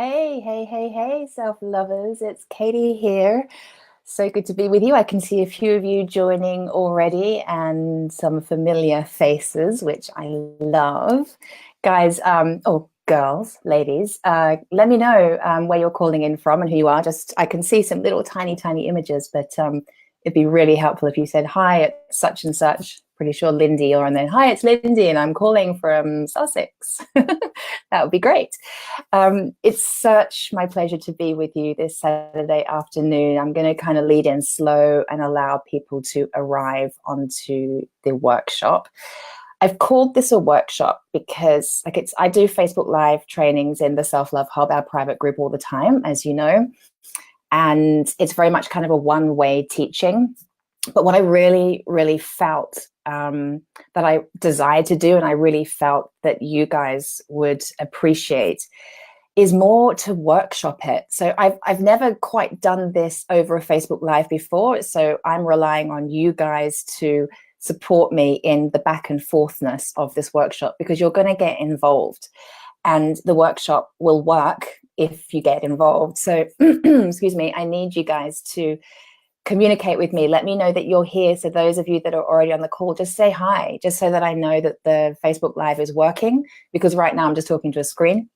Hey, self-lovers. It's Katie here. So good to be with you. I can see a few of you joining already and some familiar faces, which I love. Guys, or girls, ladies, let me know where you're calling in from and who you are. Just, I can see some little tiny images, but it'd be really helpful if you said, hi, it's such and such. Pretty sure Lindy, or and then, hi, it's Lindy, and I'm calling from Sussex. That would be great. It's such my pleasure to be with you this Saturday afternoon. I'm going to kind of lead in slow and allow people to arrive onto the workshop. I've called this a workshop because I do Facebook Live trainings in the Self-Love Hub, our private group, all the time, as you know. And it's very much kind of a one-way teaching. But what I really felt that I desired to do, and I really felt that you guys would appreciate, is more to workshop it. So I've never quite done this over a Facebook Live before. So I'm relying on you guys to support me in the back and forthness of this workshop, because you're going to get involved and the workshop will work if you get involved. So excuse me, I need you guys to communicate with me. Let me know that you're here. So those of you that are already on the call, just say hi, just so that I know that the Facebook Live is working, because right now I'm just talking to a screen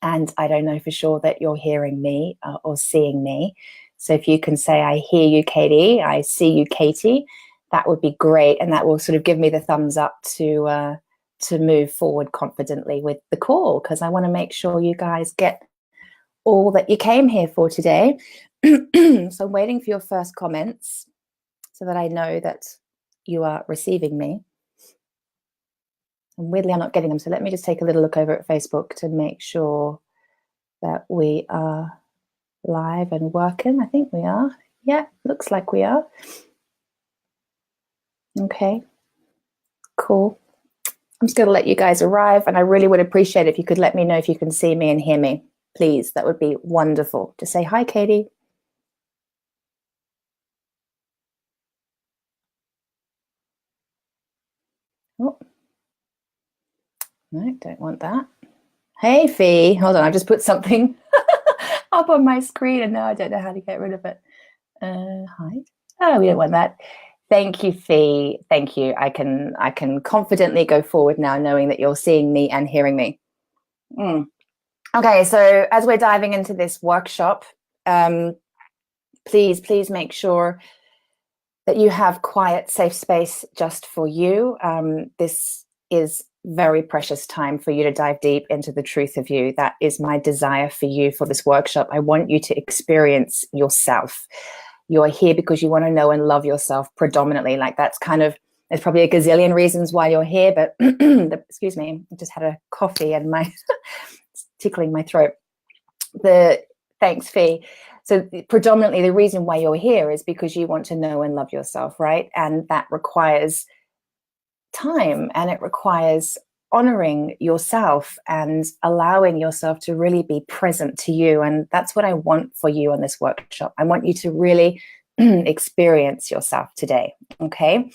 and I don't know for sure that you're hearing me or seeing me. So if you can say, I hear you, Katie, I see you, Katie, that would be great. And that will sort of give me the thumbs up to move forward confidently with the call, because I want to make sure you guys get all that you came here for today. So I'm waiting for your first comments so that I know that you are receiving me. And weirdly, I'm not getting them. So let me just take a little look over at Facebook to make sure that we are live and working. I think we are. Yeah, looks like we are. Okay, cool. I'm just going to let you guys arrive, and I really would appreciate it if you could let me know if you can see me and hear me. Please, that would be wonderful. Just say, hi, Katie. Oh, no, don't want that. Hey, Fee. Hold on, I've just put something up on my screen and now I don't know how to get rid of it. Hide. Oh, we don't want that. Thank you, Fee. Thank you. I can confidently go forward now knowing that you're seeing me and hearing me. Okay, so as we're diving into this workshop, please make sure that you have quiet, safe space just for you. This is very precious time for you to dive deep into the truth of you. That is my desire for you for this workshop. I want you to experience yourself. You are here because you want to know and love yourself predominantly. Like that's kind of, there's probably a gazillion reasons why you're here, but excuse me, I just had a coffee and my tickling my throat. Thanks, Fee. So predominantly the reason why you're here is because you want to know and love yourself, right? And that requires time, and it requires honoring yourself and allowing yourself to really be present to you. And that's what I want for you on this workshop. I want you to really experience yourself today, okay?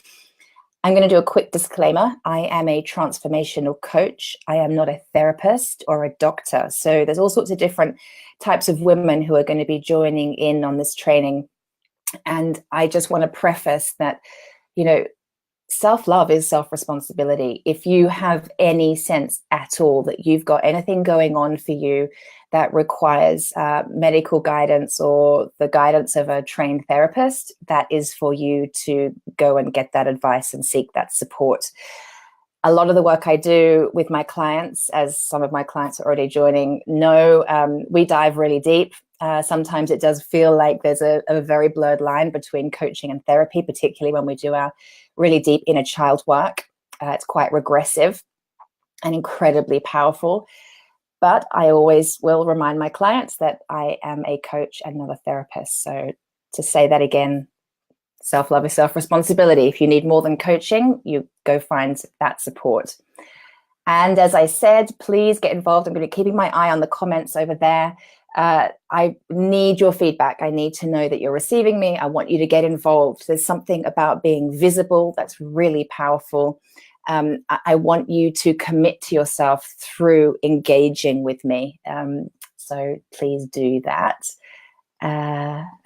I'm going to do a quick disclaimer. I am a transformational coach. I am not a therapist or a doctor. So there's all sorts of different types of women who are going to be joining in on this training. And I just want to preface that, you know, self-love is self-responsibility. If you have any sense at all that you've got anything going on for you that requires medical guidance or the guidance of a trained therapist, that is for you to go and get that advice and seek that support. A lot of the work I do with my clients, as some of my clients are already joining, know we dive really deep. Sometimes it does feel like there's a very blurred line between coaching and therapy, particularly when we do our really deep inner child work. It's quite regressive and incredibly powerful. But I always will remind my clients that I am a coach and not a therapist. So to say that again, self-love is self-responsibility. If you need more than coaching, you go find that support. And as I said, please get involved. I'm going to be keeping my eye on the comments over there. I need your feedback. I need to know that you're receiving me. I want you to get involved. There's something about being visible that's really powerful. I want you to commit to yourself through engaging with me. so please do that.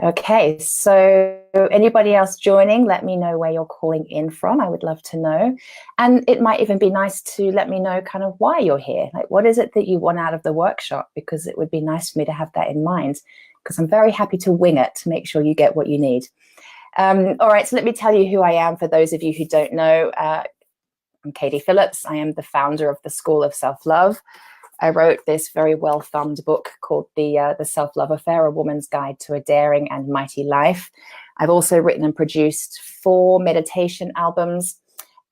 Okay, so anybody else joining, let me know where you're calling in from. I would love to know. And it might even be nice to let me know kind of why you're here. Like, what is it that you want out of the workshop? Because it would be nice for me to have that in mind, because I'm very happy to wing it to make sure you get what you need. All right, so let me tell you who I am for those of you who don't know. I'm Katie Phillips. I am the founder of the School of Self-Love. I wrote this very well-thumbed book called The Self-Love Affair, A Woman's Guide to a Daring and Mighty Life. I've also written and produced 4 meditation albums.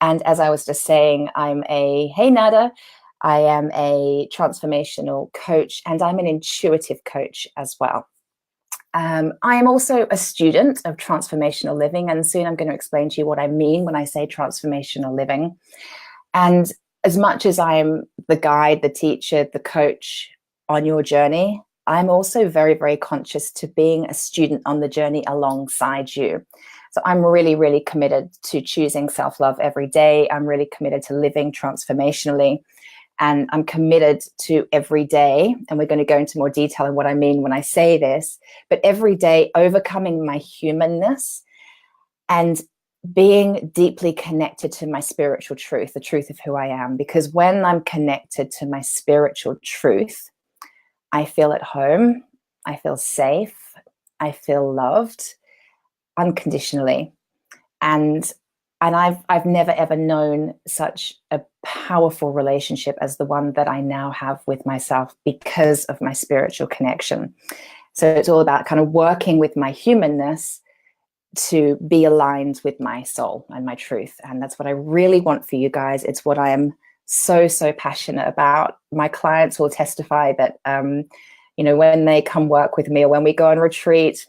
And as I was just saying, hey Nada, I am a transformational coach, and I'm an intuitive coach as well. I am also a student of transformational living, and soon I'm going to explain to you what I mean when I say transformational living. And as much as I am the guide, the teacher, the coach on your journey, I'm also very, very conscious to being a student on the journey alongside you. So I'm really, really committed to choosing self-love every day. I'm really committed to living transformationally. And I'm committed to every day, and we're going to go into more detail on what I mean when I say this, but every day overcoming my humanness and being deeply connected to my spiritual truth, the truth of who I am. Because when I'm connected to my spiritual truth, I feel at home, I feel safe, I feel loved unconditionally. And I've never ever known such a powerful relationship as the one that I now have with myself because of my spiritual connection. So it's all about kind of working with my humanness to be aligned with my soul and my truth. And that's what I really want for you guys. It's what I am so, so passionate about. My clients will testify that, when they come work with me or when we go on retreat,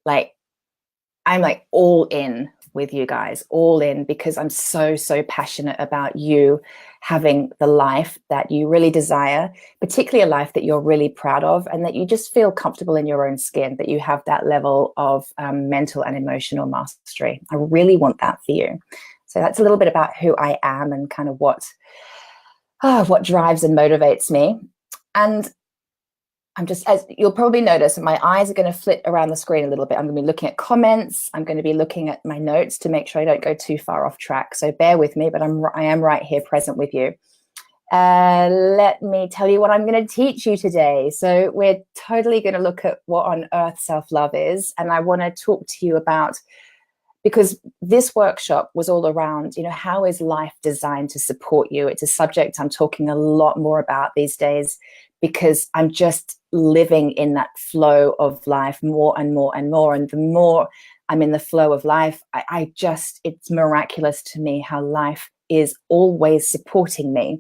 like, I'm like all in with you guys, all in, because I'm so, so passionate about you having the life that you really desire, particularly a life that you're really proud of and that you just feel comfortable in your own skin, that you have that level of mental and emotional mastery. I really want that for you. So that's a little bit about who I am and kind of what drives and motivates me. And I'm just, as you'll probably notice, my eyes are going to flit around the screen a little bit. I'm going to be looking at comments. I'm going to be looking at my notes to make sure I don't go too far off track. So bear with me, but I am right here present with you. Let me tell you what I'm going to teach you today. So we're totally going to look at what on earth self-love is. And I want to talk to you about, because this workshop was all around, how is life designed to support you? It's a subject I'm talking a lot more about these days, because I'm just living in that flow of life more and more and more. And the more I'm in the flow of life, it's miraculous to me how life is always supporting me.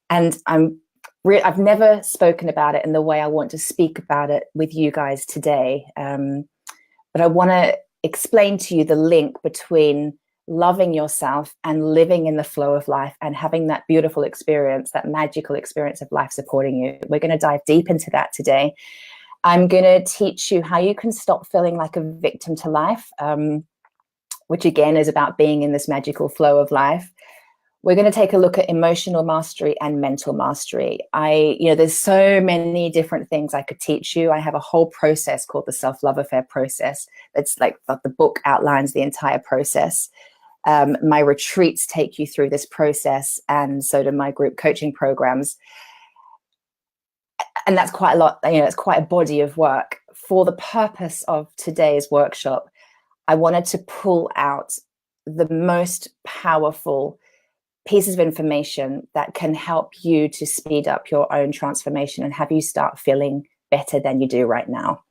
And I've never spoken about it in the way I want to speak about it with you guys today. But I want to explain to you the link between loving yourself and living in the flow of life and having that beautiful experience, that magical experience of life supporting you. We're going to dive deep into that today. I'm going to teach you how you can stop feeling like a victim to life, which again is about being in this magical flow of life. We're going to take a look at emotional mastery and mental mastery. There's so many different things I could teach you. I have a whole process called the Self-Love Affair process. It's like the book outlines the entire process. My retreats take you through this process, and so do my group coaching programs. And that's quite a lot, it's quite a body of work. For the purpose of today's workshop, I wanted to pull out the most powerful pieces of information that can help you to speed up your own transformation and have you start feeling better than you do right now.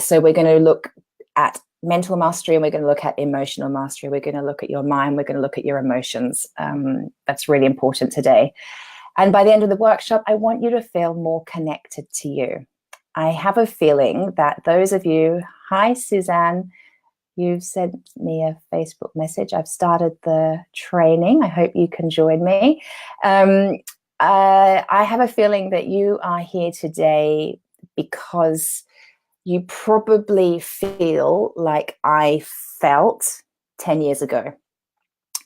So we're going to look at mental mastery, and we're going to look at emotional mastery. We're going to look at your mind. We're going to look at your emotions. That's really important today. And by the end of the workshop, I want you to feel more connected to you. I have a feeling that those of you, hi, Suzanne, you've sent me a Facebook message. I've started the training. I hope you can join me. I have a feeling that you are here today because you probably feel like I felt 10 years ago.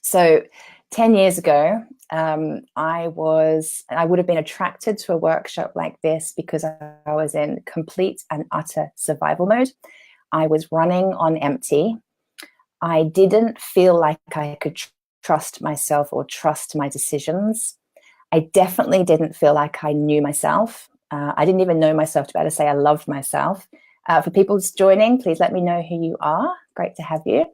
So 10 years ago, I would have been attracted to a workshop like this because I was in complete and utter survival mode. I was running on empty. I didn't feel like I could trust myself or trust my decisions. I definitely didn't feel like I knew myself. I didn't even know myself to be able to say I loved myself. For people just joining, please let me know who you are. Great to have you.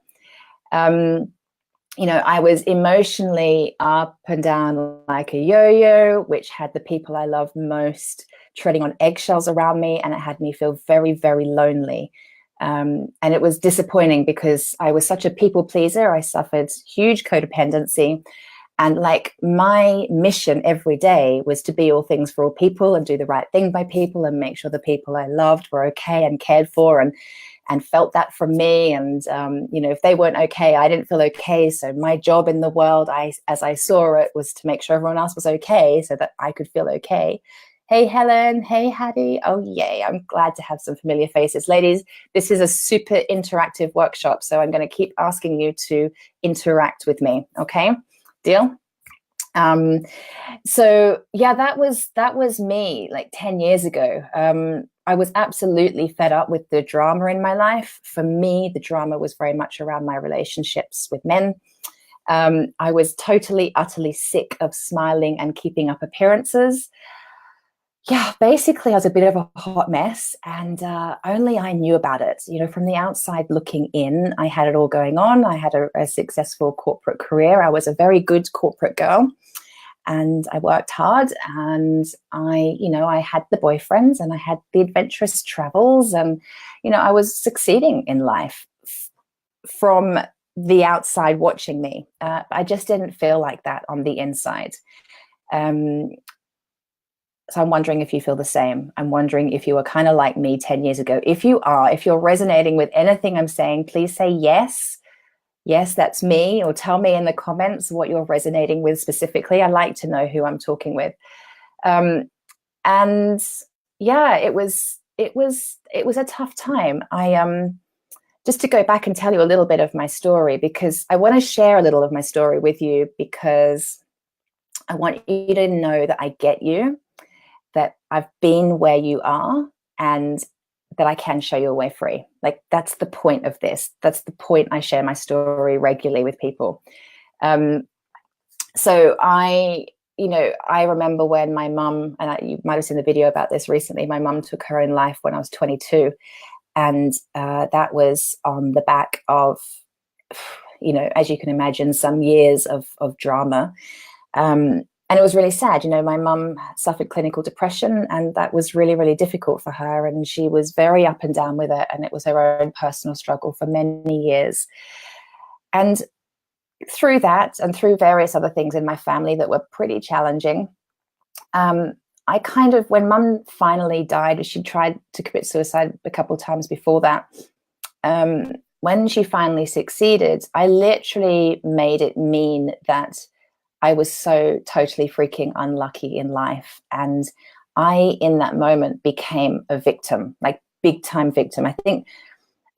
I was emotionally up and down like a yo-yo, which had the people I love most treading on eggshells around me, and it had me feel very, very lonely. And it was disappointing because I was such a people pleaser. I suffered huge codependency. And like my mission every day was to be all things for all people and do the right thing by people and make sure the people I loved were okay and cared for and felt that from me. And, if they weren't okay, I didn't feel okay. So my job in the world, as I saw it, was to make sure everyone else was okay so that I could feel okay. Hey, Helen. Hey, Hattie. Oh, yay. I'm glad to have some familiar faces. Ladies, this is a super interactive workshop. So I'm going to keep asking you to interact with me. Okay. Deal? So yeah, that was me like 10 years ago. I was absolutely fed up with the drama in my life. For me, the drama was very much around my relationships with men. I was totally, utterly sick of smiling and keeping up appearances. Yeah, basically, I was a bit of a hot mess, and only I knew about it. From the outside looking in, I had it all going on. I had a successful corporate career. I was a very good corporate girl, and I worked hard. And I had the boyfriends, and I had the adventurous travels, and I was succeeding in life from the outside watching me. I just didn't feel like that on the inside. So I'm wondering if you feel the same. I'm wondering if you were kind of like me 10 years ago. If you're resonating with anything I'm saying, please say yes. Yes, that's me. Or tell me in the comments what you're resonating with specifically. I like to know who I'm talking with. And yeah, it was a tough time. Just to go back and tell you a little bit of my story, because I want to share a little of my story with you, because I want you to know that I get you, that I've been where you are, and that I can show you a way free. Like, that's the point of this. That's the point I share my story regularly with people. So I remember when my mum, and you might have seen the video about this recently, my mum took her own life when I was 22. And that was on the back of, as you can imagine, some years of drama. And it was really sad. My mum suffered clinical depression, and that was really, really difficult for her. And she was very up and down with it. And it was her own personal struggle for many years. And through that, and through various other things in my family that were pretty challenging, when mum finally died, she tried to commit suicide a couple of times before that. When she finally succeeded, I literally made it mean that I was so totally freaking unlucky in life. And I, in that moment, became a victim, like big time victim. I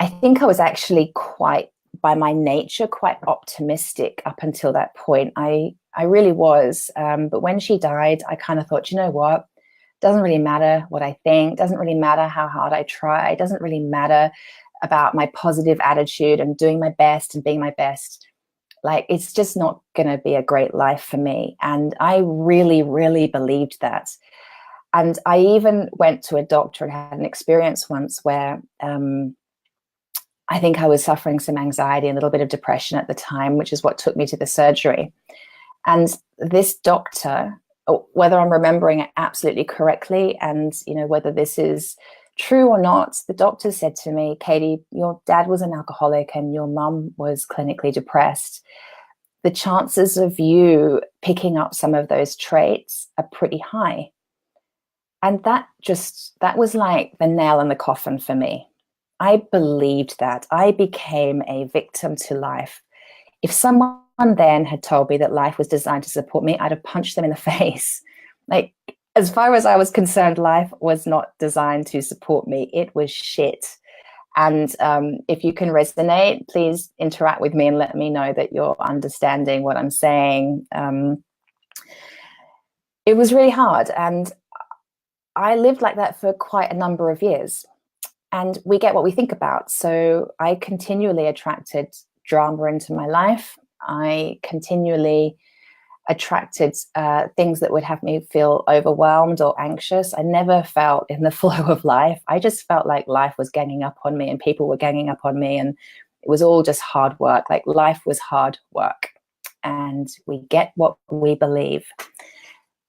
think I was actually quite, by my nature, quite optimistic up until that point. I really was. But when she died, I kind of thought, you know what? Doesn't really matter what I think. Doesn't really matter how hard I try. It doesn't really matter about my positive attitude and doing my best and being my best. Like, it's just not going to be a great life for me. And I really, really believed that. And I even went to a doctor and had an experience once where I think I was suffering some anxiety and a little bit of depression at the time, which is what took me to the surgery. And this doctor, whether I'm remembering it absolutely correctly, and whether this is true or not, the doctor said to me, Katie, your dad was an alcoholic and your mum was clinically depressed. The chances of you picking up some of those traits are pretty high. And that was like the nail in the coffin for me. I believed that. I became a victim to life. If someone then had told me that life was designed to support me, I'd have punched them in the face. Like, as far as I was concerned, life was not designed to support me. It was shit. And if you can resonate, please interact with me and let me know that you're understanding what I'm saying. It was really hard, and I lived like that for quite a number of years. And we get what we think about. So I continually attracted drama into my life. I continually attracted things that would have me feel overwhelmed or anxious. I never felt in the flow of life. I just felt like life was ganging up on me and people were ganging up on me, and it was all just hard work. Like life was hard work, and we get what we believe.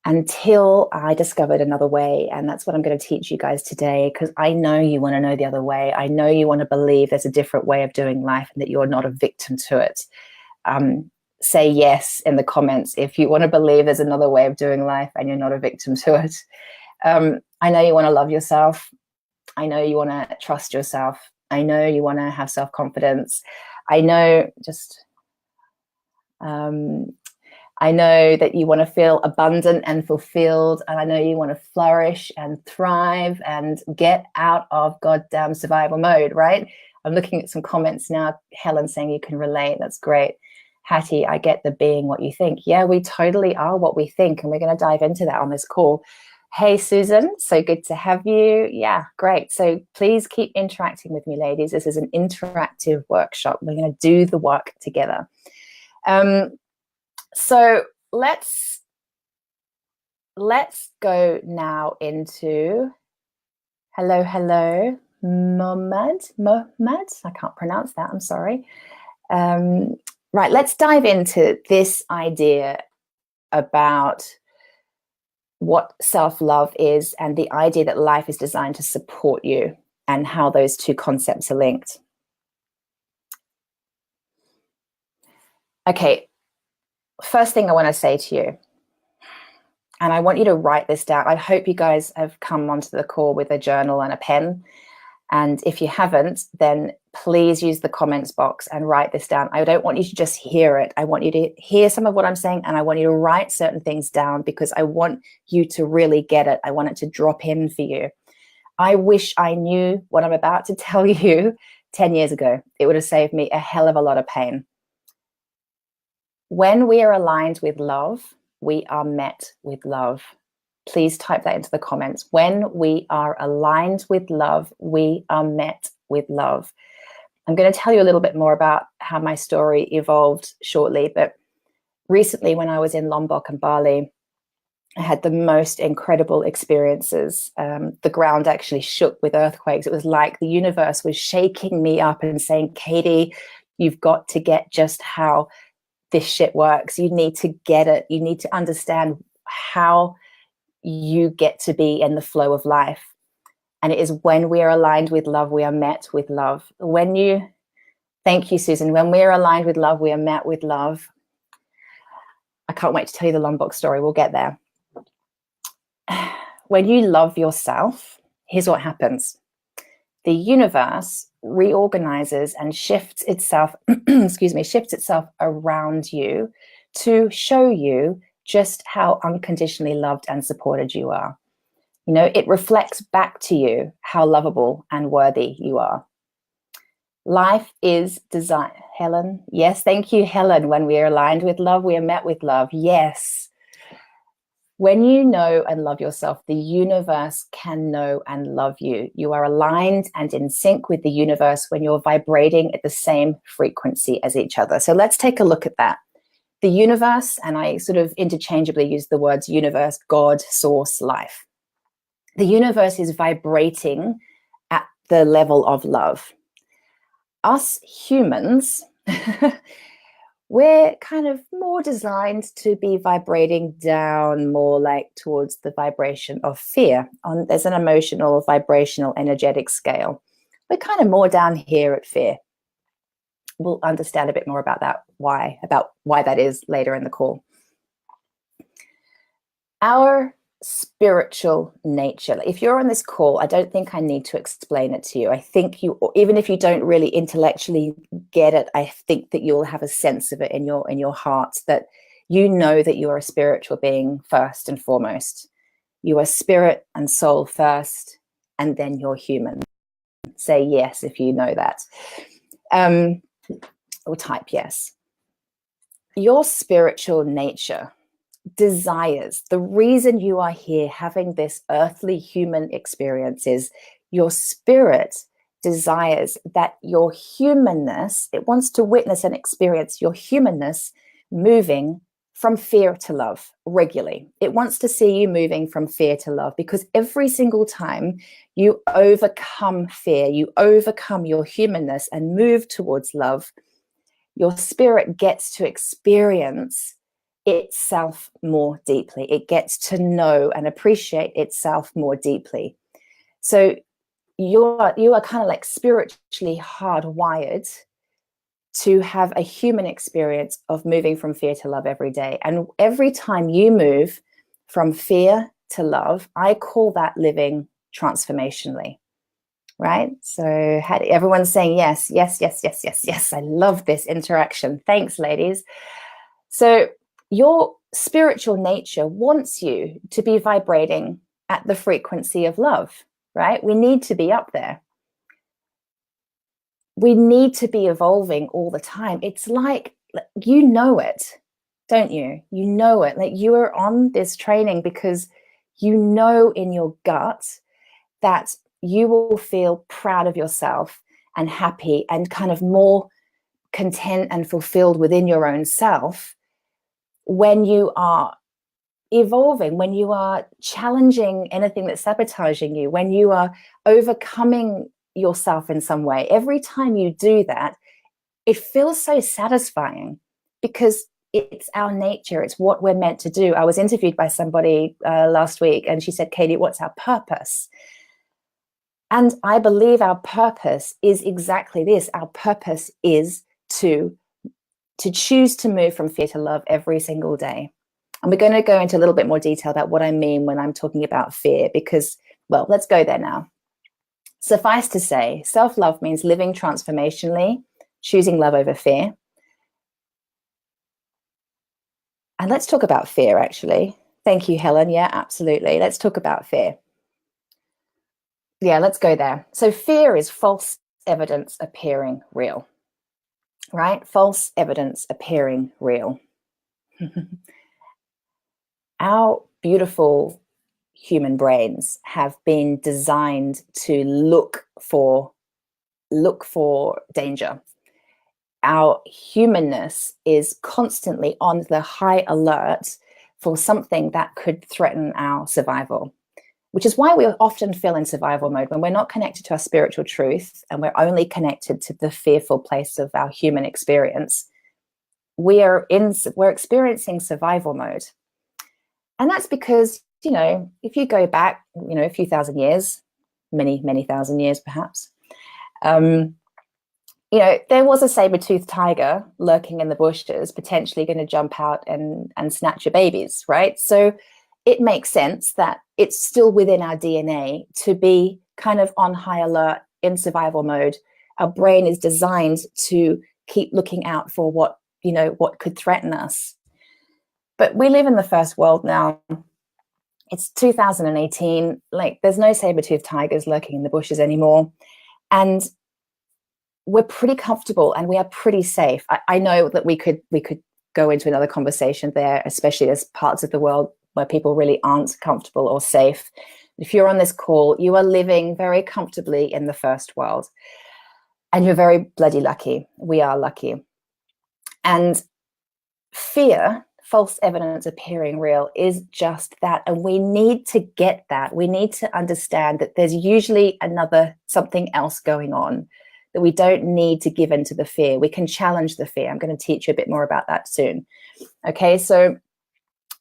Until I discovered another way. And that's what I'm going to teach you guys today, because I know you want to know the other way. I know you want to believe there's a different way of doing life and that you're not a victim to it. Say yes in the comments if you want to believe there's another way of doing life and you're not a victim to it. I know you want to love yourself. I know you want to trust yourself. I know you want to have self-confidence. I know I know that you want to feel abundant and fulfilled. And I know you want to flourish and thrive and get out of goddamn survival mode, right? I'm looking at some comments now. Helen saying you can relate. That's great. Hattie, I get the being what you think. Yeah, we totally are what we think. And we're going to dive into that on this call. Hey, Susan, so good to have you. Yeah, great. So please keep interacting with me, ladies. This is an interactive workshop. We're going to do the work together. So let's go now into hello, Mohammed. I can't pronounce that. I'm sorry. Right, let's dive into this idea about what self-love is and the idea that life is designed to support you and how those two concepts are linked. Okay. First thing I want to say to you, and I want you to write this down. I hope you guys have come onto the call with a journal and a pen. And if you haven't, then please use the comments box and write this down. I don't want you to just hear it. I want you to hear some of what I'm saying, and I want you to write certain things down because I want you to really get it. I want it to drop in for you. I wish I knew what I'm about to tell you 10 years ago. It would have saved me a hell of a lot of pain. When we are aligned with love, we are met with love. Please type that into the comments. When we are aligned with love, we are met with love. I'm going to tell you a little bit more about how my story evolved shortly, but recently when I was in Lombok and Bali, I had the most incredible experiences. The ground actually shook with earthquakes. It was like the universe was shaking me up and saying, Katie, you've got to get just how this shit works. You need to get it. You need to understand how you get to be in the flow of life. And it is when we are aligned with love, we are met with love. Thank you, Susan. When we are aligned with love, we are met with love. I can't wait to tell you the Lombok story. We'll get there. When you love yourself, here's what happens. The universe reorganizes and shifts itself, shifts itself around you to show you just how unconditionally loved and supported you are. You know, it reflects back to you how lovable and worthy you are. Life is designed, Helen. Yes, thank you, Helen. When we are aligned with love, we are met with love. Yes. When you know and love yourself, the universe can know and love you. You are aligned and in sync with the universe when you're vibrating at the same frequency as each other. So let's take a look at that. The universe, and I sort of interchangeably use the words universe, God, source, life. The universe is vibrating at the level of love. Us humans, we're kind of more designed to be vibrating down more like towards the vibration of fear. There's an emotional, vibrational, energetic scale. We're kind of more down here at fear. We'll understand a bit more about that, why that is later in the call. Our spiritual nature. If you're on this call, I don't think I need to explain it to you. I think you, even if you don't really intellectually get it, I think that you'll have a sense of it in your heart, that you know that you are a spiritual being first and foremost. You are spirit and soul first, and then you're human. say yes if you know that. Or type yes. Your spiritual nature desires, the reason you are here having this earthly human experience is your spirit desires that your humanness, it wants to witness and experience your humanness moving from fear to love regularly. It wants to see you moving from fear to love, because every single time you overcome fear, you overcome your humanness and move towards love, your spirit gets to experience itself more deeply. It gets to know and appreciate itself more deeply. So you are kind of like spiritually hardwired to have a human experience of moving from fear to love every day. And every time you move from fear to love, I call that living transformationally. Right? So everyone's saying yes, yes, yes, yes, yes, yes. I love this interaction. Thanks, ladies. So your spiritual nature wants you to be vibrating at the frequency of love, right? We need to be up there. We need to be evolving all the time. It's like, you know it, don't you? You know it. Like, you are on this training because you know in your gut that you will feel proud of yourself and happy and kind of more content and fulfilled within your own self when you are evolving, when you are challenging anything that's sabotaging you, when you are overcoming yourself in some way. Every time you do that, it feels so satisfying because it's our nature. It's what we're meant to do. I was interviewed by somebody last week, and she said, Katie, what's our purpose? And I believe our purpose is exactly this. Our purpose is to choose to move from fear to love every single day. And we're going to go into a little bit more detail about what I mean when I'm talking about fear, because, well, let's go there now. Suffice to say, self-love means living transformationally, choosing love over fear. And let's talk about fear, actually. Thank you, Helen. Yeah, absolutely. Let's talk about fear. Yeah, let's go there. So fear is false evidence appearing real, right? False evidence appearing real. Our beautiful human brains have been designed to look for danger. Our humanness is constantly on the high alert for something that could threaten our survival, which is why we often feel in survival mode when we're not connected to our spiritual truth and we're only connected to the fearful place of our human experience. We're experiencing survival mode. And that's because, if you go back, a few thousand years, many, many thousand years perhaps, there was a saber-toothed tiger lurking in the bushes, potentially going to jump out and snatch your babies, right? So it makes sense that it's still within our DNA to be kind of on high alert in survival mode. Our brain is designed to keep looking out for what could threaten us. But we live in the first world now. It's 2018. Like, there's no saber-toothed tigers lurking in the bushes anymore. And we're pretty comfortable and we are pretty safe. I know that we could go into another conversation there, especially there's parts of the world where people really aren't comfortable or safe. If you're on this call, you are living very comfortably in the first world. And you're very bloody lucky. We are lucky. And fear, false evidence appearing real, is just that. And we need to get that. We need to understand that there's usually something else going on, that we don't need to give in to the fear. We can challenge the fear. I'm going to teach you a bit more about that soon. Okay, so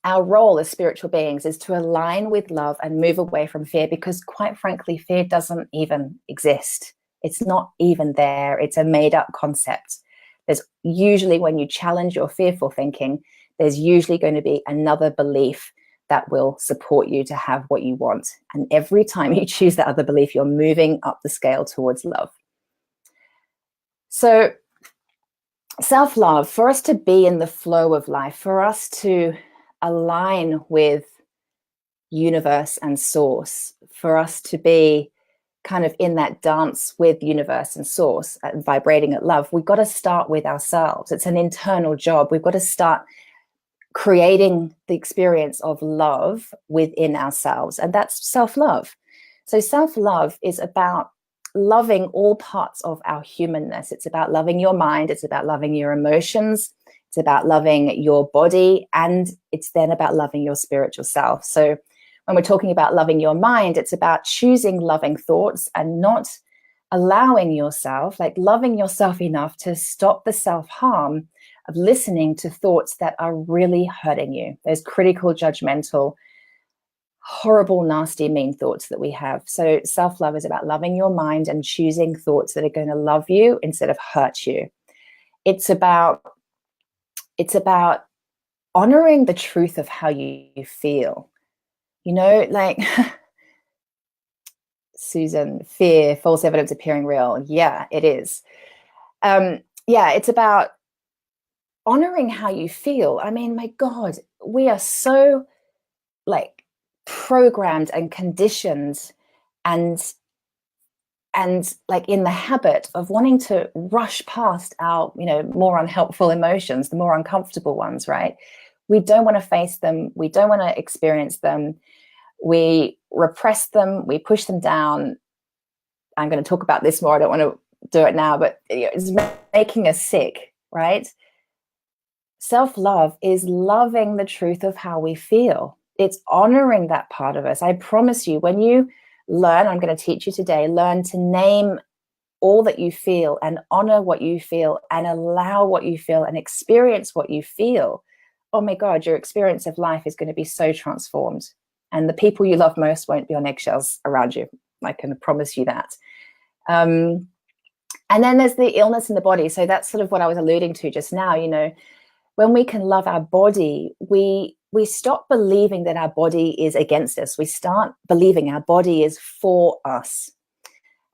our role as spiritual beings is to align with love and move away from fear, because quite frankly, fear doesn't even exist. It's not even there. It's a made-up concept. There's usually, when you challenge your fearful thinking, there's usually going to be another belief that will support you to have what you want. And every time you choose that other belief, you're moving up the scale towards love. So self-love, for us to be in the flow of life, for us to align with universe and source, for us to be kind of in that dance with universe and source and vibrating at love, we've got to start with ourselves. It's an internal job. We've got to start creating the experience of love within ourselves, and that's self-love. So self-love is about loving all parts of our humanness. It's about loving your mind, it's about loving your emotions, it's about loving your body, and it's then about loving your spiritual self. So when we're talking about loving your mind, it's about choosing loving thoughts and not allowing yourself, like loving yourself enough to stop the self-harm of listening to thoughts that are really hurting you. Those critical, judgmental, horrible, nasty, mean thoughts that we have. So self-love is about loving your mind and choosing thoughts that are going to love you instead of hurt you. It's about honoring the truth of how you feel. You know, like Susan, fear, false evidence appearing real. Yeah, it is. Yeah, it's about honoring how you feel. I mean, my God, we are so like programmed and conditioned and like in the habit of wanting to rush past our, you know, more unhelpful emotions, the more uncomfortable ones, right? We don't want to face them. We don't want to experience them. We repress them. We push them down. I'm going to talk about this more. I don't want to do it now, but it's making us sick, right? Self-love is loving the truth of how we feel. It's honoring that part of us. I promise you, when you learn, I'm going to teach you today, learn to name all that you feel and honor what you feel and allow what you feel and experience what you feel. Oh my God, your experience of life is going to be so transformed. And the people you love most won't be on eggshells around you. I can promise you that. And then there's the illness in the body. So that's sort of what I was alluding to just now. You know, when we can love our body, we stop believing that our body is against us. We start believing our body is for us.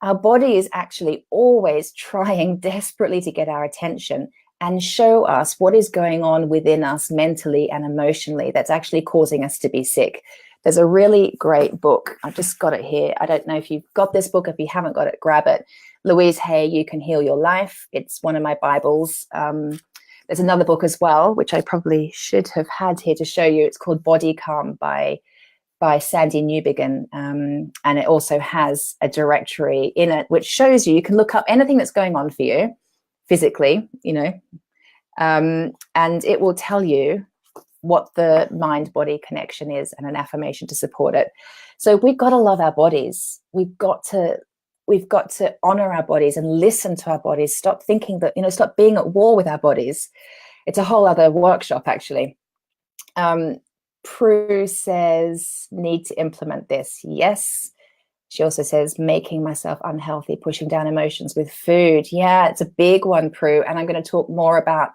Our body is actually always trying desperately to get our attention and show us what is going on within us mentally and emotionally that's actually causing us to be sick. There's a really great book. I've just got it here. I don't know if you've got this book. If you haven't got it, grab it. Louise Hay, You Can Heal Your Life. It's one of my Bibles. There's another book as well, which I probably should have had here to show you. It's called Body Calm by Sandy Newbigin. And it also has a directory in it, which shows you can look up anything that's going on for you physically, you know, and it will tell you what the mind-body connection is and an affirmation to support it. So we've got to love our bodies. We've got to honor our bodies and listen to our bodies. Stop thinking that, you know, stop being at war with our bodies. It's a whole other workshop, actually. Prue says, need to implement this. Yes. She also says, making myself unhealthy, pushing down emotions with food. Yeah, it's a big one, Prue. And I'm going to talk more about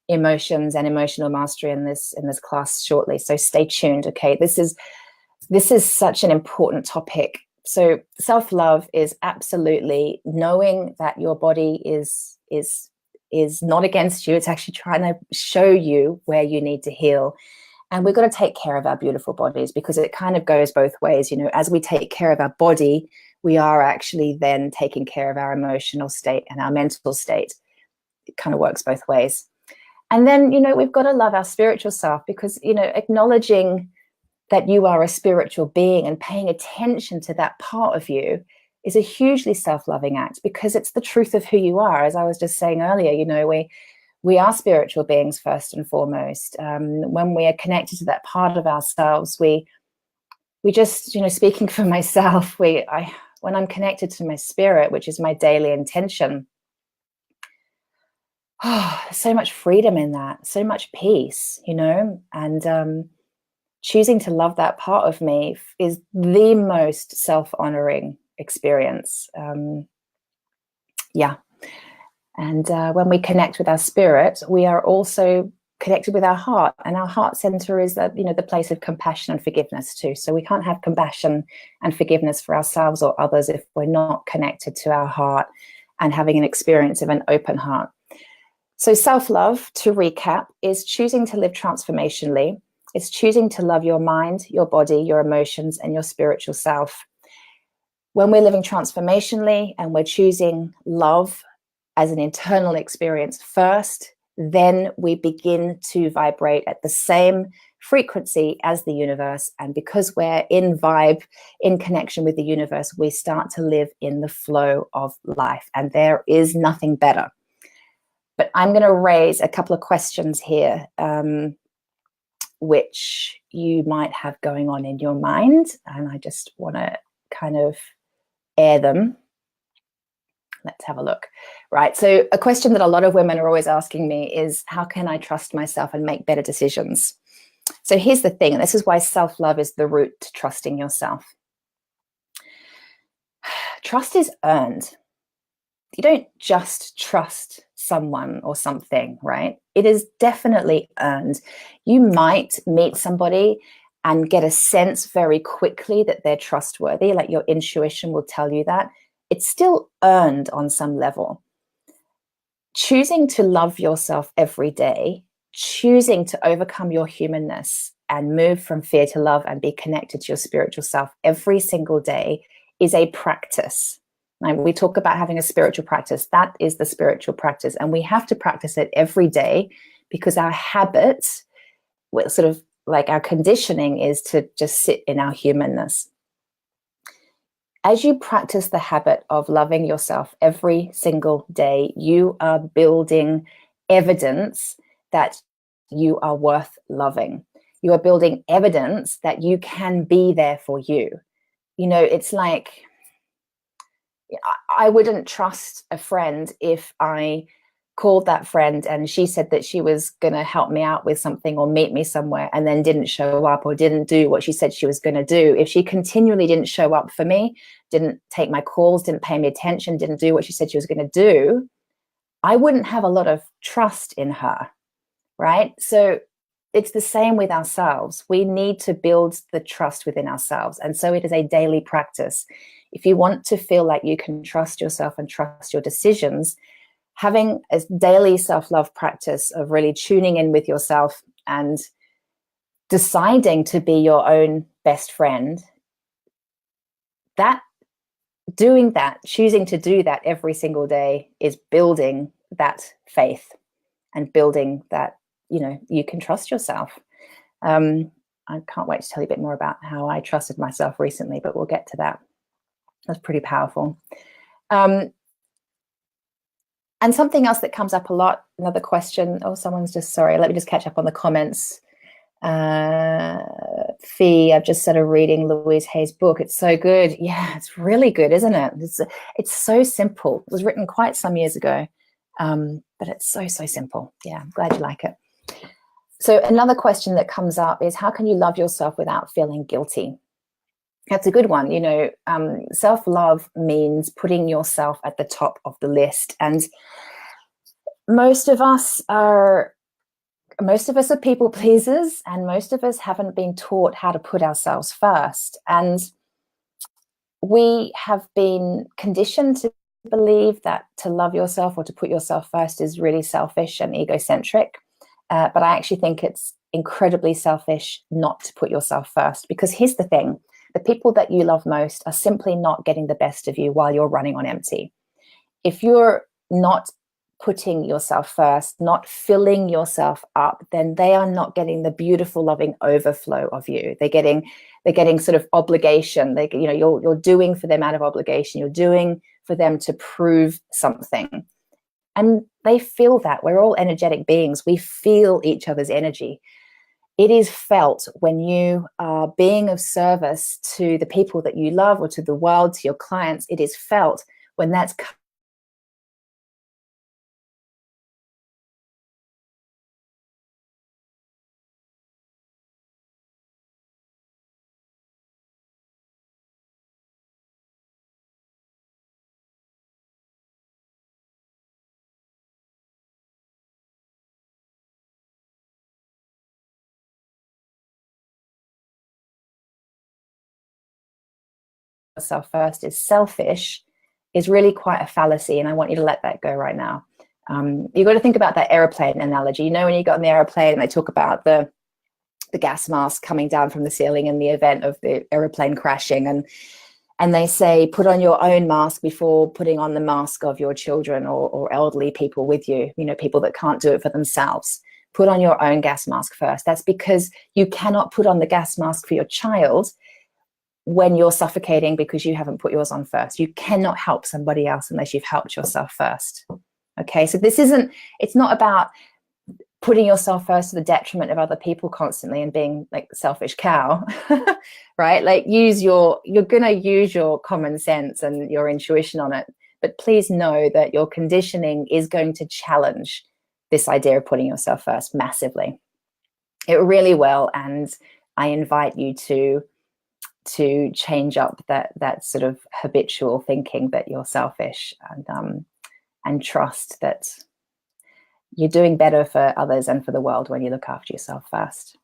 emotions and emotional mastery in this class shortly. So stay tuned. Okay. This is such an important topic. So self-love is absolutely knowing that your body is not against you. It's actually trying to show you where you need to heal. And we've got to take care of our beautiful bodies, because it kind of goes both ways. You know, as we take care of our body, we are actually then taking care of our emotional state and our mental state. It kind of works both ways. And then, you know, we've got to love our spiritual self, because, you know, acknowledging that you are a spiritual being and paying attention to that part of you is a hugely self-loving act, because it's the truth of who you are. As I was just saying earlier, you know, we are spiritual beings first and foremost. When we are connected to that part of ourselves, we just, you know, speaking for myself, when I'm connected to my spirit, which is my daily intention, so much freedom in that, so much peace, you know, and choosing to love that part of me is the most self-honoring experience. Yeah. And when we connect with our spirit, we are also connected with our heart, and our heart center is that, you know, the place of compassion and forgiveness too. So we can't have compassion and forgiveness for ourselves or others if we're not connected to our heart and having an experience of an open heart. So self-love, to recap, is choosing to live transformationally. It's choosing to love your mind, your body, your emotions, and your spiritual self. When we're living transformationally and we're choosing love as an internal experience first, then we begin to vibrate at the same frequency as the universe. And because we're in vibe, in connection with the universe, we start to live in the flow of life. And there is nothing better. But I'm going to raise a couple of questions here, which you might have going on in your mind. And I just want to kind of air them. Let's have a look. Right. So a question that a lot of women are always asking me is, how can I trust myself and make better decisions? So here's the thing, and this is why self-love is the route to trusting yourself. Trust is earned. You don't just trust someone or something, right? It is definitely earned. You might meet somebody and get a sense very quickly that they're trustworthy, like your intuition will tell you that. It's still earned on some level. Choosing to love yourself every day, choosing to overcome your humanness and move from fear to love and be connected to your spiritual self every single day is a practice. And we talk about having a spiritual practice. That is the spiritual practice. And we have to practice it every day because our habits, sort of like our conditioning, is to just sit in our humanness. As you practice the habit of loving yourself every single day, you are building evidence that you are worth loving. You are building evidence that you can be there for you. You know, it's like, I wouldn't trust a friend if I called that friend and she said that she was going to help me out with something or meet me somewhere and then didn't show up or didn't do what she said she was going to do. If she continually didn't show up for me, didn't take my calls, didn't pay me attention, didn't do what she said she was going to do, I wouldn't have a lot of trust in her, right? So it's the same with ourselves. We need to build the trust within ourselves. And so it is a daily practice. If you want to feel like you can trust yourself and trust your decisions, having a daily self-love practice of really tuning in with yourself and deciding to be your own best friend, doing that, choosing to do that every single day is building that faith and building that, you know, you can trust yourself. I can't wait to tell you a bit more about how I trusted myself recently, but we'll get to that. That's pretty powerful. And something else that comes up a lot, another question. Oh, someone's just, sorry, let me just catch up on the comments. Fee, I've just started reading Louise Hay's book. It's so good. Yeah, it's really good, isn't it? It's so simple. It was written quite some years ago, but it's so simple. Yeah, I'm glad you like it. So another question that comes up is, how can you love yourself without feeling guilty? That's a good one. You know, self-love means putting yourself at the top of the list. And most of us are people pleasers, and most of us haven't been taught how to put ourselves first. And we have been conditioned to believe that to love yourself or to put yourself first is really selfish and egocentric. But I actually think it's incredibly selfish not to put yourself first, because here's the thing. The people that you love most are simply not getting the best of you while you're running on empty. If you're not putting yourself first, not filling yourself up, then they are not getting the beautiful, loving overflow of you. They're getting sort of obligation. You're doing for them out of obligation. You're doing for them to prove something. And they feel that. We're all energetic beings. We feel each other's energy. It is felt when you are being of service to the people that you love or to the world, to your clients. It is felt when that's yourself first is selfish is really quite a fallacy, and I want you to let that go right now. You've got to think about that airplane analogy. You know, when you got on the airplane and they talk about the gas mask coming down from the ceiling in the event of the airplane crashing, and And they say, put on your own mask before putting on the mask of your children or elderly people with you, people that can't do it for themselves. Put on your own gas mask first. That's because you cannot put on the gas mask for your child when you're suffocating because you haven't put yours on first. You cannot help somebody else unless you've helped yourself first. Okay, so it's not about putting yourself first to the detriment of other people constantly and being like the selfish cow, right? Like you're going to use your common sense and your intuition on it. But please know that your conditioning is going to challenge this idea of putting yourself first massively. It really will. And I invite you to change up that sort of habitual thinking that you're selfish, and trust that you're doing better for others and for the world when you look after yourself first.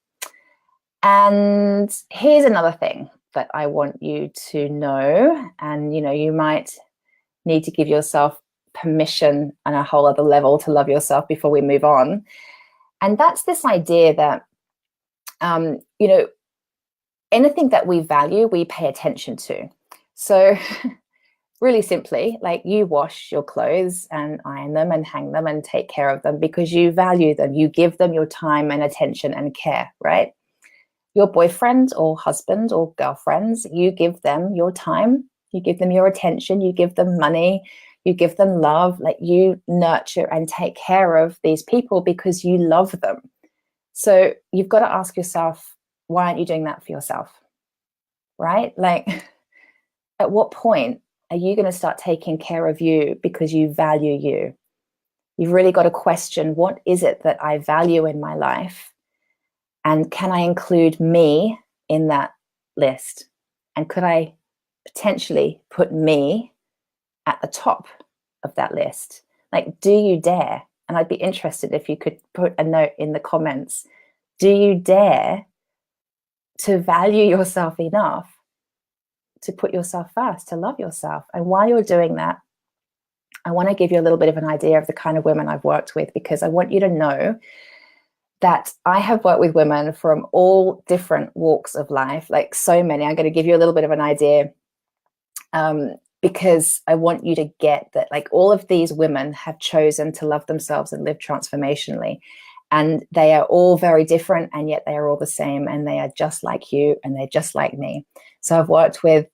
And here's another thing that I want you to know, and you might need to give yourself permission on a whole other level to love yourself before we move on. And that's this idea that anything that we value, we pay attention to. So really simply, like, you wash your clothes and iron them and hang them and take care of them because you value them. You give them your time and attention and care, right? Your boyfriend or husband or girlfriends, you give them your time, you give them your attention, you give them money, you give them love. Like, you nurture and take care of these people because you love them. So you've got to ask yourself, why aren't you doing that for yourself? Right? Like, at what point are you going to start taking care of you because you value you? You've really got to question, what is it that I value in my life? And can I include me in that list? And could I potentially put me at the top of that list? Like, do you dare? And I'd be interested if you could put a note in the comments. Do you dare to value yourself enough to put yourself first, to love yourself? And while you're doing that, I want to give you a little bit of an idea of the kind of women I've worked with, because I want you to know that I have worked with women from all different walks of life, like so many. I'm going to give you a little bit of an idea because I want you to get that, like, all of these women have chosen to love themselves and live transformationally. And they are all very different, and yet they are all the same, and they are just like you, and they're just like me. So I've worked with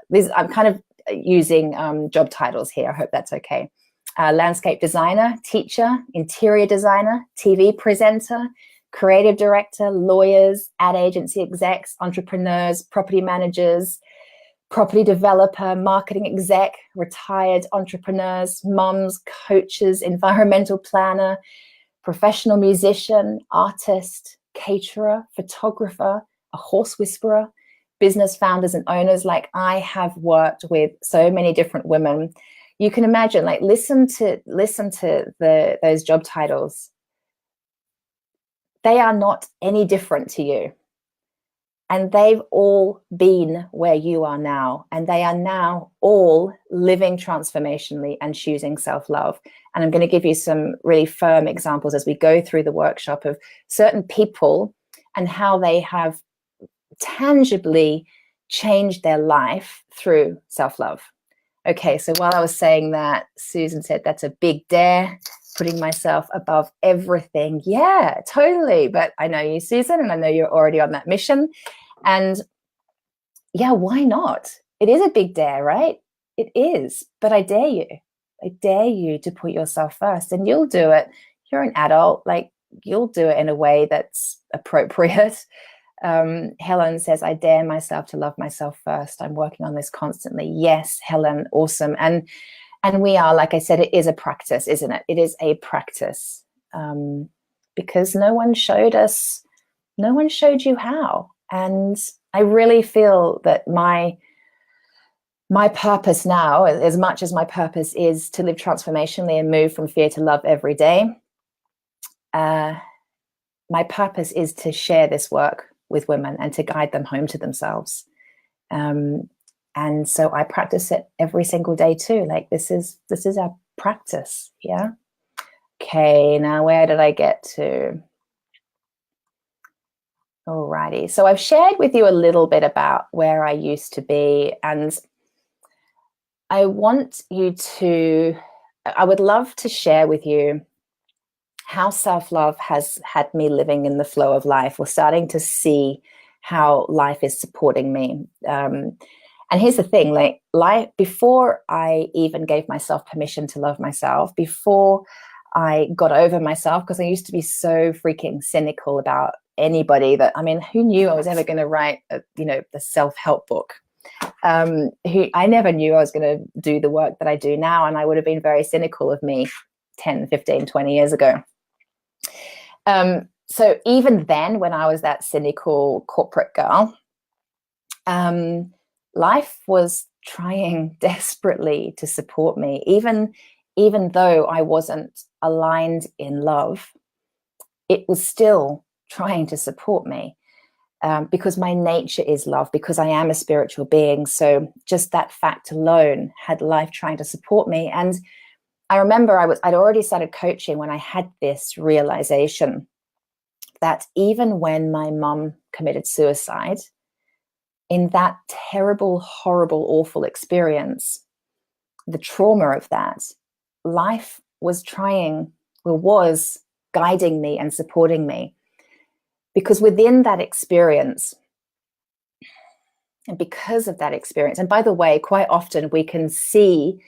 these. I'm kind of using job titles here. I hope that's okay. Landscape designer, teacher, interior designer, TV presenter, creative director, lawyers, ad agency execs, entrepreneurs, property managers, property developer, marketing exec, retired entrepreneurs, mums, coaches, environmental planner, professional musician, artist, caterer, photographer, a horse whisperer, business founders and owners. Like, I have worked with so many different women. You can imagine, like, listen to those job titles. They are not any different to you. And they've all been where you are now. And they are now all living transformationally and choosing self-love. And I'm going to give you some really firm examples as we go through the workshop of certain people and how they have tangibly changed their life through self-love. Okay, so while I was saying that, Susan said, that's a big dare, putting myself above everything. Yeah, totally. But I know you, Susan, and I know you're already on that mission. And yeah, why not? It is a big dare, right? It is. But I dare you. I dare you to put yourself first, and you'll do it. You're an adult, like, you'll do it in a way that's appropriate. Helen says, I dare myself to love myself first. I'm working on this constantly. Yes, Helen, awesome. And we are, like I said, it is a practice, isn't it? It is a practice, because no one showed you how. And I really feel that my purpose now, as much as my purpose is to live transformationally and move from fear to love every day, my purpose is to share this work with women and to guide them home to themselves. And so I practice it every single day too. Like, this is our practice. Yeah. Okay. Now, where did I get to? Alrighty. So I've shared with you a little bit about where I used to be, and I would love to share with you how self-love has had me living in the flow of life, or starting to see how life is supporting me. And here's the thing, like, life, before I even gave myself permission to love myself, before I got over myself, because I used to be so freaking cynical about anybody that, I mean, who knew I was ever going to write the self-help book? I never knew I was going to do the work that I do now, and I would have been very cynical of me 10, 15, 20 years ago. So even then, when I was that cynical corporate girl, life was trying desperately to support me, even though I wasn't aligned in love. It was still trying to support me, because my nature is love, because I am a spiritual being. So just that fact alone had life trying to support me. And I remember I'd already started coaching when I had this realization that even when my mum committed suicide, in that terrible, horrible, awful experience, the trauma of that, life was guiding me and supporting me. Because within that experience, and because of that experience, and by the way, quite often we can see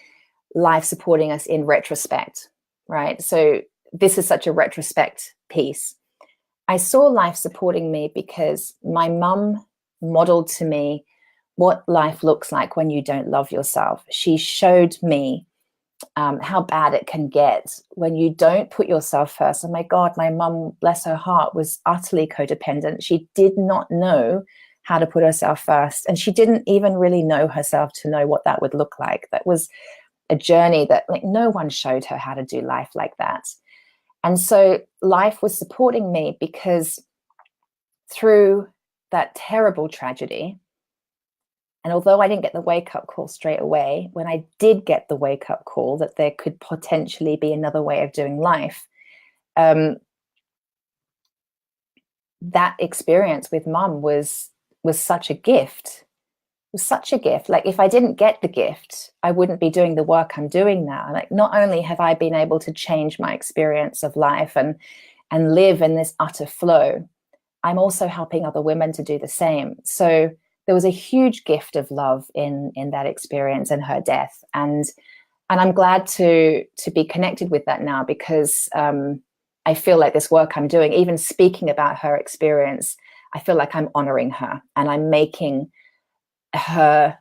life supporting us in retrospect, right? So this is such a retrospect piece. I saw life supporting me because my mum modeled to me what life looks like when you don't love yourself. She showed me how bad it can get when you don't put yourself first. Oh my God, my mum, bless her heart, was utterly codependent. She did not know how to put herself first. And she didn't even really know herself to know what that would look like. That was a journey that, like, no one showed her how to do life like that. And so life was supporting me because through that terrible tragedy, and although I didn't get the wake-up call straight away, when I did get the wake-up call that there could potentially be another way of doing life, that experience with mum was such a gift. It was such a gift. Like, if I didn't get the gift, I wouldn't be doing the work I'm doing now. Like, not only have I been able to change my experience of life and live in this utter flow, I'm also helping other women to do the same. So there was a huge gift of love in that experience and her death. And I'm glad to be connected with that now, because I feel like this work I'm doing, even speaking about her experience, I feel like I'm honoring her and I'm making her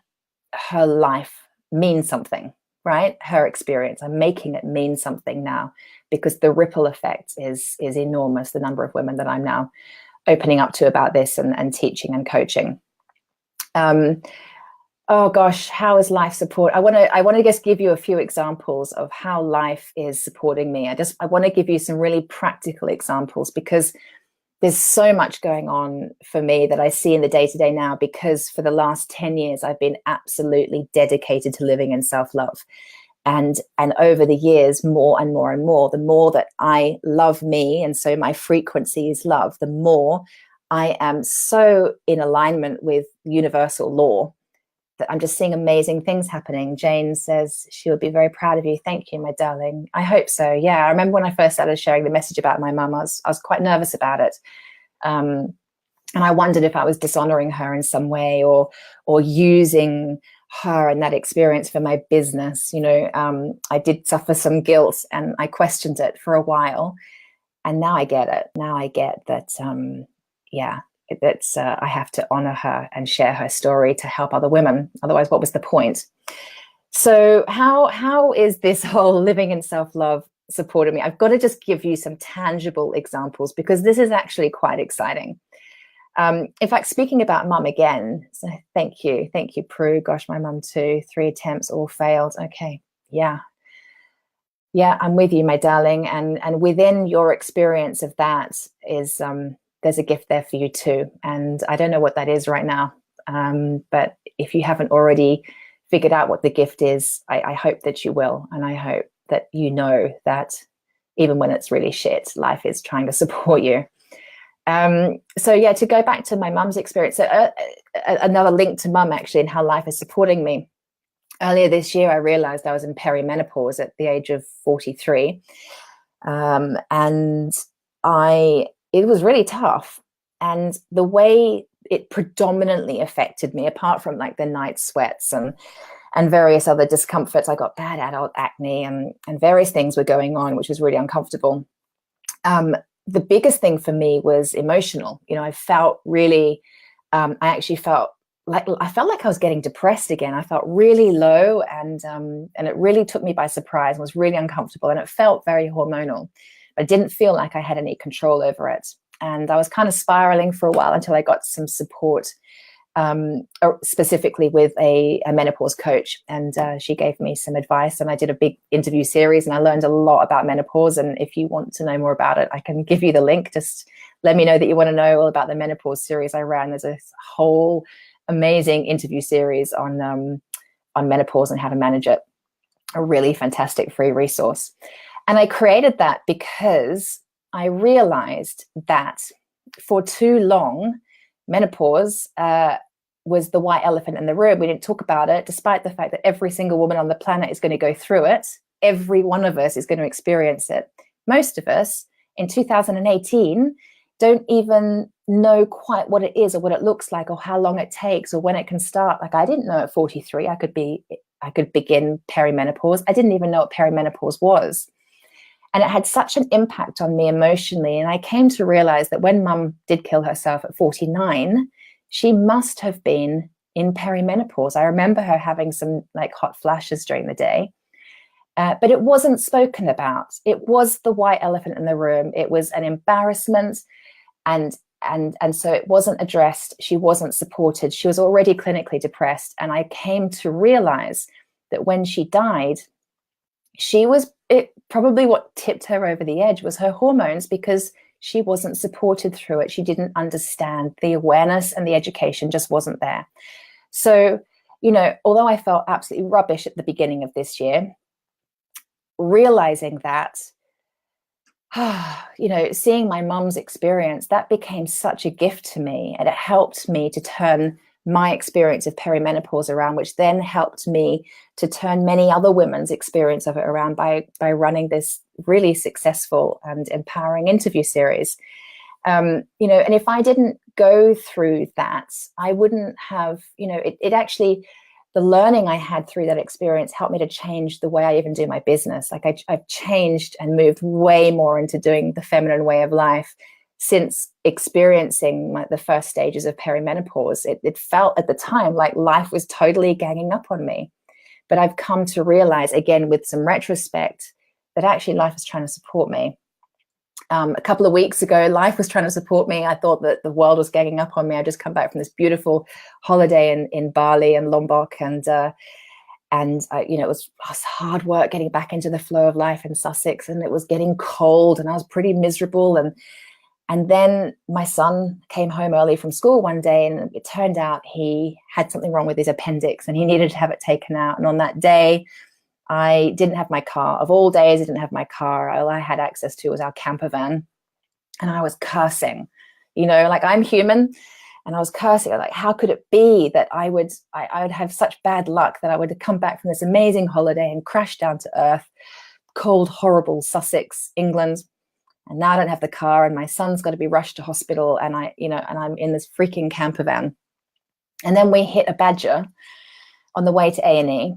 life mean something, right? Her experience, I'm making it mean something now, because the ripple effect is enormous. The number of women that I'm now opening up to about this and teaching and coaching. Oh gosh, how is life support? I want to just give you a few examples of how life is supporting me. I want to give you some really practical examples, because there's so much going on for me that I see in the day-to-day now, because for the last 10 years, I've been absolutely dedicated to living in self-love. And over the years, more and more and more, the more that I love me, and so my frequency is love, the more I am so in alignment with universal law that I'm just seeing amazing things happening. Jane says she would be very proud of you. Thank you, my darling. I hope so. Yeah, I remember when I first started sharing the message about my mum, I was quite nervous about it. And I wondered if I was dishonoring her in some way, or using her and that experience for my business. I did suffer some guilt and I questioned it for a while. And now I get it. Now I get that, I have to honor her and share her story to help other women. Otherwise, what was the point? So how is this whole living in self-love supporting me? I've got to just give you some tangible examples, because this is actually quite exciting. In fact, speaking about mum again, so thank you, Prue. Gosh, my mum too. 3 attempts, all failed. Okay, yeah, I'm with you, my darling. And within your experience of that is there's a gift there for you too. And I don't know what that is right now, but if you haven't already figured out what the gift is, I hope that you will, and I hope that you know that even when it's really shit, life is trying to support you. So yeah, to go back to my mum's experience, another link to mum actually and how life is supporting me. earlier this year, I realized I was in perimenopause at the age of 43. And it was really tough. And the way it predominantly affected me, apart from like the night sweats and various other discomforts, I got bad adult acne and various things were going on, which was really uncomfortable. The biggest thing for me was emotional. I felt really, I actually felt like I was getting depressed again. I felt really low, and it really took me by surprise and was really uncomfortable, and it felt very hormonal. I didn't feel like I had any control over it, and I was kind of spiraling for a while until I got some support, specifically with a menopause coach, and she gave me some advice, and I did a big interview series, and I learned a lot about menopause. And if you want to know more about it, I can give you the link. Just let me know that you want to know all about the menopause series I ran. There's a whole amazing interview series on menopause and how to manage it. A really fantastic free resource. And I created that because I realized that for too long, menopause was the white elephant in the room. We didn't talk about it, despite the fact that every single woman on the planet is going to go through it. Every one of us is going to experience it. Most of us in 2018 don't even know quite what it is or what it looks like or how long it takes or when it can start. Like, I didn't know at 43 I could begin perimenopause. I didn't even know what perimenopause was. And it had such an impact on me emotionally. And I came to realize that when Mum did kill herself at 49, she must have been in perimenopause. I remember her having some like hot flashes during the day. But it wasn't spoken about. It was the white elephant in the room. It was an embarrassment. And so it wasn't addressed. She wasn't supported. She was already clinically depressed. And I came to realize that when she died, probably what tipped her over the edge was her hormones, because she wasn't supported through it. She didn't understand. The awareness and the education just wasn't there. So, although I felt absolutely rubbish at the beginning of this year, realizing that, seeing my mum's experience, that became such a gift to me, and it helped me to turn my experience of perimenopause around, which then helped me to turn many other women's experience of it around by running this really successful and empowering interview series. And if I didn't go through that, I wouldn't have, it actually, the learning I had through that experience helped me to change the way I even do my business. Like I've changed and moved way more into doing the feminine way of life since experiencing the first stages of perimenopause. It felt at the time like life was totally ganging up on me. But I've come to realize, again, with some retrospect, that actually life is trying to support me. A couple of weeks ago, life was trying to support me. I thought that the world was ganging up on me. I just come back from this beautiful holiday in Bali and Lombok, and it was hard work getting back into the flow of life in Sussex, and it was getting cold, and I was pretty miserable. And then my son came home early from school one day, and it turned out he had something wrong with his appendix, and he needed to have it taken out. And on that day, I didn't have my car. Of all days, I didn't have my car. All I had access to was our camper van. And I was cursing, like, I'm human. And I was cursing, like, how could it be that I would have such bad luck that I would have come back from this amazing holiday and crash down to earth, cold, horrible Sussex, England. And now I don't have the car, and my son's got to be rushed to hospital. And I'm in this freaking camper van. And then we hit a badger on the way to A&E.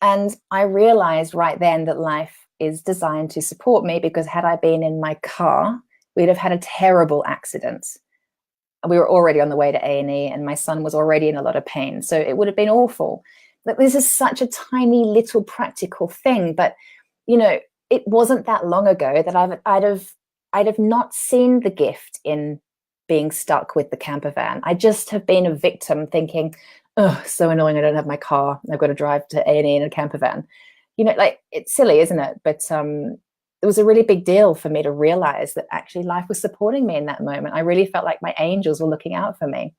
And I realized right then that life is designed to support me, because had I been in my car, we'd have had a terrible accident. We were already on the way to A&E, and my son was already in a lot of pain. So it would have been awful. But this is such a tiny little practical thing. But, it wasn't that long ago that I'd have not seen the gift in being stuck with the camper van. I just have been a victim, thinking, oh, so annoying, I don't have my car. I've got to drive to A&E in a camper van. It's silly, isn't it? But it was a really big deal for me to realize that actually life was supporting me in that moment. I really felt like my angels were looking out for me.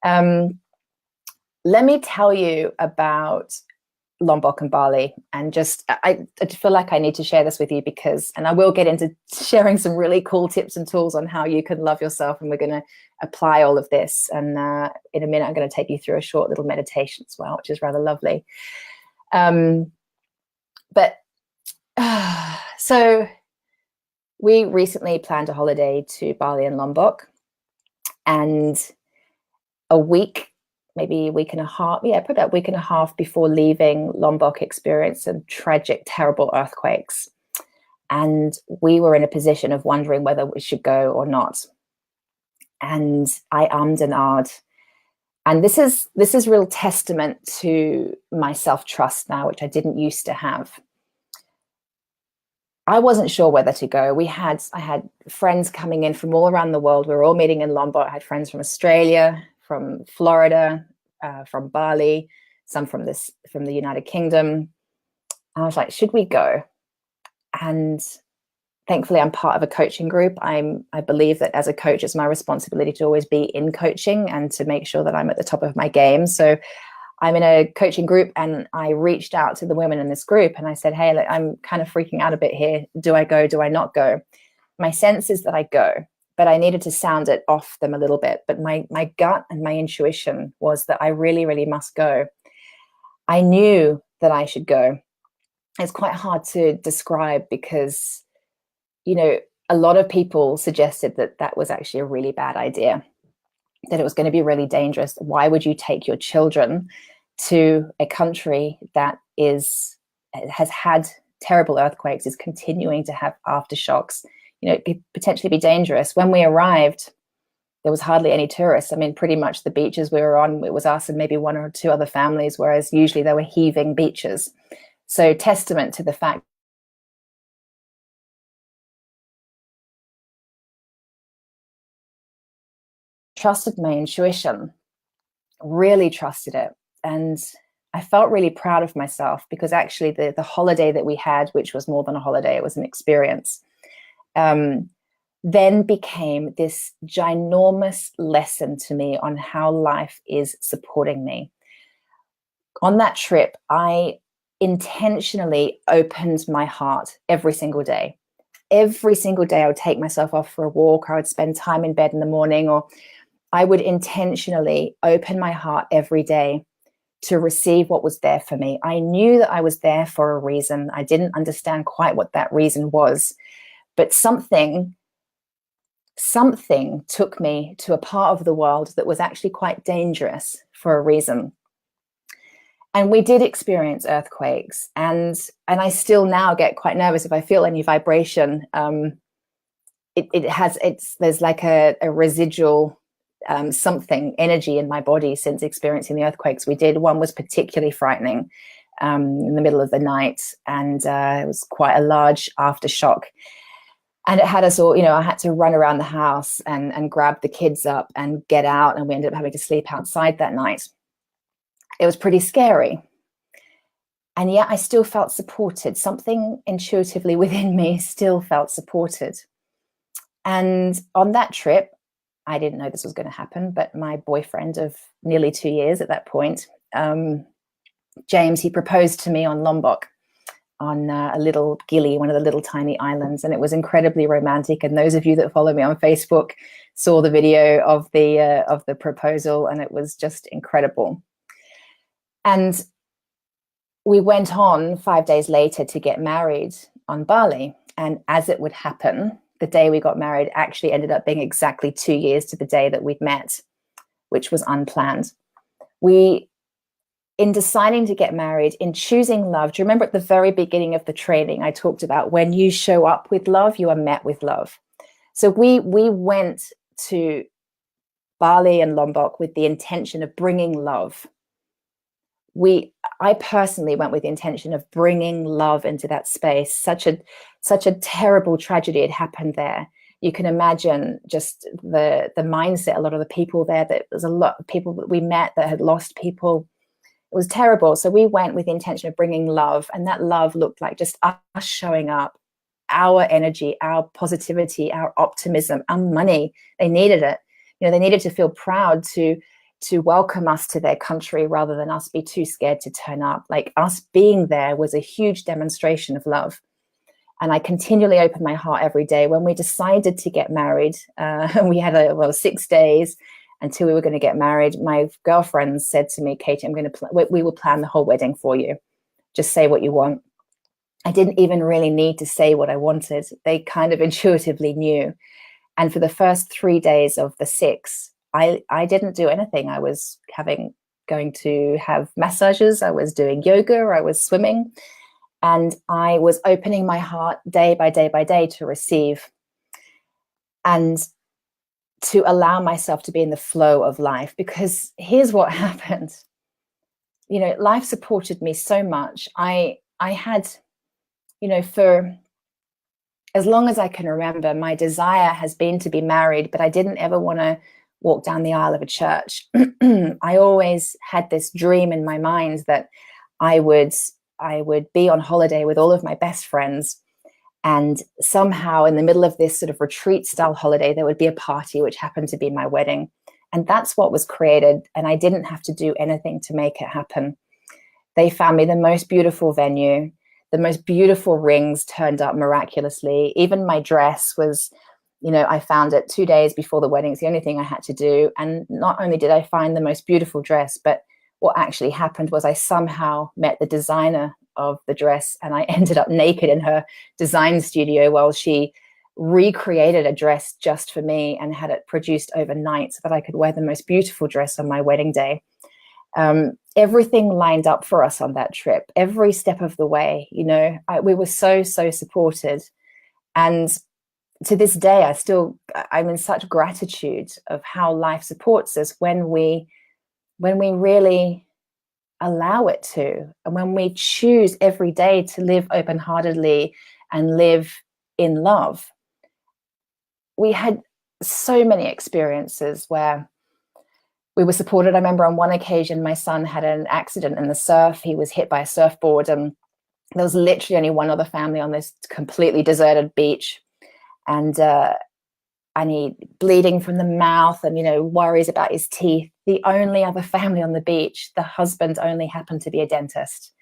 Let me tell you about Lombok and Bali. And just, I feel like I need to share this with you because, and I will get into sharing some really cool tips and tools on how you can love yourself. And we're going to apply all of this. And in a minute, I'm going to take you through a short little meditation as well, which is rather lovely. So we recently planned a holiday to Bali and Lombok, and a week, maybe a week and a half, probably about a week and a half before leaving Lombok, experienced some tragic, terrible earthquakes. And we were in a position of wondering whether we should go or not. And I ummed and ahed. And this is real testament to my self-trust now, which I didn't used to have. I wasn't sure whether to go. I had friends coming in from all around the world. We were all meeting in Lombok. I had friends from Australia, from Florida, from Bali, some from the United Kingdom. I was like, should we go? And thankfully, I'm part of a coaching group. I believe that as a coach, it's my responsibility to always be in coaching and to make sure that I'm at the top of my game. So I'm in a coaching group, and I reached out to the women in this group and I said, hey, look, I'm kind of freaking out a bit here. Do I go? Do I not go? My sense is that I go, but I needed to sound it off them a little bit. But my gut and my intuition was that I really, really must go. I knew that I should go. It's quite hard to describe because, a lot of people suggested that that was actually a really bad idea, that it was going to be really dangerous. Why would you take your children to a country that has had terrible earthquakes, is continuing to have aftershocks? It could potentially be dangerous. When we arrived, there was hardly any tourists. I mean, pretty much the beaches we were on, it was us and maybe one or two other families, whereas usually there were heaving beaches. So testament to the fact trusted my intuition, really trusted it. And I felt really proud of myself because actually the holiday that we had, which was more than a holiday, it was an experience, then became this ginormous lesson to me on how life is supporting me. On that trip, I intentionally opened my heart every single day. Every single day I would take myself off for a walk, or I would spend time in bed in the morning, or I would intentionally open my heart every day to receive what was there for me. I knew that I was there for a reason. I didn't understand quite what that reason was, but something took me to a part of the world that was actually quite dangerous for a reason. And we did experience earthquakes, and I still now get quite nervous if I feel any vibration. There's like a residual something energy in my body since experiencing the earthquakes we did. One was particularly frightening in the middle of the night, and it was quite a large aftershock. And it had us all, I had to run around the house and grab the kids up and get out, and we ended up having to sleep outside that night. It was pretty scary. And yet I still felt supported. Something intuitively within me still felt supported. And on that trip, I didn't know this was going to happen, but my boyfriend of nearly 2 years at that point, James, he proposed to me on Lombok, on a little gili, one of the little tiny islands. And it was incredibly romantic. And those of you that follow me on Facebook saw the video of the proposal, and it was just incredible. And we went on 5 days later to get married on Bali. And as it would happen, the day we got married actually ended up being exactly 2 years to the day that we'd met, which was unplanned. In deciding to get married, in choosing love, do you remember at the very beginning of the training, I talked about when you show up with love, you are met with love. So we went to Bali and Lombok with the intention of bringing love. I personally went with the intention of bringing love into that space. Such a terrible tragedy had happened there. You can imagine just the mindset, a lot of the people there, that there's a lot of people that we met that had lost people. It was terrible. So we went with the intention of bringing love, and that love looked like just us showing up, our energy, our positivity, our optimism, our money. They needed it. They needed to feel proud to to welcome us to their country rather than us be too scared to turn up. Like, us being there was a huge demonstration of love. And I continually opened my heart every day. When we decided to get married, we had 6 days until we were going to get married. My girlfriends said to me, Katie, we will plan the whole wedding for you. Just say what you want. I didn't even really need to say what I wanted. They kind of intuitively knew. And for the first 3 days of the 6, I didn't do anything. I was going to have massages. I was doing yoga. I was swimming. And I was opening my heart day by day by day to receive and to allow myself to be in the flow of life. Because here's what happened. You know, life supported me so much. I had, you know, for as long as I can remember, my desire has been to be married, but I didn't ever want to walk down the aisle of a church. I always had this dream in my mind that I would be on holiday with all of my best friends, and somehow in the middle of this sort of retreat style holiday, there would be a party, which happened to be my wedding. And that's what was created. And I didn't have to do anything to make it happen. They found me the most beautiful venue. The most beautiful rings turned up miraculously. Even my dress was, you know, I found it 2 days before the wedding. It's the only thing I had to do. And not only did I find the most beautiful dress, but what actually happened was I somehow met the designer of the dress, and I ended up naked in her design studio while she recreated a dress just for me and had it produced overnight so that I could wear the most beautiful dress on my wedding day. Everything lined up for us on that trip, every step of the way. You know, we were so supported. And to this day, I'm in such gratitude of how life supports us when we really allow it to, and when we choose every day to live open-heartedly and live in love. We had so many experiences where we were supported. I remember on one occasion, my son had an accident in the surf. He was hit by a surfboard, and there was literally only one other family on this completely deserted beach. And he bleeding from the mouth and, you know, worries about his teeth. The only other family on the beach, the husband only happened to be a dentist.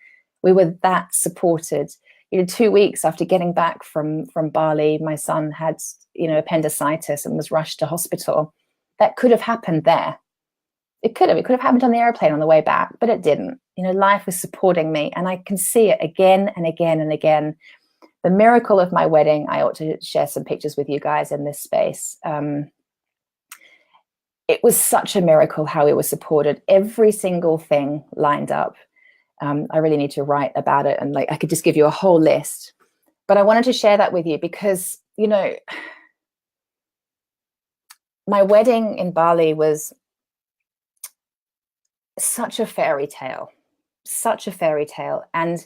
We were that supported. You know, 2 weeks after getting back from Bali, my son had, you know, appendicitis and was rushed to hospital. That could have happened there. It could have happened on the airplane on the way back, but it didn't. You know, life was supporting me, and I can see it again and again and again. The miracle of my wedding, I ought to share some pictures with you guys in this space. It was such a miracle how we were supported. Every single thing lined up. I really need to write about it, and like I could just give you a whole list. But I wanted to share that with you because, you know, my wedding in Bali was such a fairy tale, and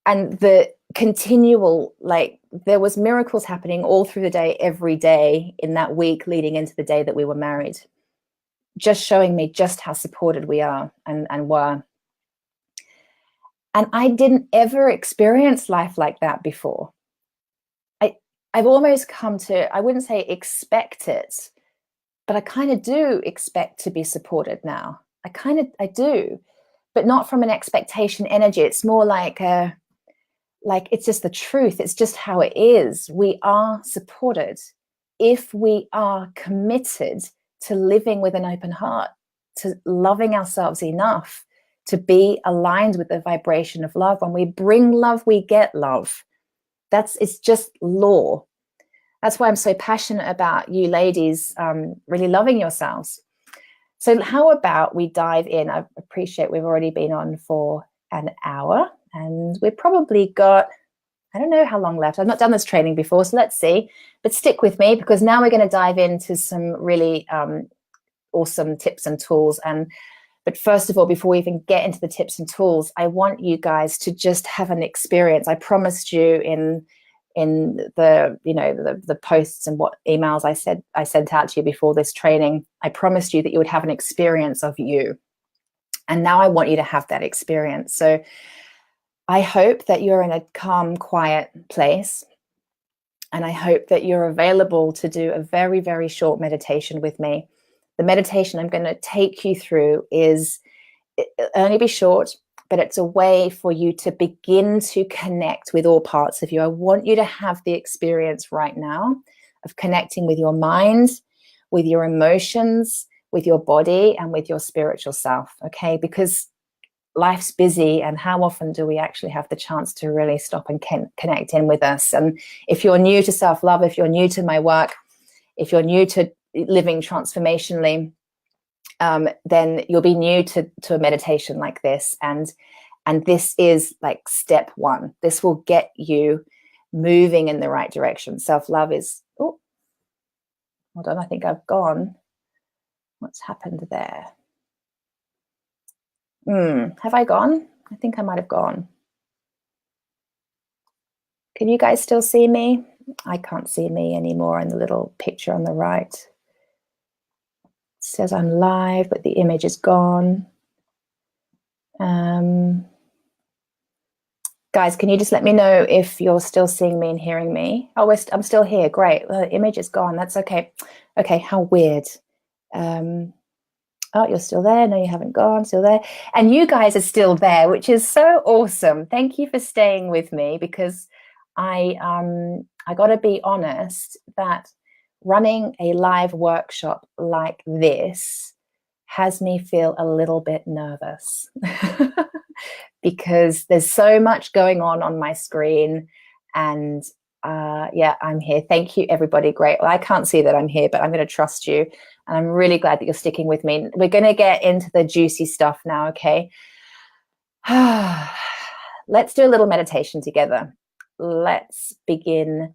the continual, like, there was miracles happening all through the day, every day in that week leading into the day that we were married, just showing me just how supported we are and were. And I didn't ever experience life like that before. I've almost come to, I wouldn't say expect it, but I kind of do expect to be supported now. I do, but not from an expectation energy. It's more like it's just the truth. It's just how it is. We are supported if we are committed to living with an open heart, to loving ourselves enough to be aligned with the vibration of love. When we bring love, we get love. It's just law. That's why I'm so passionate about you ladies really loving yourselves. So how about we dive in? I appreciate we've already been on for an hour, and we've probably got, I don't know how long left. I've not done this training before, so let's see. But stick with me, because now we're going to dive into some really awesome tips and tools. But first of all, before we even get into the tips and tools, I want you guys to just have an experience. I promised you in the posts and what emails I sent out to you before this training, I promised you that you would have an experience of you. And now I want you to have that experience. So I hope that you're in a calm, quiet place. And I hope that you're available to do a very, very short meditation with me. the meditation I'm going to take you through is, it'll only be short, but it's a way for you to begin to connect with all parts of you. I want you to have the experience right now of connecting with your mind, with your emotions, with your body, and with your spiritual self, okay? Because life's busy, and how often do we actually have the chance to really stop and connect in with us? And if you're new to self-love, if you're new to my work, if you're new to living transformationally, then you'll be new to a meditation like this. And this is like step one. This will get you moving in the right direction. Self-love is, oh, hold on, I think I've gone. What's happened there? Have I gone? I think I might have gone. Can you guys still see me? I can't see me anymore in the little picture on the right. It says I'm live, but the image is gone. Guys, can you just let me know if you're still seeing me and hearing me? Oh, I'm still here. Great. Well, the image is gone. That's okay. Okay, how weird. Oh, you're still there. No, you haven't gone. Still there. And you guys are still there, which is so awesome. Thank you for staying with me, because I got to be honest that running a live workshop like this has me feel a little bit nervous because there's so much going on my screen. And yeah, I'm here. Thank you, everybody. Great. Well, I can't see that I'm here, but I'm going to trust you. And I'm really glad that you're sticking with me. We're going to get into the juicy stuff now, okay? Let's do a little meditation together. Let's begin.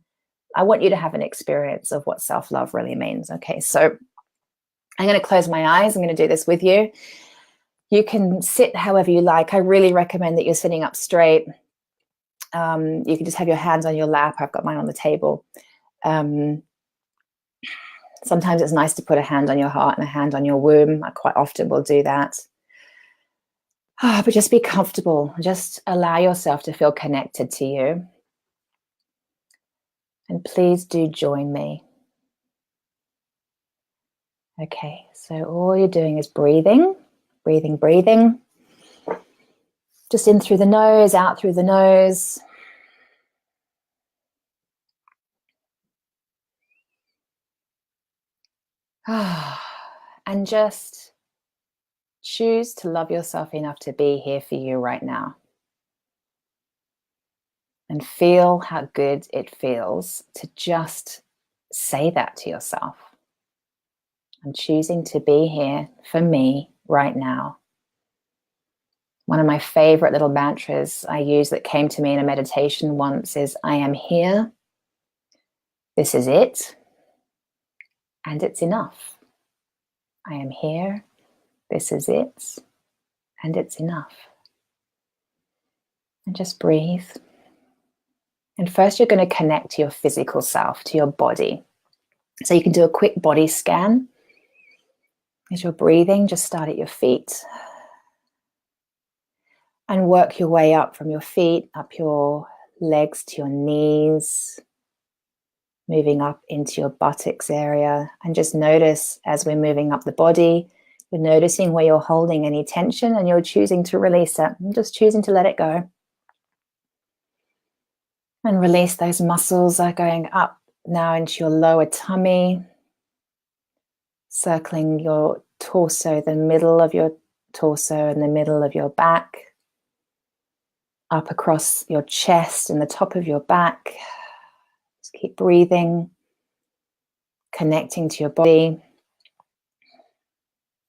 I want you to have an experience of what self-love really means, okay? So I'm going to close my eyes. I'm going to do this with you. You can sit however you like. I really recommend that you're sitting up straight. You can just have your hands on your lap. I've got mine on the table. Sometimes it's nice to put a hand on your heart and a hand on your womb. I quite often will do that. But just be comfortable. Just allow yourself to feel connected to you. And please do join me. Okay, so all you're doing is breathing, breathing, breathing. Just in through the nose, out through the nose. And just choose to love yourself enough to be here for you right now. And feel how good it feels to just say that to yourself. I'm choosing to be here for me right now. One of my favorite little mantras I use that came to me in a meditation once is, I am here, this is it, and it's enough. I am here, this is it, and it's enough. And just breathe. And first you're going to connect to your physical self, to your body. So you can do a quick body scan. As you're breathing, just start at your feet. And work your way up from your feet, up your legs to your knees, moving up into your buttocks area. And just notice as we're moving up the body, you're noticing where you're holding any tension and you're choosing to release it. I'm just choosing to let it go. And release those muscles are going up now into your lower tummy, circling your torso, the middle of your torso and the middle of your back, up across your chest and the top of your back. Just keep breathing, connecting to your body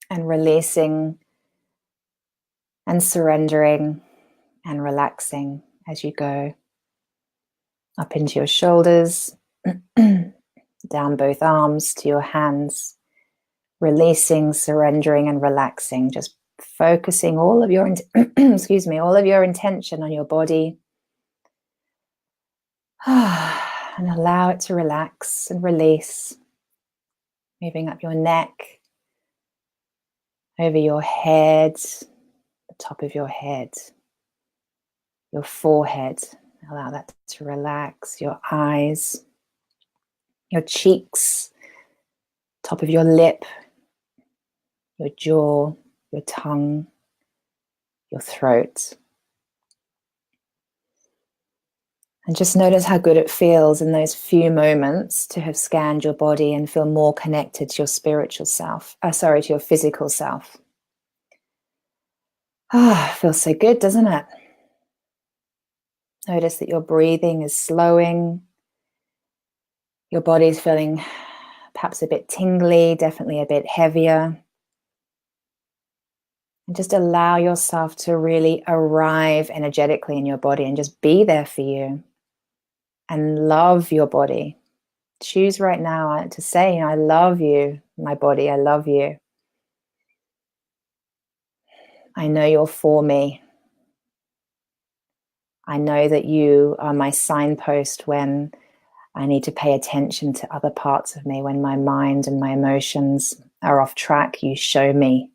and releasing and surrendering and relaxing as you go. Up into your shoulders, down both arms to your hands, releasing, surrendering, and relaxing. Just focusing all of your all of your intention on your body, and allow it to relax and release. Moving up your neck, over your head, the top of your head, your forehead. Allow that to relax, your eyes, your cheeks, top of your lip, your jaw, your tongue, your throat. And just notice how good it feels in those few moments to have scanned your body and feel more connected to your spiritual self, to your physical self. Feels so good, doesn't it? Notice that your breathing is slowing. Your body's feeling perhaps a bit tingly, definitely a bit heavier. And just allow yourself to really arrive energetically in your body and just be there for you and love your body. Choose right now to say, I love you, my body, I love you. I know you're for me. I know that you are my signpost when I need to pay attention to other parts of me. When my mind and my emotions are off track, you show me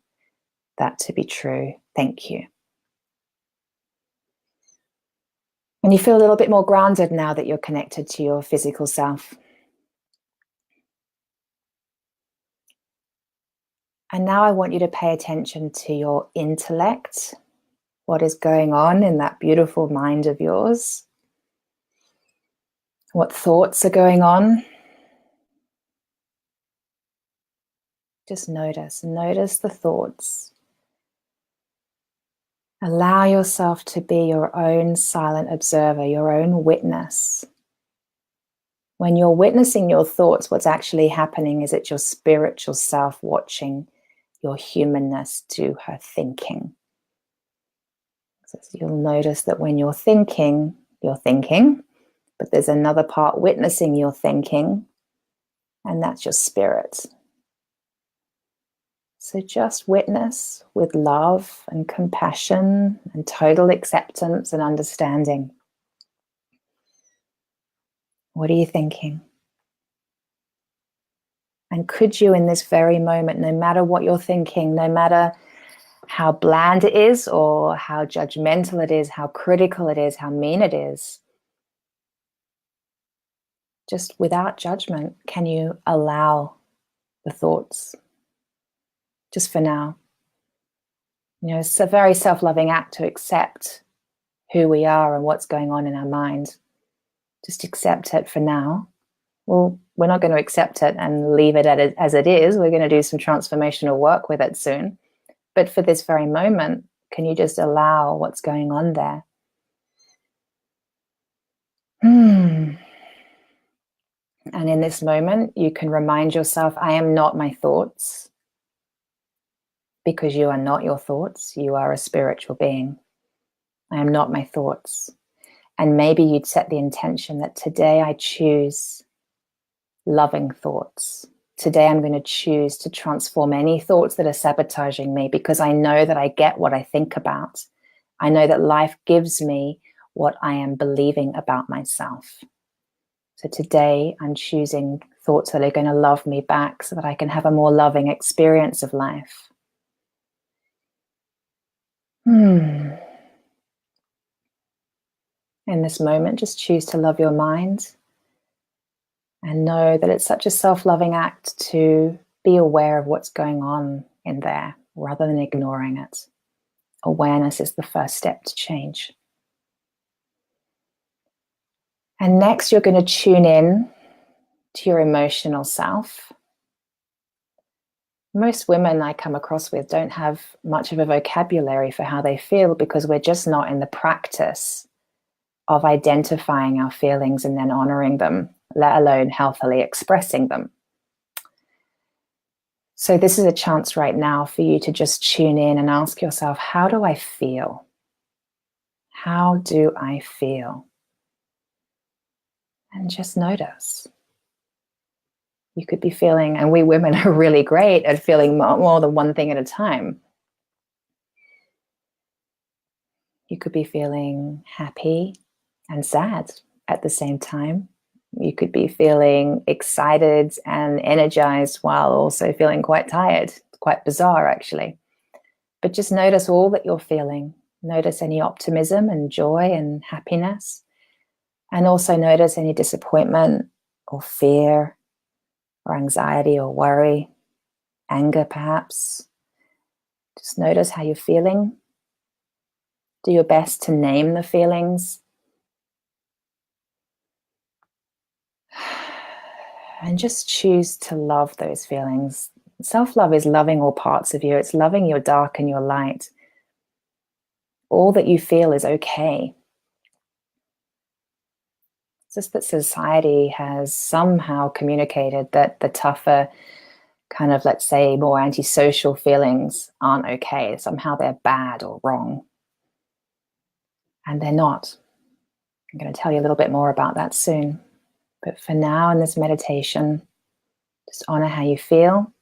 that to be true. Thank you. And you feel a little bit more grounded now that you're connected to your physical self. And now I want you to pay attention to your intellect, what is going on in that beautiful mind of yours, what thoughts are going on. Just notice the thoughts. Allow yourself to be your own silent observer, your own witness. When you're witnessing your thoughts, what's actually happening is it's your spiritual self watching your humanness do her thinking. So you'll notice that when you're thinking, but there's another part witnessing your thinking, and that's your spirit. So just witness with love and compassion and total acceptance and understanding. What are you thinking? And could you, in this very moment, no matter what you're thinking, no matter how bland it is or how judgmental it is, how critical it is, how mean it is, just without judgment, can you allow the thoughts? Just for now. It's a very self-loving act to accept who we are and what's going on in our mind. Just accept it for now. Well, we're not going to accept it and leave it as it is. We're going to do some transformational work with it soon. But for this very moment, can you just allow what's going on there? And in this moment, you can remind yourself, I am not my thoughts, because you are not your thoughts. You are a spiritual being. I am not my thoughts. And maybe you'd set the intention that today I choose loving thoughts. Today I'm going to choose to transform any thoughts that are sabotaging me, because I know that I get what I think about. I know that life gives me what I am believing about myself. So today I'm choosing thoughts that are going to love me back so that I can have a more loving experience of life. In this moment, just choose to love your mind and know that it's such a self-loving act to be aware of what's going on in there rather than ignoring it. Awareness is the first step to change. And next, you're going to tune in to your emotional self. Most women I come across with don't have much of a vocabulary for how they feel, because we're just not in the practice of identifying our feelings and then honoring them, let alone healthily expressing them. So this is a chance right now for you to just tune in and ask yourself, how do I feel? How do I feel? And just notice. You could be feeling, and we women are really great at feeling more than one thing at a time. You could be feeling happy and sad at the same time. You could be feeling excited and energized while also feeling quite tired. It's quite bizarre, actually. But just notice all that you're feeling. Notice any optimism and joy and happiness. And also notice any disappointment or fear or anxiety or worry, anger perhaps, Just notice how you're feeling. Do your best to name the feelings. And just choose to love those feelings. Self-love is loving all parts of you. It's loving your dark and your light. All that you feel is okay. It's just that society has somehow communicated that the tougher, kind of, let's say, more antisocial feelings aren't okay. Somehow they're bad or wrong. And they're not. I'm going to tell you a little bit more about that soon. But for now, in this meditation, just honor how you feel.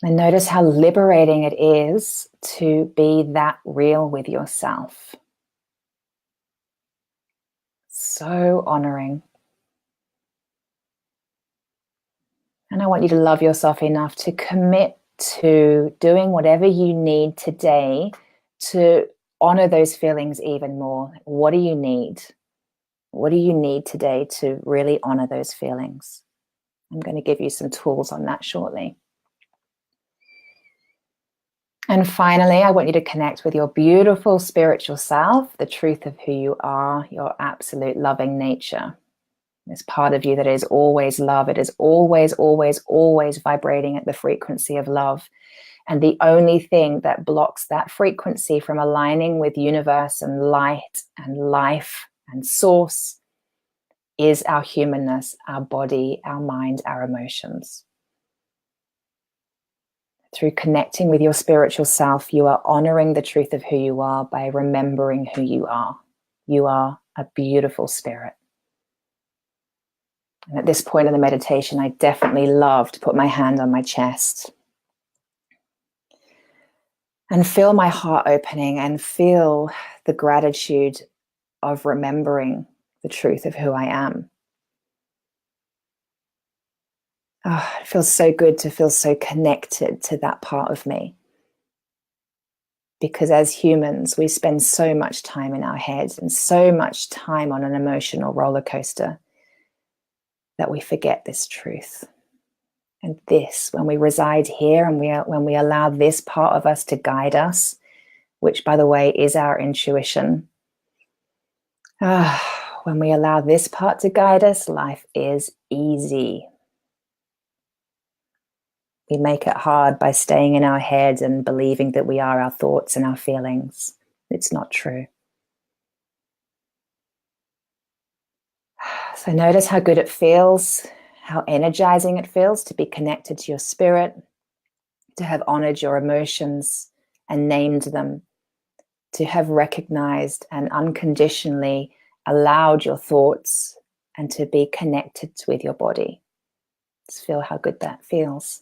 And notice how liberating it is to be that real with yourself. So honoring. And I want you to love yourself enough to commit to doing whatever you need today to honor those feelings even more. What do you need? What do you need today to really honor those feelings? I'm going to give you some tools on that shortly. And finally, I want you to connect with your beautiful spiritual self, the truth of who you are, your absolute loving nature. This part of you that is always love. It is always, always, always vibrating at the frequency of love. And the only thing that blocks that frequency from aligning with universe and light and life and source is our humanness, our body, our mind, our emotions. Through connecting with your spiritual self, you are honoring the truth of who you are by remembering who you are. You are a beautiful spirit. And at this point in the meditation, I definitely love to put my hand on my chest and feel my heart opening and feel the gratitude of remembering the truth of who I am. Oh, it feels so good to feel so connected to that part of me. Because as humans, we spend so much time in our heads and so much time on an emotional roller coaster that we forget this truth. And this, when we reside here and when we allow this part of us to guide us, which, by the way, is our intuition, when we allow this part to guide us, life is easy. We make it hard by staying in our head and believing that we are our thoughts and our feelings. It's not true. So notice how good it feels, how energizing it feels to be connected to your spirit, to have honored your emotions and named them, to have recognized and unconditionally allowed your thoughts and to be connected with your body. Just feel how good that feels.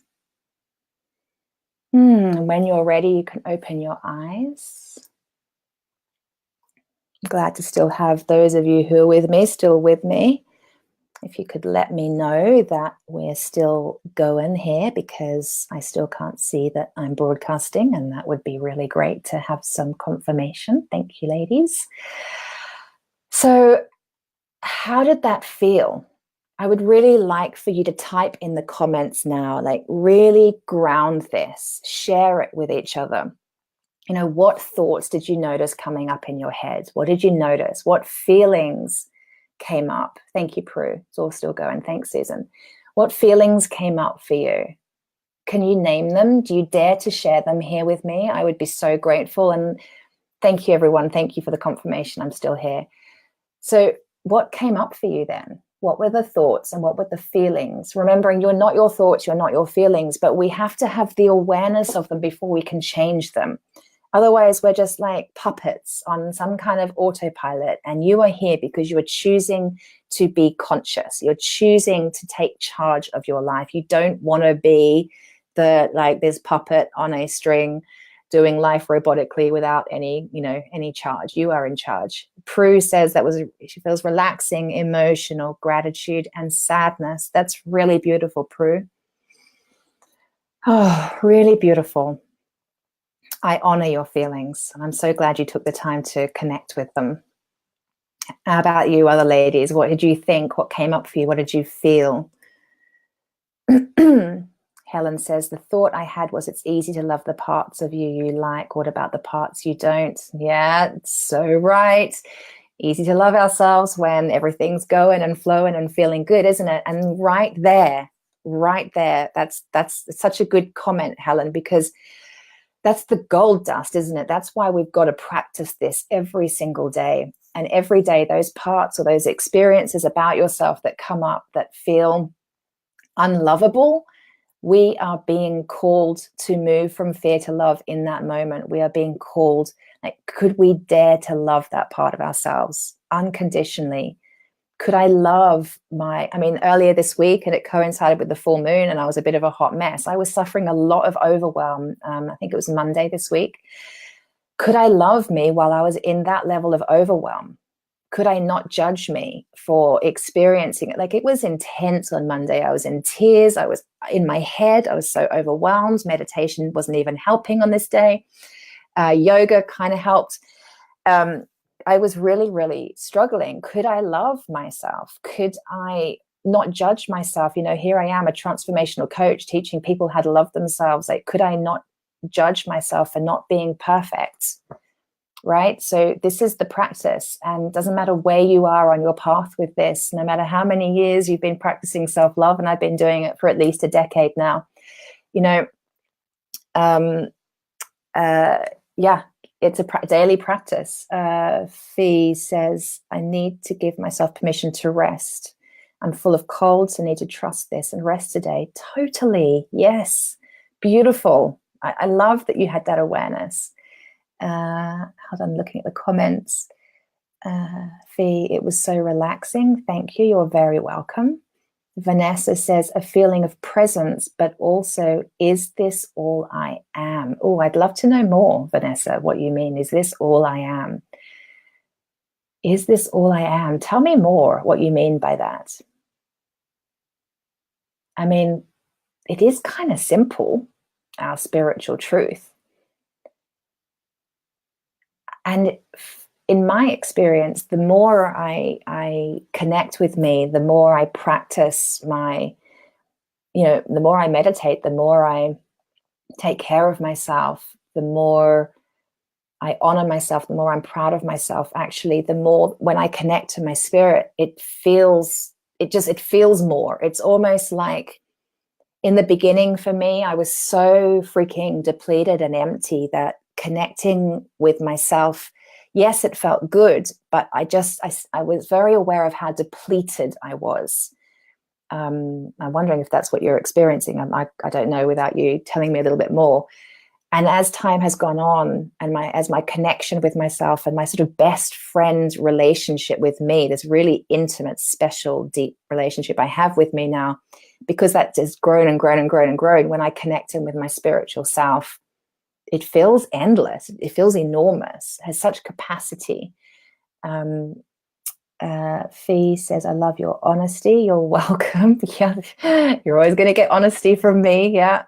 When you're ready, you can open your eyes. I'm glad to still have those of you who are with me, still with me. If you could let me know that we're still going here, because I still can't see that I'm broadcasting, and that would be really great to have some confirmation. Thank you, ladies. So how did that feel? I would really like for you to type in the comments now, like really ground this, share it with each other. You know, what thoughts did you notice coming up in your head? What did you notice? What feelings came up? Thank you, Prue. It's all still going. Thanks, Susan. What feelings came up for you? Can you name them? Do you dare to share them here with me? I would be so grateful. And thank you, everyone. Thank you for the confirmation. I'm still here. So what came up for you then? What were the thoughts and what were the feelings? Remembering you're not your thoughts, you're not your feelings, but we have to have the awareness of them before we can change them. Otherwise, we're just like puppets on some kind of autopilot. And you are here because you are choosing to be conscious. You're choosing to take charge of your life. You don't want to be this puppet on a string doing life robotically without any charge. You are in charge. Prue says she feels relaxing, emotional, gratitude, and sadness. That's really beautiful, Prue. Oh, really beautiful. I honor your feelings, and I'm so glad you took the time to connect with them. How about you, other ladies? What did you think? What came up for you? What did you feel? Helen says, the thought I had was it's easy to love the parts of you you like. What about the parts you don't? Yeah, it's so right. Easy to love ourselves when everything's going and flowing and feeling good, isn't it? And right there, that's such a good comment, Helen, because that's the gold dust, isn't it? That's why we've got to practice this every single day. And every day, those parts or those experiences about yourself that come up that feel unlovable, we are being called to move from fear to love in that moment. We are being called, like, could we dare to love that part of ourselves unconditionally? Could I love earlier this week, and it coincided with the full moon, and I was a bit of a hot mess. I was suffering a lot of overwhelm. I think it was Monday this week. Could I love me while I was in that level of overwhelm? Could I not judge me for experiencing it? Like, it was intense on Monday. I was in tears. I was in my head. I was so overwhelmed. Meditation wasn't even helping on this day. Yoga kind of helped. I was really, really struggling. Could I love myself? Could I not judge myself? Here I am, a transformational coach teaching people how to love themselves. Like, could I not judge myself for not being perfect? Right? So this is the practice, and it doesn't matter where you are on your path with this, no matter how many years you've been practicing self-love, and I've been doing it for at least a decade now. It's a daily practice. Fee says, I need to give myself permission to rest. I'm full of colds. I need to trust this and rest today. Totally. Yes. Beautiful. I love that you had that awareness. Hold on, looking at the comments. Fee, it was so relaxing. Thank you. You're very welcome. Vanessa says, a feeling of presence, but also, is this all I am? Oh, I'd love to know more, Vanessa, what you mean. Is this all I am? Is this all I am? Tell me more what you mean by that. I mean, it is kind of simple, our spiritual truth. And in my experience, the more I connect with me, the more I practice the more I meditate, the more I take care of myself, the more I honor myself, the more I'm proud of myself. Actually, the more when I connect to my spirit, it feels more. It's almost like, in the beginning for me, I was so freaking depleted and empty that connecting with myself, yes, it felt good, but I was very aware of how depleted I was. I'm wondering if that's what you're experiencing. I don't know without you telling me a little bit more. And as time has gone on, and as my connection with myself and my sort of best friend relationship with me, this really intimate, special, deep relationship I have with me now, because that has grown and grown and grown and grown, when I connect in with my spiritual self, it feels endless. It feels enormous, has such capacity. Fee says, I love your honesty. You're welcome. Yeah, you're always going to get honesty from me. Yeah,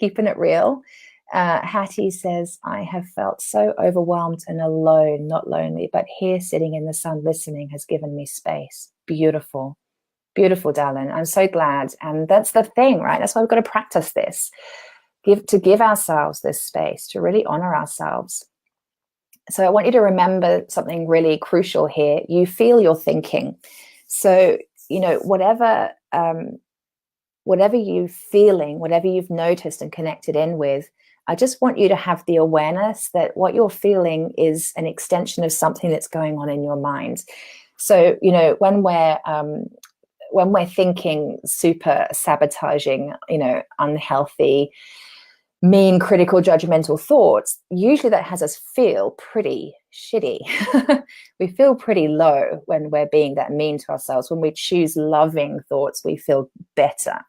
keeping it real. Hattie says, I have felt so overwhelmed and alone, not lonely, but here sitting in the sun listening has given me space. Beautiful. Beautiful, darling. I'm so glad. And that's the thing, right? That's why we've got to practice this. Give ourselves this space, to really honor ourselves. So I want you to remember something really crucial here. You feel your thinking. So, whatever you're feeling, whatever you've noticed and connected in with, I just want you to have the awareness that what you're feeling is an extension of something that's going on in your mind. So, when we're thinking super sabotaging, unhealthy, mean, critical, judgmental thoughts, usually that has us feel pretty shitty. We feel pretty low when we're being that mean to ourselves. When we choose loving thoughts, we feel better.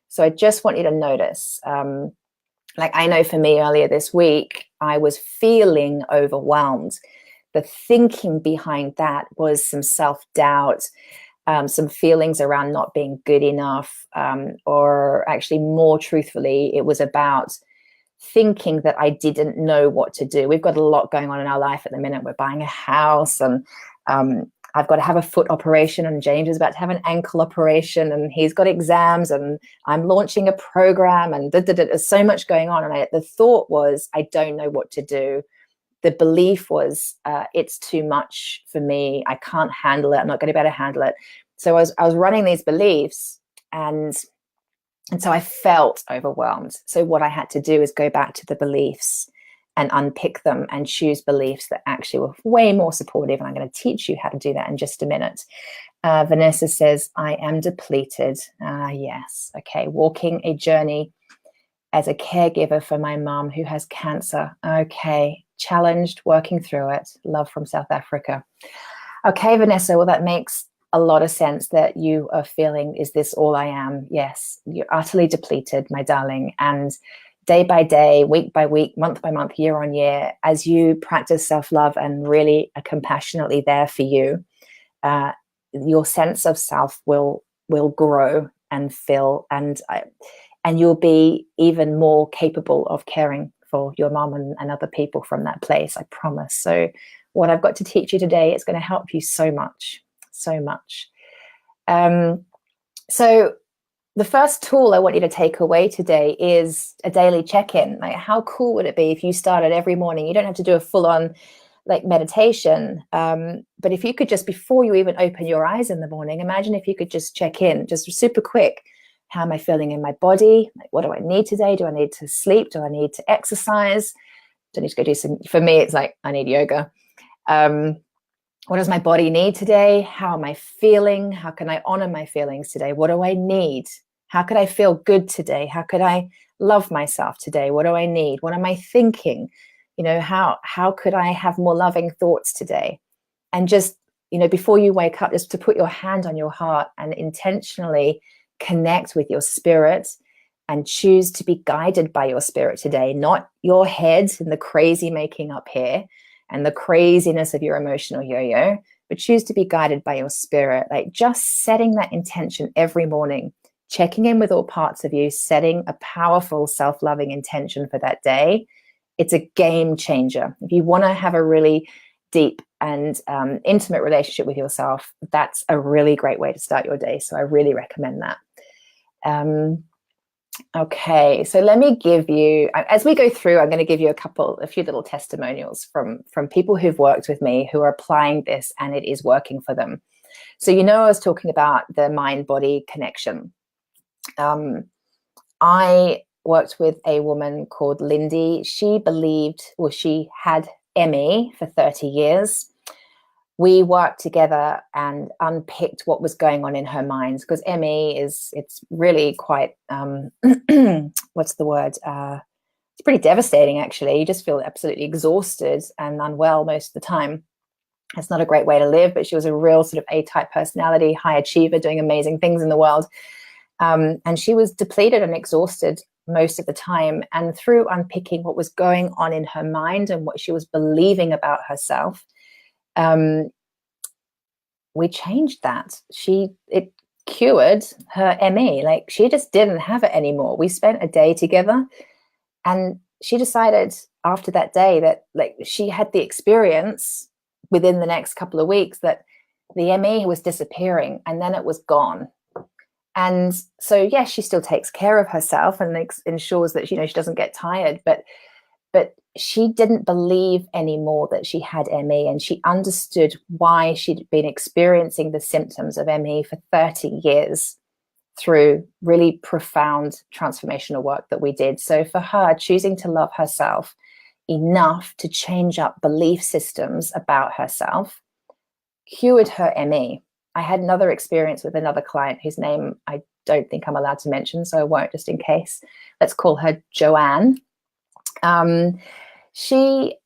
So I just want you to notice, I know for me earlier this week, I was feeling overwhelmed. The thinking behind that was some self-doubt, some feelings around not being good enough, or actually more truthfully, it was about thinking that I didn't know what to do. We've got a lot going on in our life at the minute. We're buying a house, and I've got to have a foot operation, and James is about to have an ankle operation, and he's got exams, and I'm launching a program, and there's so much going on. And the thought was, I don't know what to do. The belief was, it's too much for me. I can't handle it. I'm not going to be able to handle it. So I was running these beliefs, and so I felt overwhelmed. So what I had to do is go back to the beliefs and unpick them and choose beliefs that actually were way more supportive. And I'm going to teach you how to do that in just a minute. Vanessa says, I am depleted. Yes. Okay. Walking a journey as a caregiver for my mom who has cancer. Okay. Challenged, working through it. Love from South Africa. Okay, Vanessa. Well, that makes a lot of sense that you are feeling, is this all I am? Yes. You're utterly depleted, my darling. And day by day, week by week, month by month, year on year, as you practice self-love and really are compassionately there for you, your sense of self will grow and fill, and you'll be even more capable of caring for your mom and other people from that place, I promise. So what I've got to teach you today is going to help you so much, so much. So the first tool I want you to take away today is a daily check-in. Like, how cool would it be if you started every morning? You don't have to do a full-on like meditation, but if you could just, before you even open your eyes in the morning, imagine if you could just check in, just super quick. How am I feeling in my body? Like, what do I need today? Do I need to sleep? Do I need to exercise? Do I need to go do some? For me, it's like I need yoga. What does my body need today? How am I feeling? How can I honor my feelings today? What do I need? How could I feel good today? How could I love myself today? What do I need? What am I thinking? How could I have more loving thoughts today? And just, before you wake up, just to put your hand on your heart and intentionally connect with your spirit and choose to be guided by your spirit today, not your head and the crazy making up here and the craziness of your emotional yo-yo, but choose to be guided by your spirit. Like, just setting that intention every morning, checking in with all parts of you, setting a powerful self-loving intention for that day. It's a game changer. If you want to have a really deep and intimate relationship with yourself, that's a really great way to start your day. So I really recommend that. Okay, so let me give you, as we go through, I'm going to give you a few little testimonials from people who've worked with me who are applying this and it is working for them. So, I was talking about the mind-body connection. I worked with a woman called Lindy. She had ME for 30 years. We worked together and unpicked what was going on in her mind, because ME it's really quite, what's the word? It's pretty devastating, actually. You just feel absolutely exhausted and unwell most of the time. It's not a great way to live, but she was a real sort of A-type personality, high achiever, doing amazing things in the world. And she was depleted and exhausted most of the time. And through unpicking what was going on in her mind and what she was believing about herself, we changed that. It cured her ME. Like, she just didn't have it anymore. We spent a day together, and she decided after that day that, like, she had the experience within the next couple of weeks that the ME was disappearing, and then it was gone. And so, yes, she still takes care of herself and ensures that, she doesn't get tired, but she didn't believe anymore that she had ME, and she understood why she'd been experiencing the symptoms of ME for 30 years through really profound transformational work that we did. So for her, choosing to love herself enough to change up belief systems about herself cured her ME. I had another experience with another client whose name I don't think I'm allowed to mention, so I won't, just in case. Let's call her Joanne. She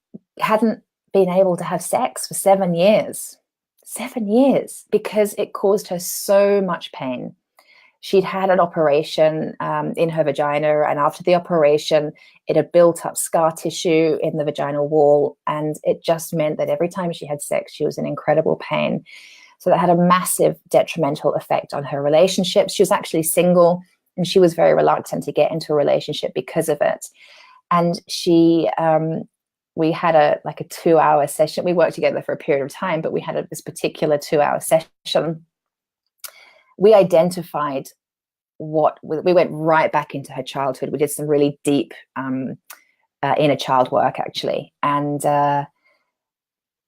hadn't been able to have sex for 7 years. 7 years, because it caused her so much pain. She'd had an operation in her vagina, and after the operation, it had built up scar tissue in the vaginal wall, and it just meant that every time she had sex, she was in incredible pain. So that had a massive detrimental effect on her relationships. She was actually single, and she was very reluctant to get into a relationship because of it. And she we had a 2-hour session. We worked together for a period of time, but we had this particular 2-hour session. We identified we went right back into her childhood. We did some really deep inner child work, actually. And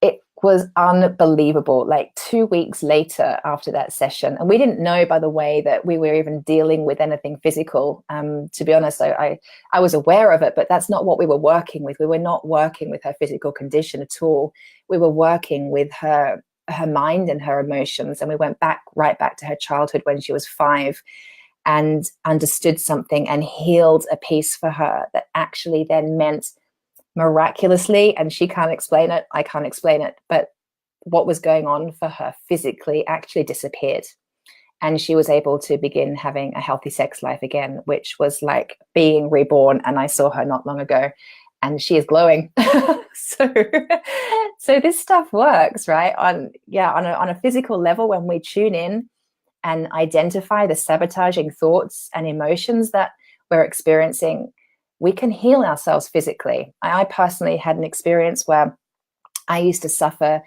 it was unbelievable. Like 2 weeks later after that session, and we didn't know, by the way, that we were even dealing with anything physical. To be honest, I was aware of it, but that's not what we were working with. We were not working with her physical condition at all. We were working with her mind and her emotions. And we went right back to her childhood when she was 5, and understood something and healed a piece for her that actually then meant miraculously, and she can't explain it, I can't explain it, but what was going on for her physically actually disappeared. And she was able to begin having a healthy sex life again, which was like being reborn. And I saw her not long ago, and she is glowing. So this stuff works, right? On a physical level, when we tune in and identify the sabotaging thoughts and emotions that we're experiencing, we can heal ourselves physically. I personally had an experience where I used to suffer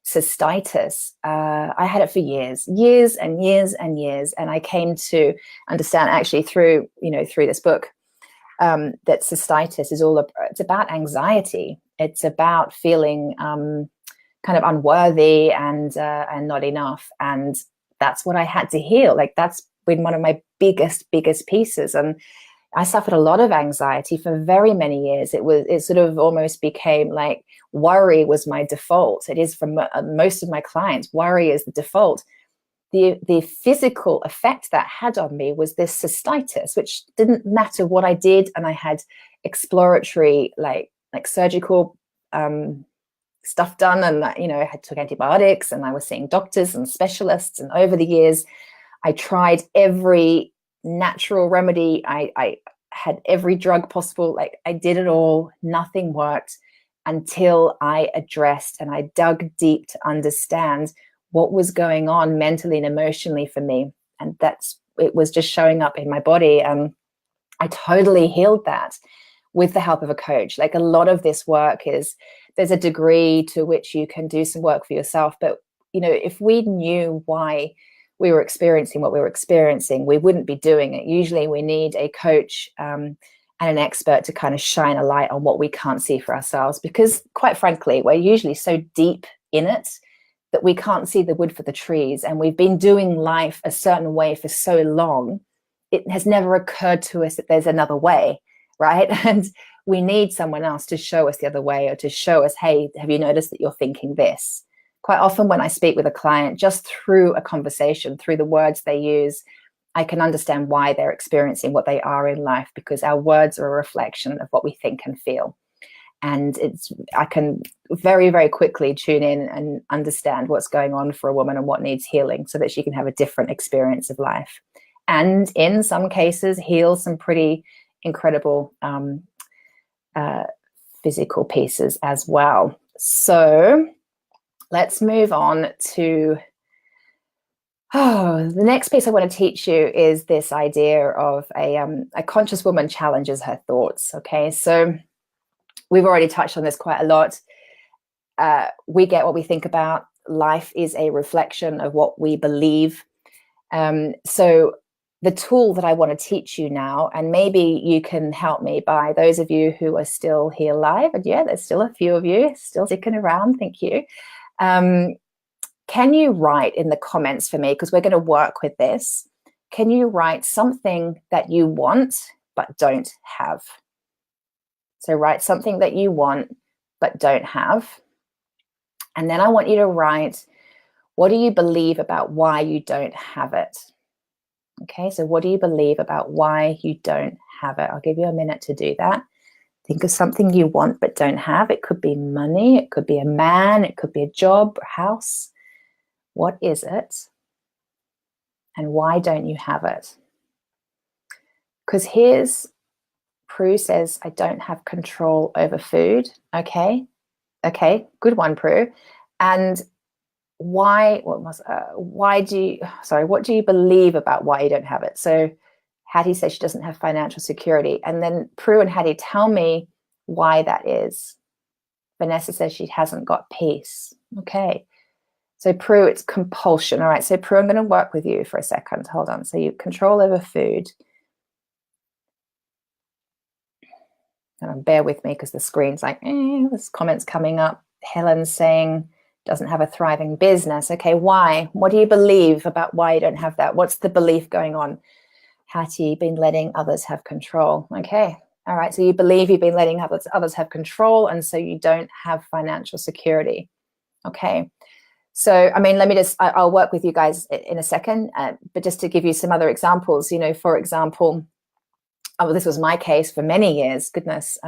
cystitis. I had it for years and years and years. And I came to understand, actually, through this book, that cystitis is it's about anxiety. It's about feeling kind of unworthy and not enough. And that's what I had to heal. Like, that's been one of my biggest pieces. And I suffered a lot of anxiety for very many years. It sort of almost became like worry was my default. It is for most of my clients. Worry is the default. The physical effect that had on me was this cystitis, which didn't matter what I did. And I had exploratory, like surgical stuff done, and I took antibiotics, and I was seeing doctors and specialists. And over the years, I tried every natural remedy. I had every drug possible. Like, I did it all. Nothing worked until I addressed and I dug deep to understand what was going on mentally and emotionally for me. And it was just showing up in my body. And I totally healed that with the help of a coach. Like, a lot of this work there's a degree to which you can do some work for yourself. But, if we knew why we were experiencing what we were experiencing, we wouldn't be doing it. Usually we need a coach and an expert to kind of shine a light on what we can't see for ourselves, because, quite frankly, we're usually so deep in it that we can't see the wood for the trees. And we've been doing life a certain way for so long, it has never occurred to us that there's another way, right? And we need someone else to show us the other way, or to show us, hey, have you noticed that you're thinking this? Quite often when I speak with a client, just through a conversation, through the words they use, I can understand why they're experiencing what they are in life, because our words are a reflection of what we think and feel. And I can very, very quickly tune in and understand what's going on for a woman and what needs healing, so that she can have a different experience of life. And in some cases, heal some pretty incredible physical pieces as well. So let's move on to the next piece I want to teach you is this idea of a conscious woman challenges her thoughts. Okay, so we've already touched on this quite a lot. We get what we think about. Life is a reflection of what we believe. So the tool that I want to teach you now, and maybe you can help me, by those of you who are still here live, and yeah, there's still a few of you still sticking around, thank you. Can you write in the comments for me, because we're going to work with this, can you write something that you want but don't have? So write something that you want but don't have. And then I want you to write, what do you believe about why you don't have it? Okay, so what do you believe about why you don't have it? I'll give you a minute to do that. Think of something you want but don't have. It could be money, it could be a man, it could be a job, a house. What is it? And why don't you have it? Because Prue says, I don't have control over food. Okay, good one, Prue. And what do you believe about why you don't have it? So Hattie says she doesn't have financial security. And then Prue and Hattie, tell me why that is. Vanessa says she hasn't got peace. Okay. So Prue, it's compulsion. All right. So Prue, I'm going to work with you for a second. Hold on. So you control over food. And bear with me because the screen's like, there's comments coming up. Helen's saying doesn't have a thriving business. Okay, why? What do you believe about why you don't have that? What's the belief going on? Hattie, you've been letting others have control. Okay, all right. So you believe you've been letting others have control, and so you don't have financial security. Okay. So, I mean, I'll work with you guys in a second, but just to give you some other examples, you know, for example, this was my case for many years, goodness.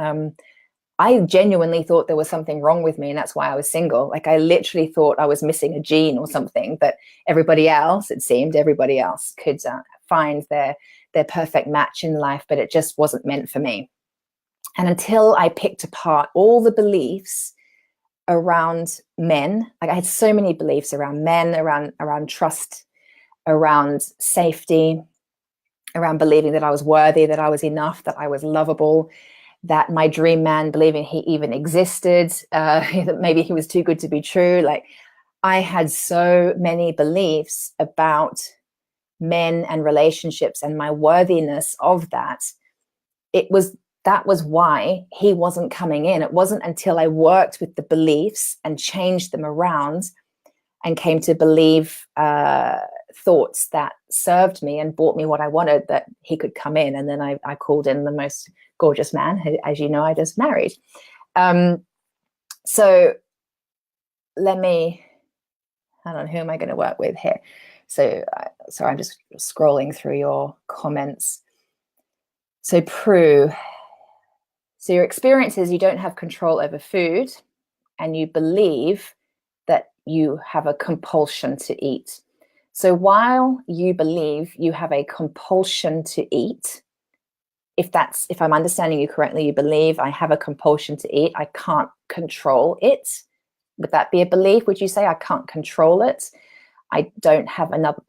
I genuinely thought there was something wrong with me, and that's why I was single. Like, I literally thought I was missing a gene or something, but everybody else, it seemed, everybody else could find their perfect match in life, but it just wasn't meant for me. And until I picked apart all the beliefs around men, like I had so many beliefs around men, around trust, around safety, around believing that I was worthy, that I was enough, that I was lovable, that my dream man, believing he even existed, that maybe he was too good to be true. Like, I had so many beliefs about men and relationships and my worthiness of that. That was why he wasn't coming in. It wasn't until I worked with the beliefs and changed them around and came to believe thoughts that served me and brought me what I wanted that he could come in. And then I called in the most gorgeous man who, as you know, I just married. So let me, hold on, who am I going to work with here? So sorry, I'm just scrolling through your comments. So Prue, so your experience is you don't have control over food and you believe that you have a compulsion to eat. So while you believe you have a compulsion to eat, if I'm understanding you correctly, you believe I have a compulsion to eat, I can't control it. Would that be a belief? Would you say I can't control it? I don't have another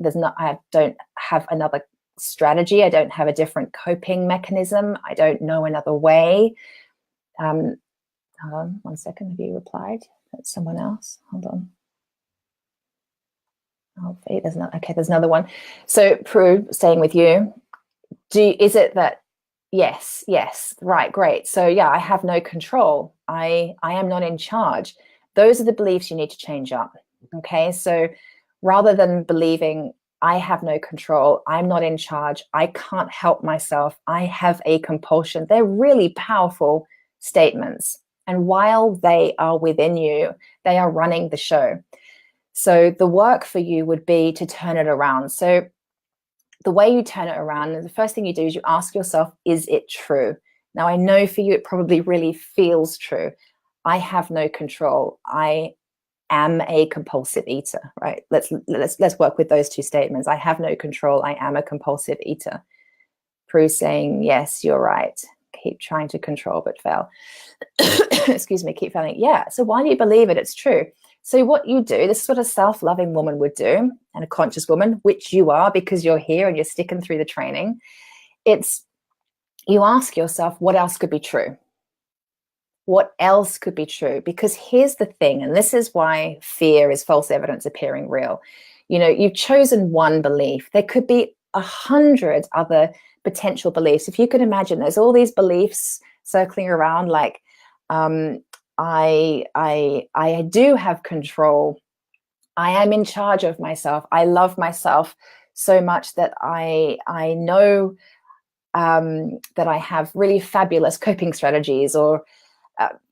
strategy. I don't have a different coping mechanism. I don't know another way. Hold on 1 second. Have you replied? That's someone else. Hold on. Oh, there's another one. So Prue, staying with you, is it that, yes, right, great. So yeah, I have no control. I am not in charge. Those are the beliefs you need to change up. Okay, so rather than believing I have no control, I'm not in charge, I can't help myself, I have a compulsion, they're really powerful statements. And while they are within you, they are running the show. So the work for you would be to turn it around. So the way you turn it around, the first thing you do is you ask yourself, is it true? Now, I know for you, it probably really feels true. I have no control. I am a compulsive eater, right? Let's work with those two statements. I have no control. I am a compulsive eater. Prue saying, yes, you're right. Keep trying to control, but fail. Excuse me, keep failing. Yeah. So why do you believe it? It's true. So what you do, this is what a self-loving woman would do, and a conscious woman, which you are because you're here and you're sticking through the training. It's, you ask yourself, what else could be true? What else could be true? Because here's the thing, and this is why fear is false evidence appearing real. You know, you've chosen one belief. There could be 100 other potential beliefs. If you could imagine, there's all these beliefs circling around, like, I do have control. I am in charge of myself. I love myself so much that I know that I have really fabulous coping strategies, or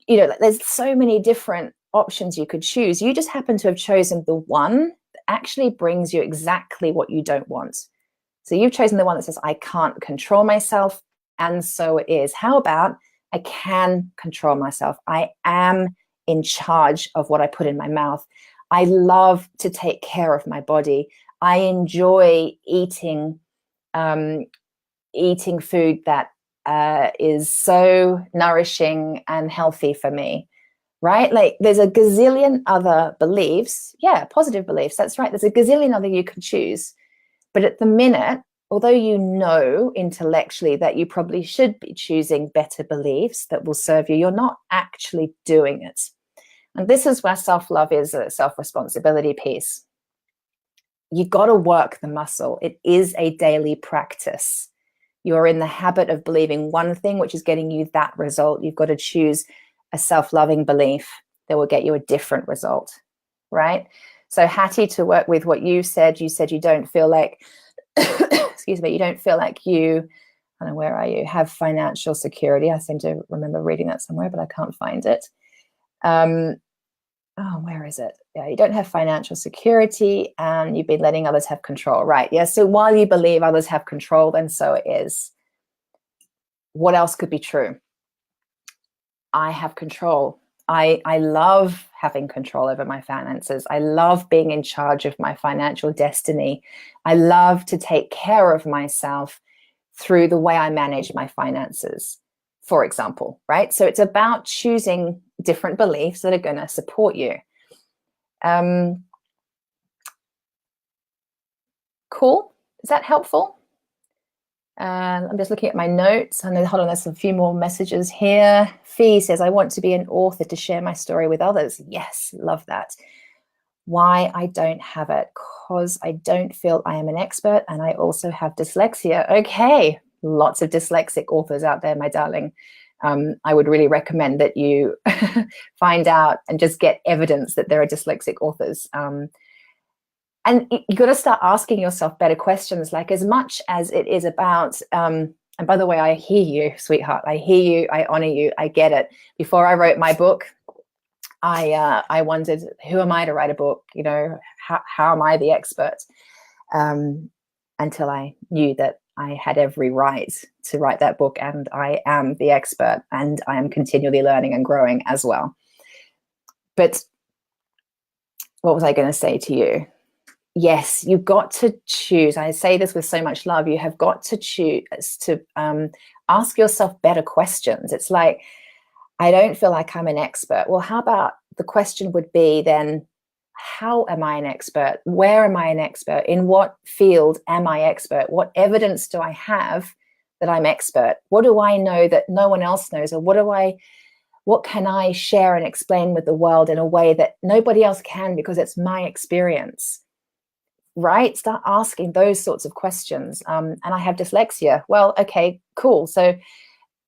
you know, there's so many different options you could choose. You just happen to have chosen the one that actually brings you exactly what you don't want. So you've chosen the one that says, I can't control myself, and so it is. How about I can control myself? I am in charge of what I put in my mouth. I love to take care of my body. I enjoy eating food that is so nourishing and healthy for me, right? Like, there's a gazillion other beliefs. Yeah, positive beliefs. That's right. There's a gazillion other you can choose. But at the minute, although you know intellectually that you probably should be choosing better beliefs that will serve you, you're not actually doing it. And this is where self-love is a self-responsibility piece. You got to work the muscle. It is a daily practice. You're in the habit of believing one thing, which is getting you that result. You've got to choose a self-loving belief that will get you a different result, right? So Hattie, to work with what you said you don't feel like, excuse me, you don't feel like you, I don't know, where are you, have financial security. I seem to remember reading that somewhere, but I can't find it. Oh, where is it? Yeah, you don't have financial security and you've been letting others have control, right? Yeah, so while you believe others have control, then so it is. What else could be true? I have control. I love having control over my finances. I love being in charge of my financial destiny. I love to take care of myself through the way I manage my finances, for example, right? So it's about choosing different beliefs that are going to support you. Cool. Is that helpful? I'm just looking at my notes. And then, hold on, there's a few more messages here. Fee says, I want to be an author to share my story with others. Yes, love that. Why I don't have it? Because I don't feel I am an expert and I also have dyslexia. Okay, lots of dyslexic authors out there, my darling. I would really recommend that you find out and just get evidence that there are dyslexic authors. And you got to start asking yourself better questions, like as much as it is about, and by the way, I hear you, sweetheart. I hear you. I honor you. I get it. Before I wrote my book, I wondered, who am I to write a book? You know, how am I the expert? Until I knew that I had every right to write that book, and I am the expert, and I am continually learning and growing as well. But what was I going to say to you? Yes, you've got to choose. I say this with so much love. You have got to choose to ask yourself better questions. It's like, I don't feel like I'm an expert. Well, how about the question would be then, how am I an expert? Where am I an expert? In what field am I expert? What evidence do I have that I'm expert? What do I know that no one else knows? Or what can I share and explain with the world in a way that nobody else can because it's my experience? Right? Start asking those sorts of questions. And I have dyslexia. Well, okay, cool. So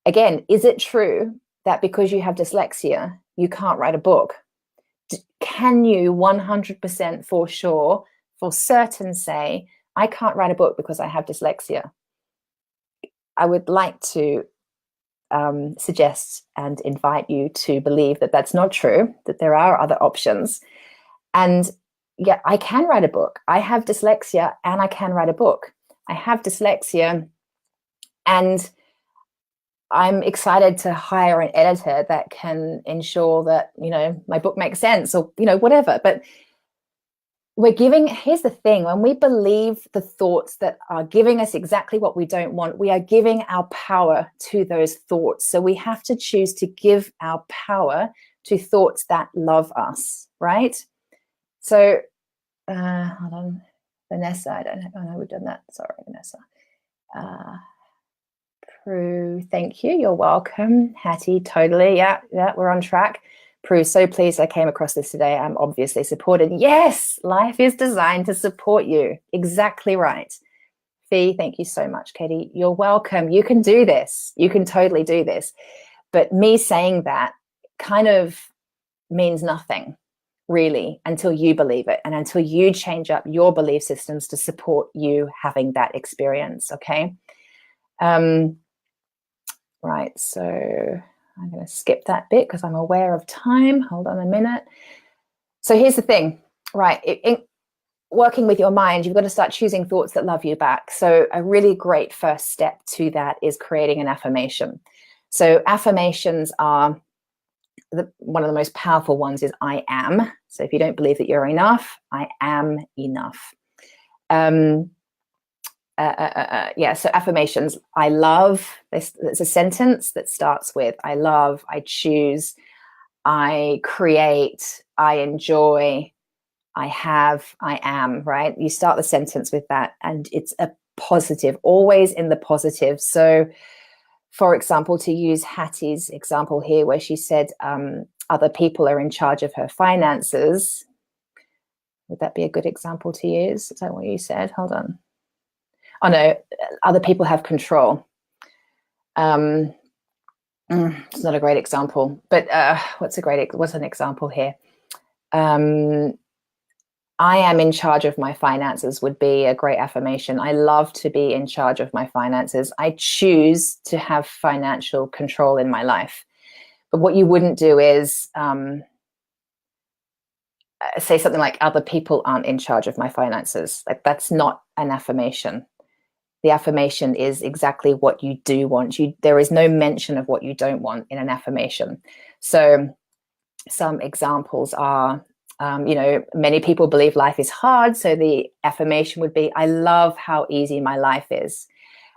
again, is it true that because you have dyslexia, you can't write a book? Can you 100% for sure, for certain say, I can't write a book because I have dyslexia? I would like to suggest and invite you to believe that that's not true, that there are other options. And yeah, I can write a book. I have dyslexia and I can write a book. I have dyslexia and I'm excited to hire an editor that can ensure that, you know, my book makes sense or, you know, whatever. But here's the thing, when we believe the thoughts that are giving us exactly what we don't want, we are giving our power to those thoughts. So we have to choose to give our power to thoughts that love us, right? So, hold on, Vanessa, I know we've done that. Sorry, Vanessa. Prue, thank you. You're welcome. Hattie, totally. Yeah, we're on track. Prue, so pleased I came across this today. I'm obviously supported. Yes, life is designed to support you. Exactly right. Fee, thank you so much, Katie. You're welcome. You can do this. You can totally do this. But me saying that kind of means nothing, really, until you believe it and until you change up your belief systems to support you having that experience, okay? Right, so I'm going to skip that bit because I'm aware of time. Hold on a minute. So here's the thing, right? In working with your mind, you've got to start choosing thoughts that love you back. So a really great first step to that is creating an affirmation. So affirmations are, one of the most powerful ones is I am. So if you don't believe that you're enough, I am enough. So affirmations. I love this. It's a sentence that starts with I love, I choose, I create, I enjoy, I have, I am, right? You start the sentence with that and it's a positive, always in the positive. So for example, to use Hattie's example here where she said, other people are in charge of her finances. Would that be a good example to use? Is that what you said? Hold on. Oh no, other people have control. It's not a great example, but what's an example here? I am in charge of my finances would be a great affirmation. I love to be in charge of my finances. I choose to have financial control in my life. But what you wouldn't do is say something like, other people aren't in charge of my finances. Like, that's not an affirmation. The affirmation is exactly what you do want. There is no mention of what you don't want in an affirmation. So some examples are, many people believe life is hard. So the affirmation would be, I love how easy my life is.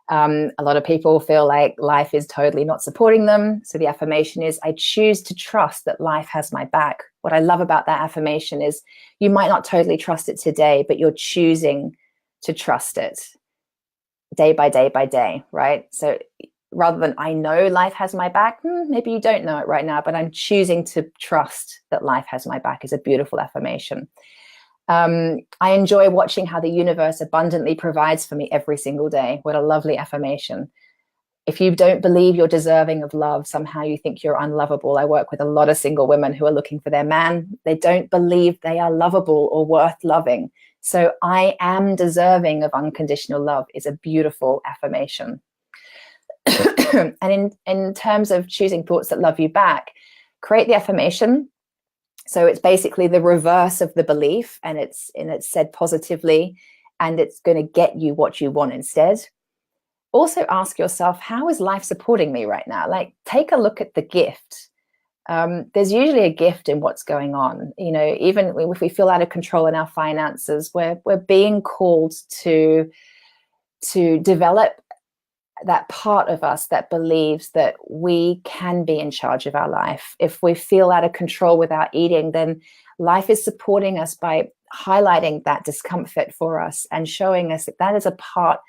A lot of people feel like life is totally not supporting them. So the affirmation is, I choose to trust that life has my back. What I love about that affirmation is you might not totally trust it today, but you're choosing to trust it day by day by day, right? So rather than I know life has my back, maybe you don't know it right now, but I'm choosing to trust that life has my back is a beautiful affirmation. I enjoy watching how the universe abundantly provides for me every single day. What a lovely affirmation. If you don't believe you're deserving of love, somehow you think you're unlovable. I work with a lot of single women who are looking for their man. They don't believe they are lovable or worth loving. So I am deserving of unconditional love is a beautiful affirmation. And in terms of choosing thoughts that love you back, create the affirmation. So it's basically the reverse of the belief, and it's said positively, and it's going to get you what you want instead. Also ask yourself, how is life supporting me right now? Like, take a look at the gift. There's usually a gift in what's going on. Even if we feel out of control in our finances, we're being called to develop that part of us that believes that we can be in charge of our life. If we feel out of control with our eating, then life is supporting us by highlighting that discomfort for us and showing us that that is a part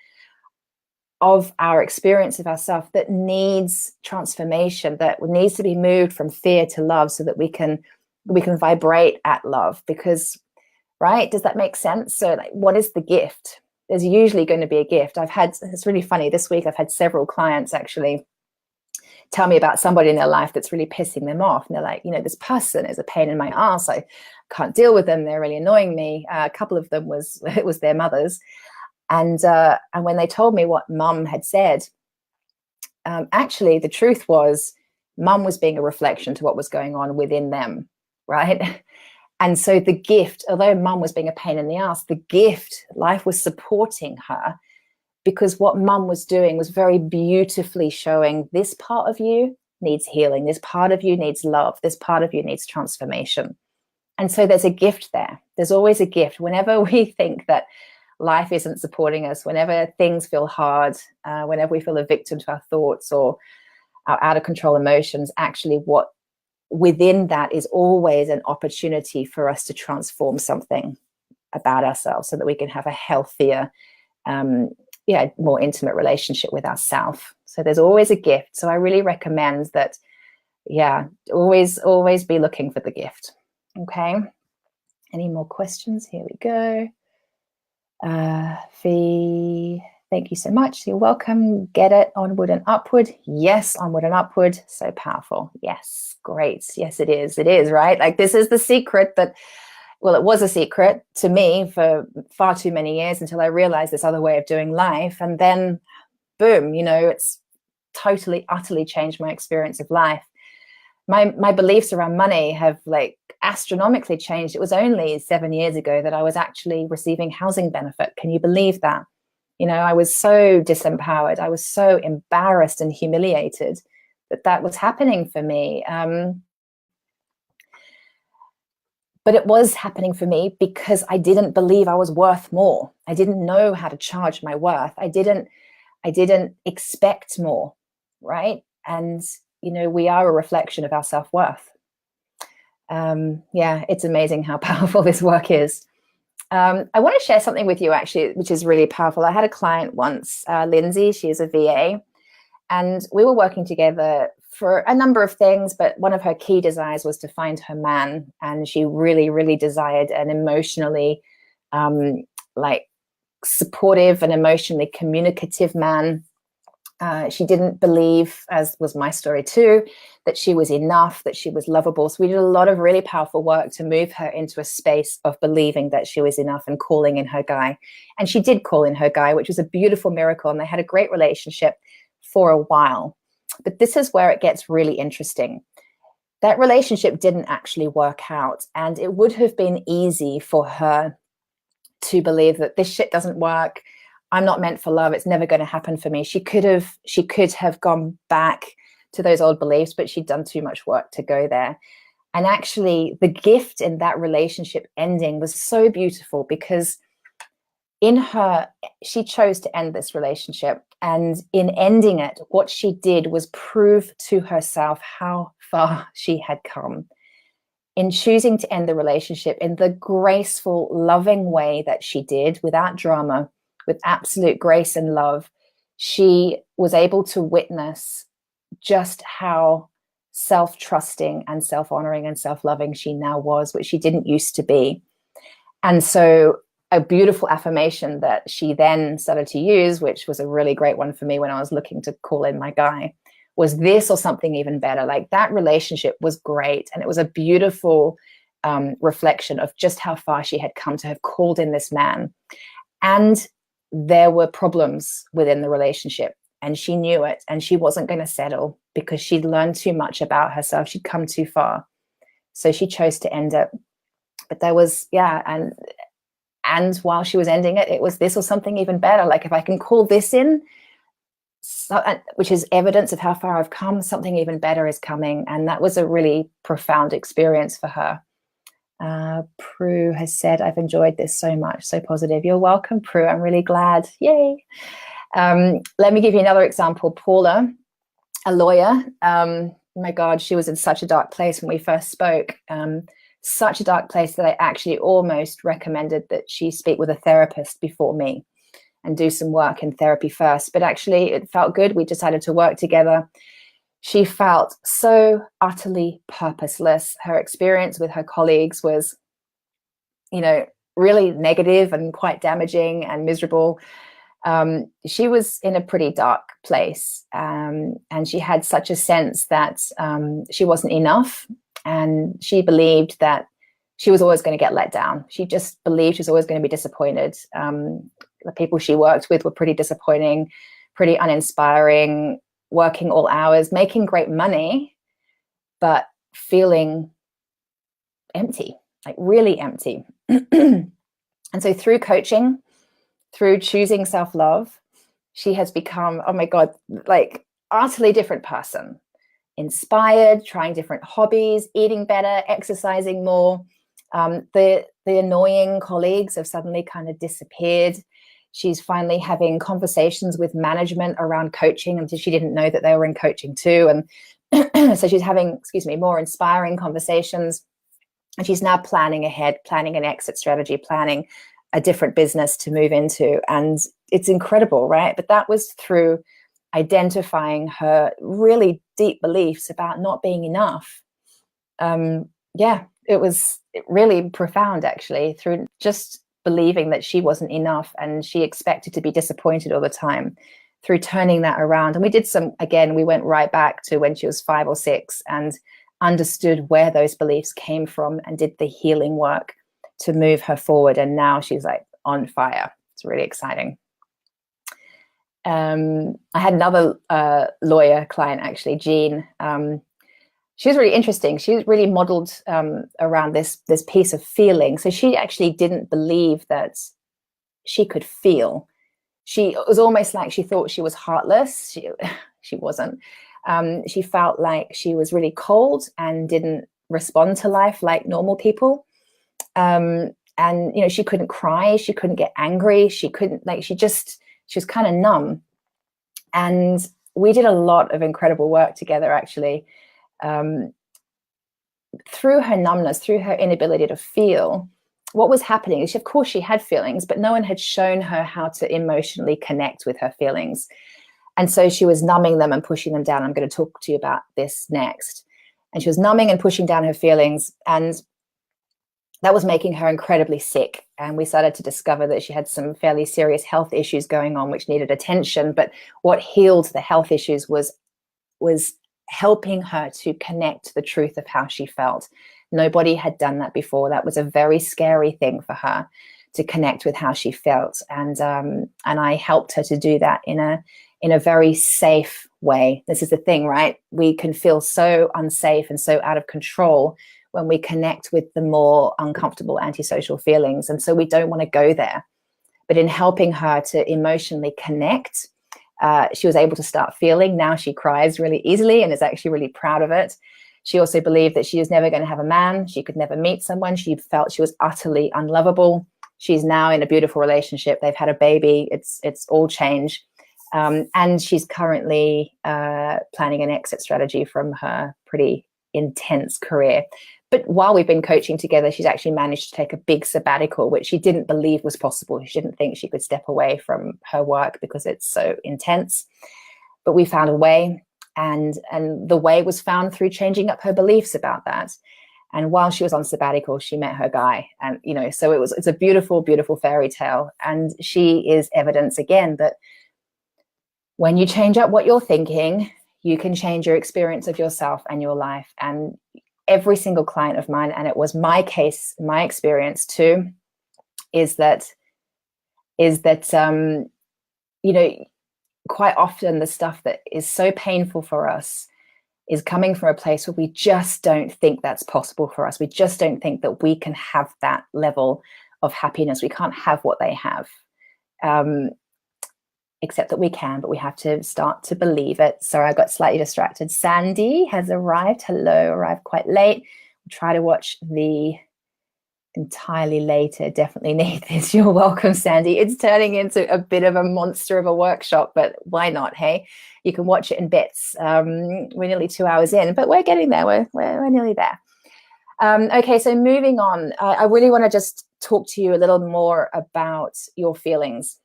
of our experience of ourselves that needs transformation, that needs to be moved from fear to love so that we can vibrate at love. Because, right, does that make sense? So like, what is the gift? There's usually going to be a gift. It's really funny, this week I've had several clients actually tell me about somebody in their life that's really pissing them off. And they're like, this person is a pain in my ass. I can't deal with them. They're really annoying me. A couple of them was their mothers. And when they told me what mum had said, actually the truth was mum was being a reflection to what was going on within them, right? And so the gift, although mum was being a pain in the ass, the gift, life was supporting her, because what mum was doing was very beautifully showing this part of you needs healing. This part of you needs love. This part of you needs transformation. And so there's a gift there. There's always a gift. Whenever we think that life isn't supporting us, whenever things feel hard, whenever we feel a victim to our thoughts or our out of control emotions, actually what within that is always an opportunity for us to transform something about ourselves so that we can have a healthier, more intimate relationship with ourselves. So there's always a gift. So I really recommend that, always be looking for the gift. Okay. Any more questions? Here we go. Fee, thank you so much. You're welcome. Get it, onward and upward. Yes, onward and upward. So powerful. Yes, great. Yes, it is. It is, right? Like, this is the secret that, well, it was a secret to me for far too many years until I realized this other way of doing life. And then, boom, it's totally, utterly changed my experience of life. My beliefs around money have astronomically changed. It was only 7 years ago that I was actually receiving housing benefit. Can you believe that? I was so disempowered. I was so embarrassed and humiliated that was happening for me. But it was happening for me because I didn't believe I was worth more. I didn't know how to charge my worth. I didn't expect more, right? And we are a reflection of our self-worth. It's amazing how powerful this work is. I want to share something with you, actually, which is really powerful. I had a client once, Lindsay, she is a VA, and we were working together for a number of things, but one of her key desires was to find her man. And she really, really desired an emotionally like supportive and emotionally communicative man. She didn't believe, as was my story too, that she was enough, that she was lovable. So we did a lot of really powerful work to move her into a space of believing that she was enough and calling in her guy. And she did call in her guy, which was a beautiful miracle. And they had a great relationship for a while. But this is where it gets really interesting. That relationship didn't actually work out. And it would have been easy for her to believe that this shit doesn't work. I'm not meant for love. It's never going to happen for me. She could have gone back to those old beliefs, but she'd done too much work to go there. And actually, the gift in that relationship ending was so beautiful, because she chose to end this relationship. And in ending it, what she did was prove to herself how far she had come. In choosing to end the relationship in the graceful, loving way that she did, without drama, with absolute grace and love, she was able to witness just how self-trusting and self-honoring and self-loving she now was, which she didn't used to be. And so a beautiful affirmation that she then started to use, which was a really great one for me when I was looking to call in my guy, was this or something even better. Like, that relationship was great. And it was a beautiful reflection of just how far she had come to have called in this man. And there were problems within the relationship, and she knew it, and she wasn't going to settle because she'd learned too much about herself. She'd come too far. So she chose to end it. But there was, and while she was ending it, it was this or something even better. Like, if I can call this in, which is evidence of how far I've come, something even better is coming. And that was a really profound experience for her. Prue has said, I've enjoyed this so much, so positive. You're welcome, Prue. I'm really glad. Yay. Let me give you another example. Paula, a lawyer. My God, she was in such a dark place when we first spoke. Such a dark place that I actually almost recommended that she speak with a therapist before me and do some work in therapy first. But actually, it felt good. We decided to work together. She felt so utterly purposeless. Her experience with her colleagues was, really negative and quite damaging and miserable. She was in a pretty dark place, and she had such a sense that she wasn't enough, and she believed that she was always going to get let down. She just believed she was always going to be disappointed. The people she worked with were pretty disappointing, pretty uninspiring, working all hours, making great money, but feeling empty, like really empty. And so through coaching, through choosing self-love, she has become, oh my God, like utterly different person. Inspired, trying different hobbies, eating better, exercising more. The annoying colleagues have suddenly kind of disappeared. She's finally having conversations with management around coaching, and she didn't know that they were in coaching too. And so she's having, more inspiring conversations. And she's now planning ahead, planning an exit strategy, planning a different business to move into. And it's incredible, right? But that was through identifying her really deep beliefs about not being enough. It was really profound, actually, through just believing that she wasn't enough and she expected to be disappointed all the time, through turning that around. And we did we went right back to when she was 5 or 6 and understood where those beliefs came from and did the healing work to move her forward. And now she's like on fire. It's really exciting. I had another lawyer client, actually, Jean. She was really interesting. She was really modeled around this piece of feeling. So she actually didn't believe that she could feel. It was almost like she thought she was heartless. She wasn't. She felt like she was really cold and didn't respond to life like normal people. And she couldn't cry. She couldn't get angry. She couldn't, she was kind of numb. And we did a lot of incredible work together, actually. Through her numbness, through her inability to feel, what was happening is, of course, she had feelings, but no one had shown her how to emotionally connect with her feelings. And so she was numbing them and pushing them down. I'm going to talk to you about this next. And she was numbing and pushing down her feelings. And that was making her incredibly sick. And we started to discover that she had some fairly serious health issues going on, which needed attention. But what healed the health issues was helping her to connect to the truth of how she felt. Nobody had done that before. That was a very scary thing for her, to connect with how she felt. And I helped her to do that in a very safe way. This is the thing, right? We can feel so unsafe and so out of control when we connect with the more uncomfortable antisocial feelings. And so we don't want to go there. But in helping her to emotionally connect, she was able to start feeling. Now she cries really easily and is actually really proud of it. She also believed that she was never going to have a man. She could never meet someone. She felt she was utterly unlovable. She's now in a beautiful relationship. They've had a baby. It's all change. And she's currently planning an exit strategy from her pretty intense career. But while we've been coaching together, she's actually managed to take a big sabbatical, which she didn't believe was possible. She didn't think she could step away from her work because it's so intense. But we found a way, and the way was found through changing up her beliefs about that. And while she was on sabbatical, she met her guy. And, so it's a beautiful, beautiful fairy tale. And she is evidence again that when you change up what you're thinking, you can change your experience of yourself and your life. And every single client of mine, and it was my case, my experience too, is that quite often the stuff that is so painful for us is coming from a place where we just don't think that's possible for us. We just don't think that we can have that level of happiness. We can't have what they have. Except that we can, but we have to start to believe it. Sorry, I got slightly distracted. Sandy has arrived. Hello, arrived quite late. We'll try to watch the entirely later. Definitely need this. You're welcome, Sandy. It's turning into a bit of a monster of a workshop, but why not, hey? You can watch it in bits. We're nearly 2 hours in, but we're getting there. We're nearly there. Okay, so moving on. I really want to just talk to you a little more about your feelings.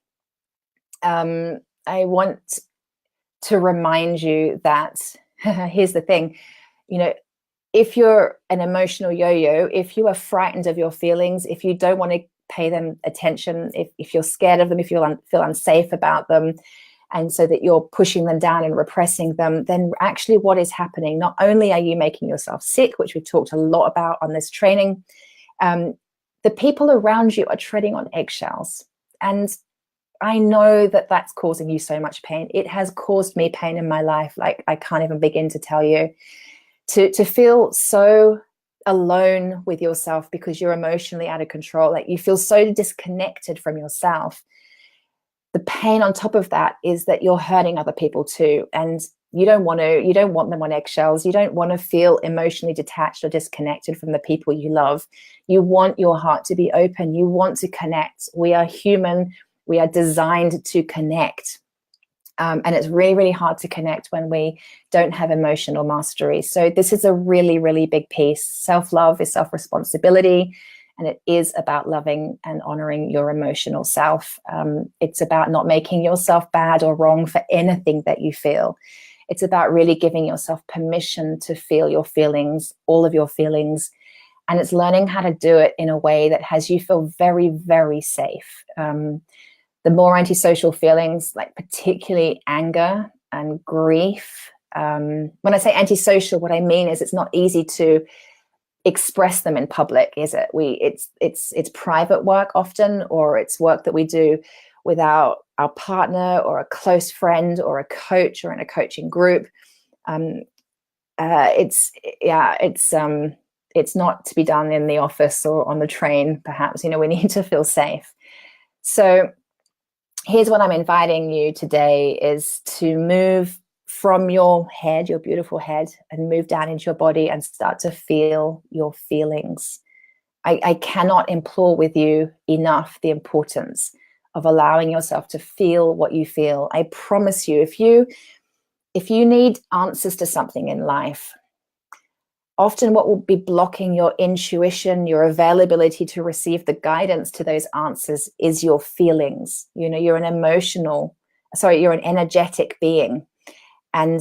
I want to remind you that here's the thing, if you're an emotional yo-yo, if you are frightened of your feelings, if you don't want to pay them attention, if you're scared of them, if you feel unsafe about them, and so that you're pushing them down and repressing them, then actually what is happening, not only are you making yourself sick, which we've talked a lot about on this training, the people around you are treading on eggshells. And I know that that's causing you so much pain. It has caused me pain in my life. Like, I can't even begin to tell you. To feel so alone with yourself because you're emotionally out of control. Like, you feel so disconnected from yourself. The pain on top of that is that you're hurting other people too. And you don't want them on eggshells. You don't want to feel emotionally detached or disconnected from the people you love. You want your heart to be open. You want to connect. We are human. We are designed to connect. And it's really, really hard to connect when we don't have emotional mastery. So this is a really, really big piece. Self-love is self-responsibility, and it is about loving and honoring your emotional self. It's about not making yourself bad or wrong for anything that you feel. It's about really giving yourself permission to feel your feelings, all of your feelings. And it's learning how to do it in a way that has you feel very, very safe. The more antisocial feelings, like particularly anger and grief. When I say antisocial, what I mean is it's not easy to express them in public, is it? It's private work often, or it's work that we do without our partner or a close friend or a coach or in a coaching group. It's not to be done in the office or on the train, perhaps. We need to feel safe. So here's what I'm inviting you today is to move from your head, your beautiful head, and move down into your body and start to feel your feelings. I cannot implore with you enough the importance of allowing yourself to feel what you feel. I promise you, if you need answers to something in life, often what will be blocking your intuition, your availability to receive the guidance to those answers is your feelings. You're an emotional you're an energetic being. And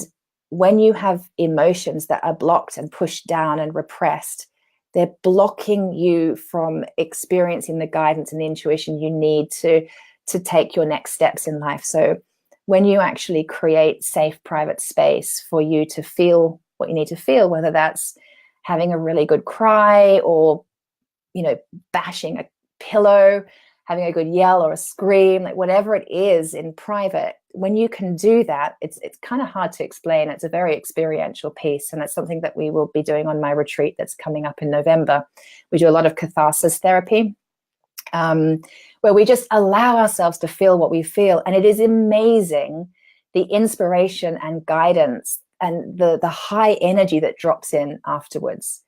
when you have emotions that are blocked and pushed down and repressed, they're blocking you from experiencing the guidance and the intuition you need to take your next steps in life. So when you actually create safe, private space for you to feel what you need to feel, whether that's having a really good cry or, bashing a pillow, having a good yell or a scream, like whatever it is in private, when you can do that, it's kind of hard to explain. It's a very experiential piece, and it's something that we will be doing on my retreat that's coming up in November. We do a lot of catharsis therapy, where we just allow ourselves to feel what we feel. And it is amazing, the inspiration and guidance and the high energy that drops in afterwards.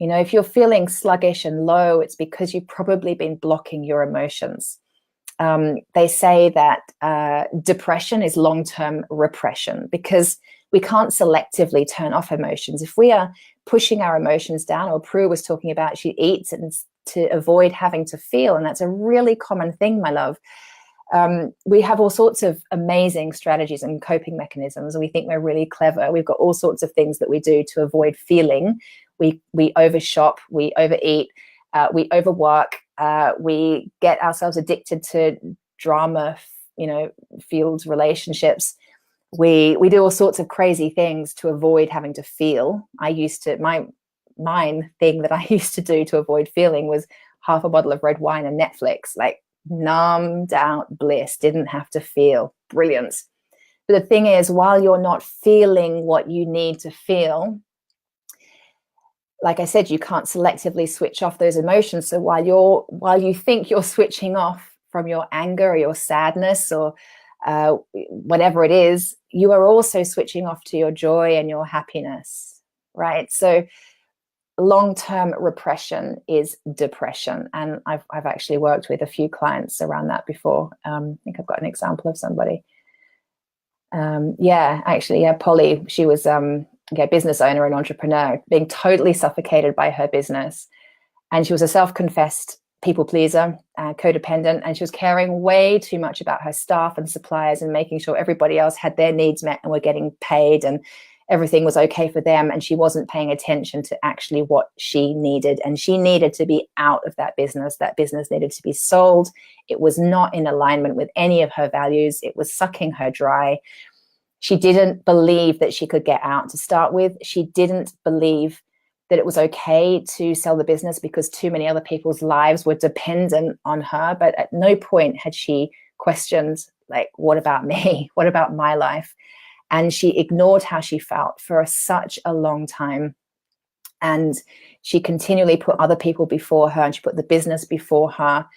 If you're feeling sluggish and low, it's because you've probably been blocking your emotions. They say that depression is long-term repression, because we can't selectively turn off emotions. If we are pushing our emotions down, or Prue was talking about, she eats and to avoid having to feel, and that's a really common thing, my love. We have all sorts of amazing strategies and coping mechanisms, and we think we're really clever. We've got all sorts of things that we do to avoid feeling. We overshop, we overeat, we overwork, we get ourselves addicted to drama, field relationships. We do all sorts of crazy things to avoid having to feel. Mine thing that I used to do to avoid feeling was half a bottle of red wine and Netflix, like numbed out bliss, didn't have to feel. Brilliant. But the thing is, while you're not feeling what you need to feel, like I said, you can't selectively switch off those emotions. So while you think you're switching off from your anger or your sadness or whatever it is, you are also switching off to your joy and your happiness, right? So long-term repression is depression, and I've actually worked with a few clients around that before. I think I've got an example of somebody. Polly, she was business owner and entrepreneur, being totally suffocated by her business, and she was a self-confessed people pleaser, codependent, and she was caring way too much about her staff and suppliers and making sure everybody else had their needs met and were getting paid and everything was okay for them, and she wasn't paying attention to actually what she needed. And she needed to be out of that business. That business needed to be sold. It was not in alignment with any of her values. It was sucking her dry. She didn't believe that she could get out to start with. She didn't believe that it was okay to sell the business because too many other people's lives were dependent on her. But at no point had she questioned, like, what about me? What about my life? And she ignored how she felt for such a long time. And she continually put other people before her, and she put the business before her,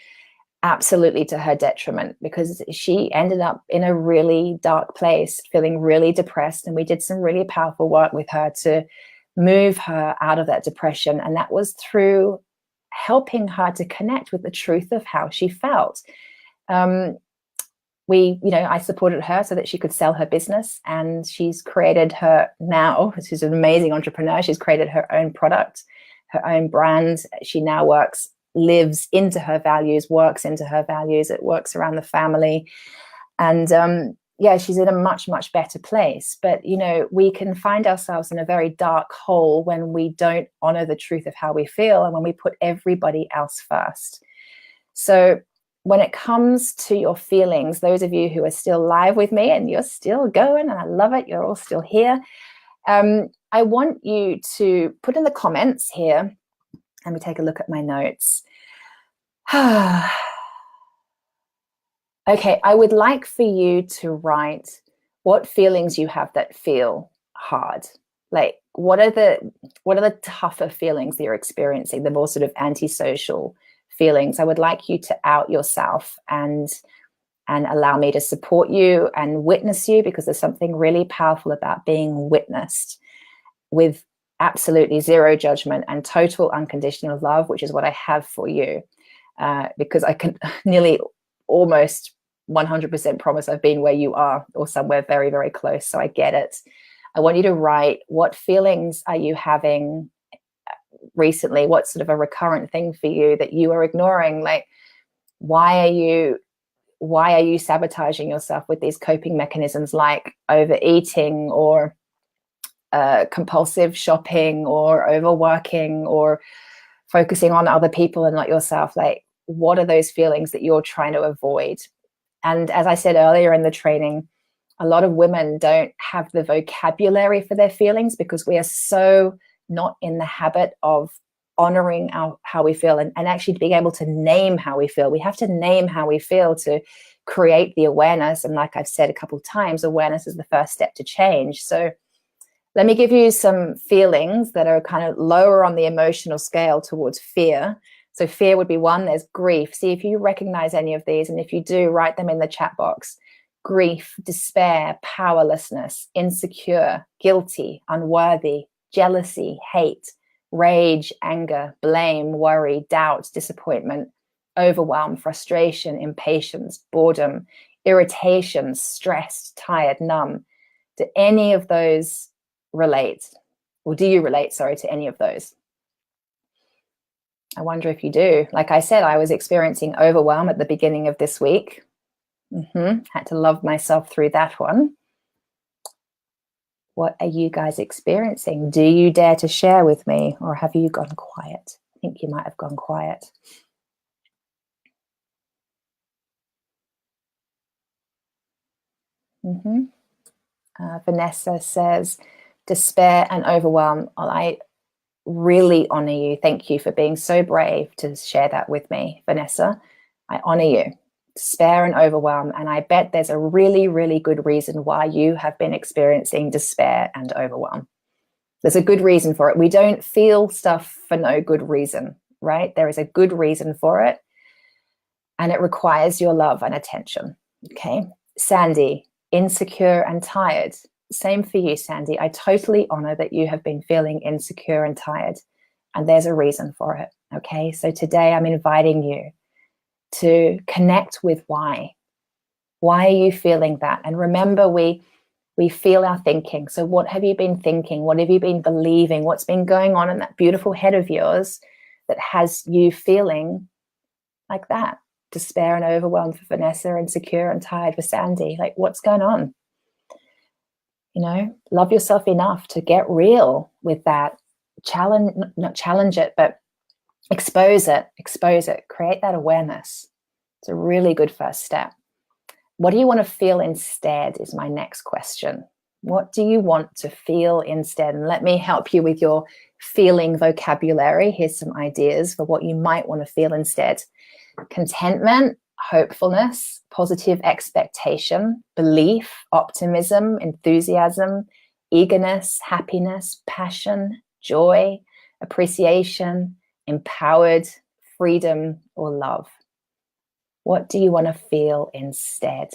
absolutely to her detriment, because she ended up in a really dark place, feeling really depressed. And we did some really powerful work with her to move her out of that depression. And that was through helping her to connect with the truth of how she felt. I supported her so that she could sell her business, and she's created now, she's an amazing entrepreneur. She's created her own product, her own brand. She now lives into her values, works into her values. It works around the family. And she's in a much, much better place. But, we can find ourselves in a very dark hole when we don't honor the truth of how we feel and when we put everybody else first. So when it comes to your feelings, those of you who are still live with me and you're still going, and I love it, you're all still here. I want you to put in the comments here. Let me take a look at my notes. Okay, I would like for you to write what feelings you have that feel hard. Like, what are the tougher feelings that you're experiencing, the more sort of antisocial feelings? I would like you to out yourself and allow me to support you and witness you, because there's something really powerful about being witnessed with absolutely zero judgment and total unconditional love, which is what I have for you, because I can nearly almost 100% promise I've been where you are, or somewhere very, very close. So I get it. I want you to write, what feelings are you having recently? What's sort of a recurrent thing for you that you are ignoring? Like, why are you why are you sabotaging yourself with these coping mechanisms like overeating or compulsive shopping or overworking or focusing on other people and not yourself? Like, what are those feelings that you're trying to avoid? And as I said earlier in the training, a lot of women don't have the vocabulary for their feelings because we are so not in the habit of honoring how we feel and actually being able to name how we feel. We have to name how we feel to create the awareness. And like I've said a couple of times, awareness is the first step to change. So let me give you some feelings that are kind of lower on the emotional scale towards fear. So fear would be one. There's grief. See if you recognize any of these. And if you do, write them in the chat box. Grief, despair, powerlessness, insecure, guilty, unworthy, jealousy, hate, rage, anger, blame, worry, doubt, disappointment, overwhelm, frustration, impatience, boredom, irritation, stressed, tired, numb. Do any of those relate? Or do you relate, to any of those? I wonder if you do. Like I said, I was experiencing overwhelm at the beginning of this week. Had to love myself through that one. What are you guys experiencing? Do you dare to share with me, or have you gone quiet? I think you might have gone quiet. Vanessa says, despair and overwhelm. Well, I really honor you. Thank you for being so brave to share that with me, Vanessa. I honor you. Despair and overwhelm. And I bet there's a really, really good reason why you have been experiencing despair and overwhelm. There's a good reason for it. We don't feel stuff for no good reason, right? There is a good reason for it. And it requires your love and attention. Okay. Sandy, insecure and tired. Same for you, Sandy. I totally honor that you have been feeling insecure and tired. And there's a reason for it. Okay. So today I'm inviting you to connect with why. Why are you feeling that? And remember, we feel our thinking. So what have you been thinking? What have you been believing? What's been going on in that beautiful head of yours that has you feeling like that? Despair and overwhelm for Vanessa, insecure and tired for Sandy. Like, what's going on? You know, love yourself enough to get real with that. Not challenge it, but expose it, create that awareness. It's a really good first step. What do you want to feel instead is my next question. What do you want to feel instead? And let me help you with your feeling vocabulary. Here's some ideas for what you might want to feel instead. Contentment, hopefulness, positive expectation, belief, optimism, enthusiasm, eagerness, happiness, passion, joy, appreciation, empowered, freedom, or love. What do you want to feel instead?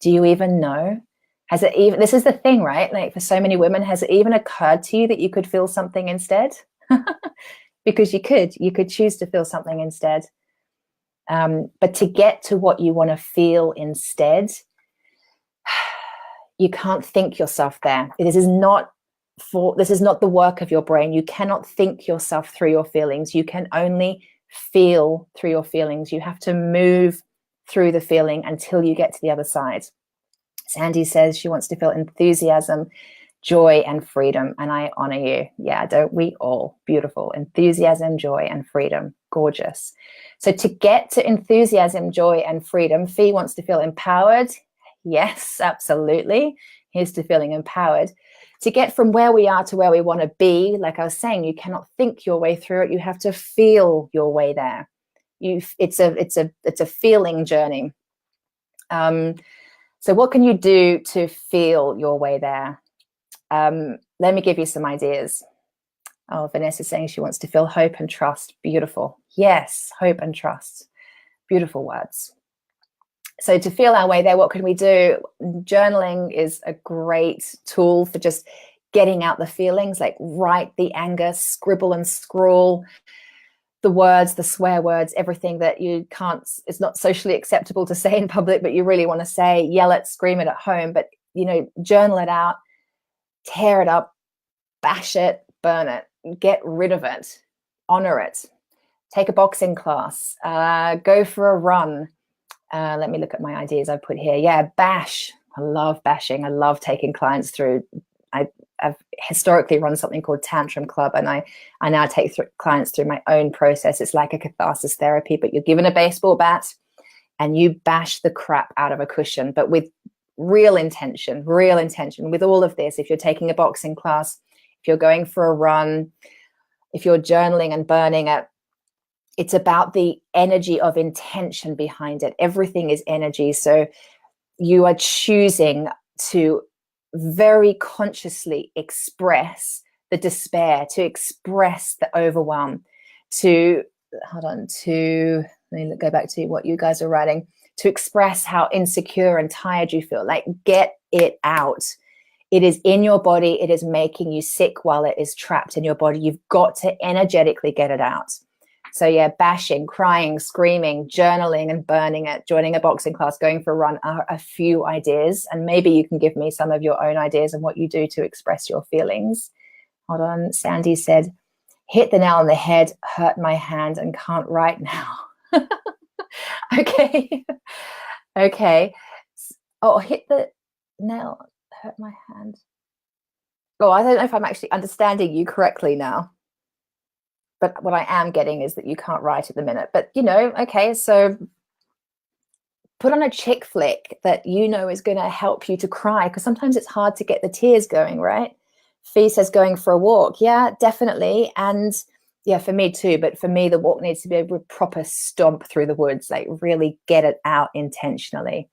Do you even know? Has it even, this is the thing, right? Like for so many women, has it even occurred to you that you could feel something instead? Because you could choose to feel something instead. But to get to what you want to feel instead, you can't think yourself there. This is not the work of your brain. You cannot think yourself through your feelings. You can only feel through your feelings. You have to move through the feeling until you get to the other side. Sandy says she wants to feel enthusiasm, joy, and freedom. And I honor you. Yeah, don't we all? Beautiful. Enthusiasm, joy, and freedom. Gorgeous. So to get to enthusiasm, joy, and freedom, Fee wants to feel empowered. Yes, absolutely. Here's to feeling empowered. To get from where we are to where we want to be, like I was saying, you cannot think your way through it. You have to feel your way there. It's a feeling journey. So what can you do to feel your way there? Let me give you some ideas. Oh, Vanessa's saying she wants to feel hope and trust. Beautiful. Yes, hope and trust. Beautiful words. So to feel our way there, what can we do? Journaling is a great tool for just getting out the feelings, like write the anger, scribble and scrawl the words, the swear words, everything that you can't, it's not socially acceptable to say in public, but you really want to say, yell it, scream it at home, but, you know, journal it out, tear it up, bash it, burn it, get rid of it, honor it, take a boxing class, go for a run, Let me look at my ideas I put here. Yeah, bash. I love bashing. I love taking clients through. I've historically run something called Tantrum Club, and I now take clients through my own process. It's like a catharsis therapy, but you're given a baseball bat and you bash the crap out of a cushion, but with real intention. With all of this, if you're taking a boxing class, if you're going for a run, if you're journaling and burning it, it's about the energy of intention behind it. Everything is energy. So you are choosing to very consciously express the despair, to express the overwhelm, to let me go back to what you guys are writing, to express how insecure and tired you feel. Like, get it out. It is in your body. It is making you sick while it is trapped in your body. You've got to energetically get it out. So yeah, bashing, crying, screaming, journaling and burning it, joining a boxing class, going for a run are a few ideas. And maybe you can give me some of your own ideas on what you do to express your feelings. Hold on. Sandy said, hit the nail on the head, hurt my hand and can't write now. Okay. Okay. Oh, hit the nail, hurt my hand. Oh, I don't know if I'm actually understanding you correctly now. But what I am getting is that you can't write at the minute. But, okay, so put on a chick flick that is going to help you to cry, because sometimes it's hard to get the tears going, right? Fee says going for a walk. Yeah, definitely. And yeah, for me too. But for me, the walk needs to be a proper stomp through the woods, like really get it out intentionally.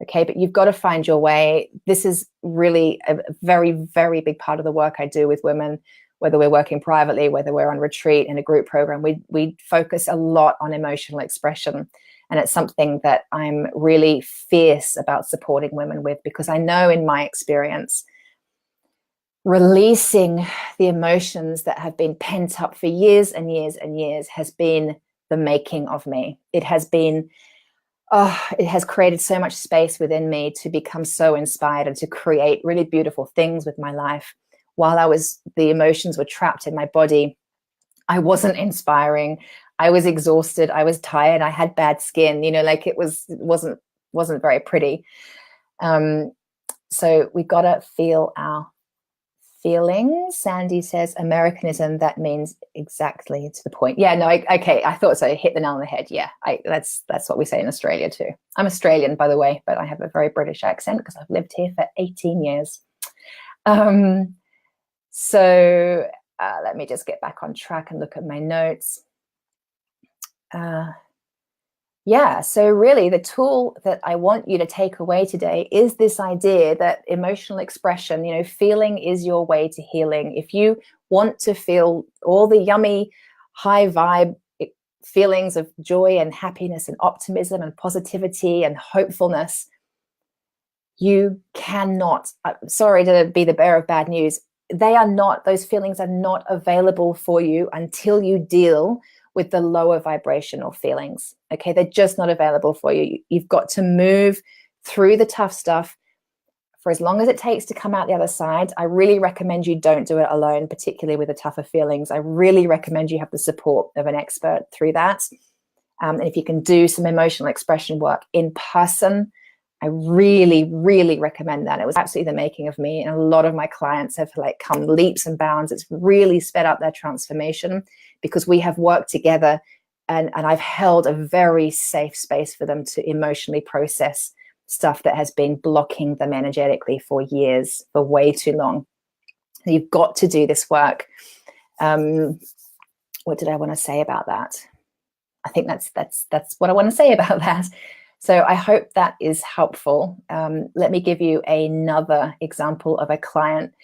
Okay, but you've got to find your way. This is really a very, very big part of the work I do with women, whether we're working privately, whether we're on retreat in a group program. We focus a lot on emotional expression. And it's something that I'm really fierce about supporting women with, because I know in my experience, releasing the emotions that have been pent up for years and years and years has been the making of me. It has created so much space within me to become so inspired and to create really beautiful things with my life. While the emotions were trapped in my body, I wasn't inspiring. I was exhausted. I was tired. I had bad skin. It wasn't very pretty. So we gotta feel our feelings. Sandy says Americanism. That means exactly to the point. Yeah, no, okay. I thought so. Hit the nail on the head. Yeah, that's what we say in Australia too. I'm Australian, by the way, but I have a very British accent because I've lived here for 18 years. So let me just get back on track and look at my notes. So really the tool that I want you to take away today is this idea that emotional expression, feeling is your way to healing. If you want to feel all the yummy, high vibe feelings of joy and happiness and optimism and positivity and hopefulness, you cannot, sorry to be the bearer of bad news, those feelings are not available for you until you deal with the lower vibrational feelings. Okay, they're just not available for you. You've got to move through the tough stuff for as long as it takes to come out the other side. I really recommend you don't do it alone, particularly with the tougher feelings. I really recommend you have the support of an expert through that. And if you can do some emotional expression work in person, I really, really recommend that. It was absolutely the making of me. And a lot of my clients have come leaps and bounds. It's really sped up their transformation because we have worked together and I've held a very safe space for them to emotionally process stuff that has been blocking them energetically for years, for way too long. You've got to do this work. What did I want to say about that? I think that's what I want to say about that. So I hope that is helpful. Let me give you another example of a client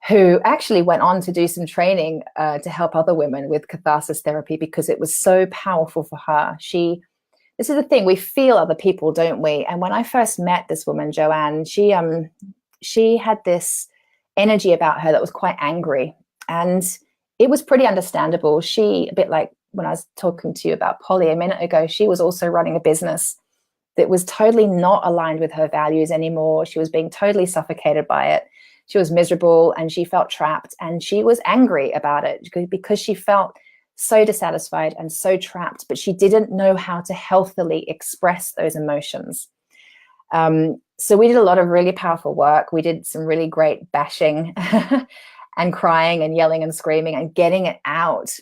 who actually went on to do some training to help other women with catharsis therapy because it was so powerful for her. This is the thing, we feel other people, don't we? And when I first met this woman, Joanne, she had this energy about her that was quite angry. And it was pretty understandable. A bit like when I was talking to you about Polly a minute ago, she was also running a business that was totally not aligned with her values anymore. She was being totally suffocated by it. She was miserable and she felt trapped and she was angry about it because she felt so dissatisfied and so trapped, but she didn't know how to healthily express those emotions. So we did a lot of really powerful work. We did some really great bashing and crying and yelling and screaming and getting it out.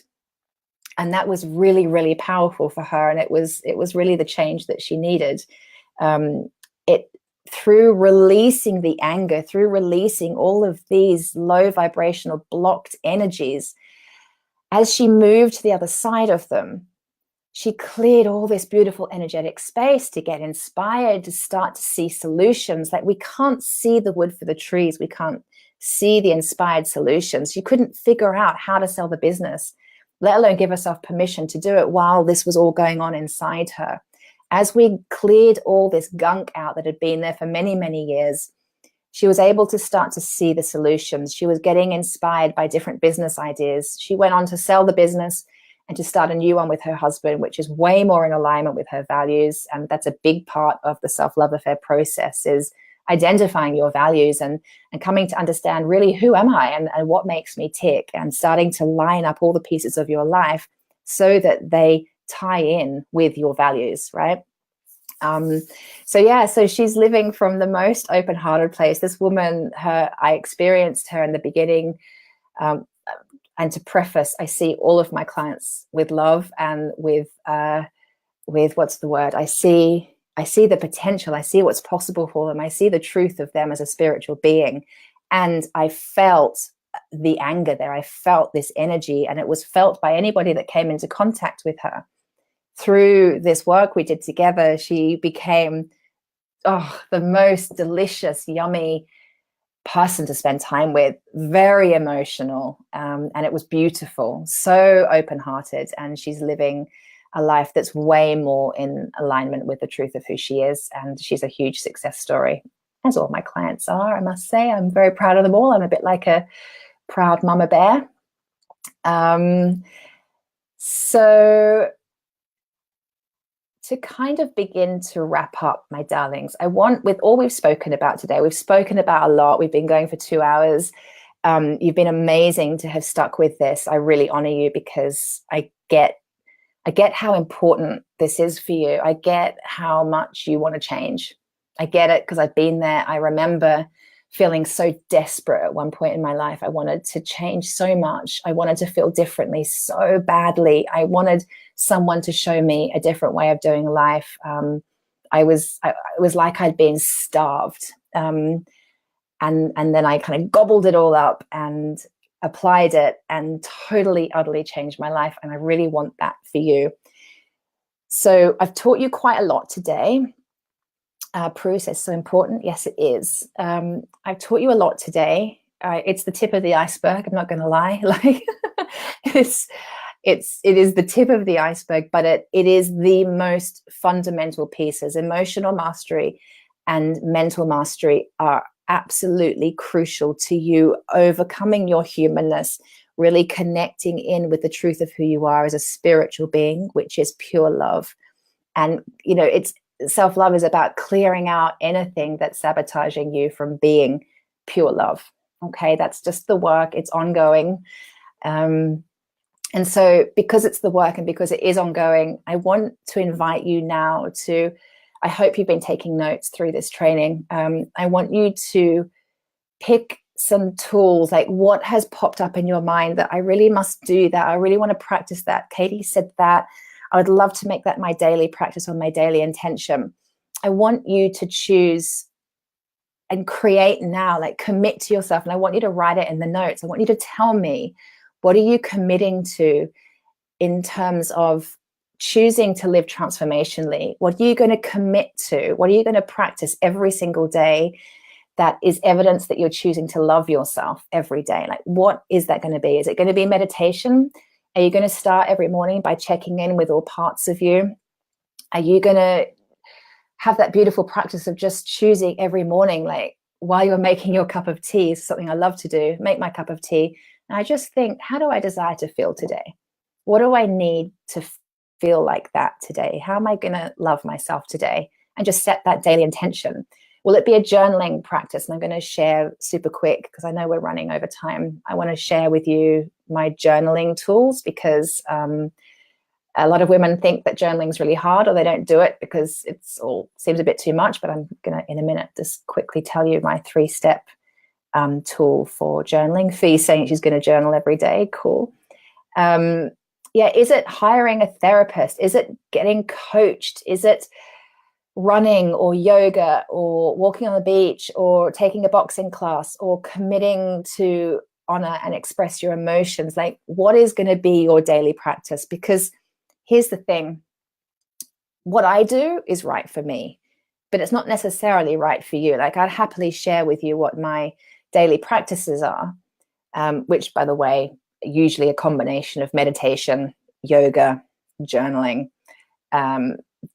And that was really, really powerful for her. And it was really the change that she needed. Through releasing the anger, through releasing all of these low vibrational blocked energies, as she moved to the other side of them, she cleared all this beautiful energetic space to get inspired, to start to see solutions. Like, we can't see the wood for the trees. We can't see the inspired solutions. She couldn't figure out how to sell the business, let alone give herself permission to do it while this was all going on inside her. As we cleared all this gunk out that had been there for many, many years, she was able to start to see the solutions. She was getting inspired by different business ideas. She went on to sell the business and to start a new one with her husband, which is way more in alignment with her values. And that's a big part of the self-love affair process, is identifying your values and coming to understand, really, who am I and what makes me tick, and starting to line up all the pieces of your life so that they tie in with your values, right? So she's living from the most open-hearted place. This woman, I experienced her in the beginning, and to preface, I see all of my clients with love and with what's the word? I see the potential. I see what's possible for them. I see the truth of them as a spiritual being. And I felt the anger there. I felt this energy, and it was felt by anybody that came into contact with her. Through this work we did together, she became the most delicious, yummy person to spend time with, very emotional, and it was beautiful, so open-hearted, and she's living a life that's way more in alignment with the truth of who she is, and she's a huge success story, as all my clients are, I must say. I'm very proud of them all. I'm a bit like a proud mama bear. So to kind of begin to wrap up, my darlings, I want, with all we've spoken about today, we've spoken about a lot. We've been going for 2 hours. You've been amazing to have stuck with this. I really honor you, because I get how important this is for you. I get how much you want to change. I get it, because I've been there. I remember feeling so desperate at one point in my life. I wanted to change so much. I wanted to feel differently so badly. I wanted someone to show me a different way of doing life. It was like I'd been starved. And then I kind of gobbled it all up and applied it and totally, utterly changed my life. And I really want that for you. So I've taught you quite a lot today. Process so important. Yes, it is. I've taught you a lot today. It's the tip of the iceberg. I'm not going to lie. Like, it is the tip of the iceberg, but it is the most fundamental pieces. Emotional mastery and mental mastery are absolutely crucial to you overcoming your humanness, really connecting in with the truth of who you are as a spiritual being, which is pure love. And, self-love is about clearing out anything that's sabotaging you from being pure love. Okay, that's just the work. It's ongoing. And so because it's the work and because it is ongoing, I want to invite you now to, I hope you've been taking notes through this training. I want you to pick some tools, like what has popped up in your mind that I really must do that. I really want to practice that. Katie said that. I would love to make that my daily practice or my daily intention. I want you to choose and create now, like commit to yourself. And I want you to write it in the notes. I want you to tell me, what are you committing to in terms of choosing to live transformationally? What are you going to commit to? What are you going to practice every single day that is evidence that you're choosing to love yourself every day? Like, what is that going to be? Is it going to be meditation? Are you going to start every morning by checking in with all parts of you? Are you going to have that beautiful practice of just choosing every morning, like while you're making your cup of tea? Is something I love to do, make my cup of tea. And I just think, how do I desire to feel today? What do I need to feel like that today? How am I going to love myself today? And just set that daily intention. Will it be a journaling practice? And I'm going to share super quick because I know we're running over time. I want to share with you my journaling tools because a lot of women think that journaling is really hard, or they don't do it because it's all seems a bit too much. But I'm going to, in a minute, just quickly tell you my 3-step tool for journaling. Fee's saying she's going to journal every day. Cool. Yeah, is it hiring a therapist? Is it getting coached? Is it running or yoga or walking on the beach or taking a boxing class or committing to honor and express your emotions? Like, what is going to be your daily practice? Because here's the thing. What I do is right for me, but it's not necessarily right for you. Like, I'd happily share with you what my daily practices are, which, by the way, usually a combination of meditation, yoga, journaling,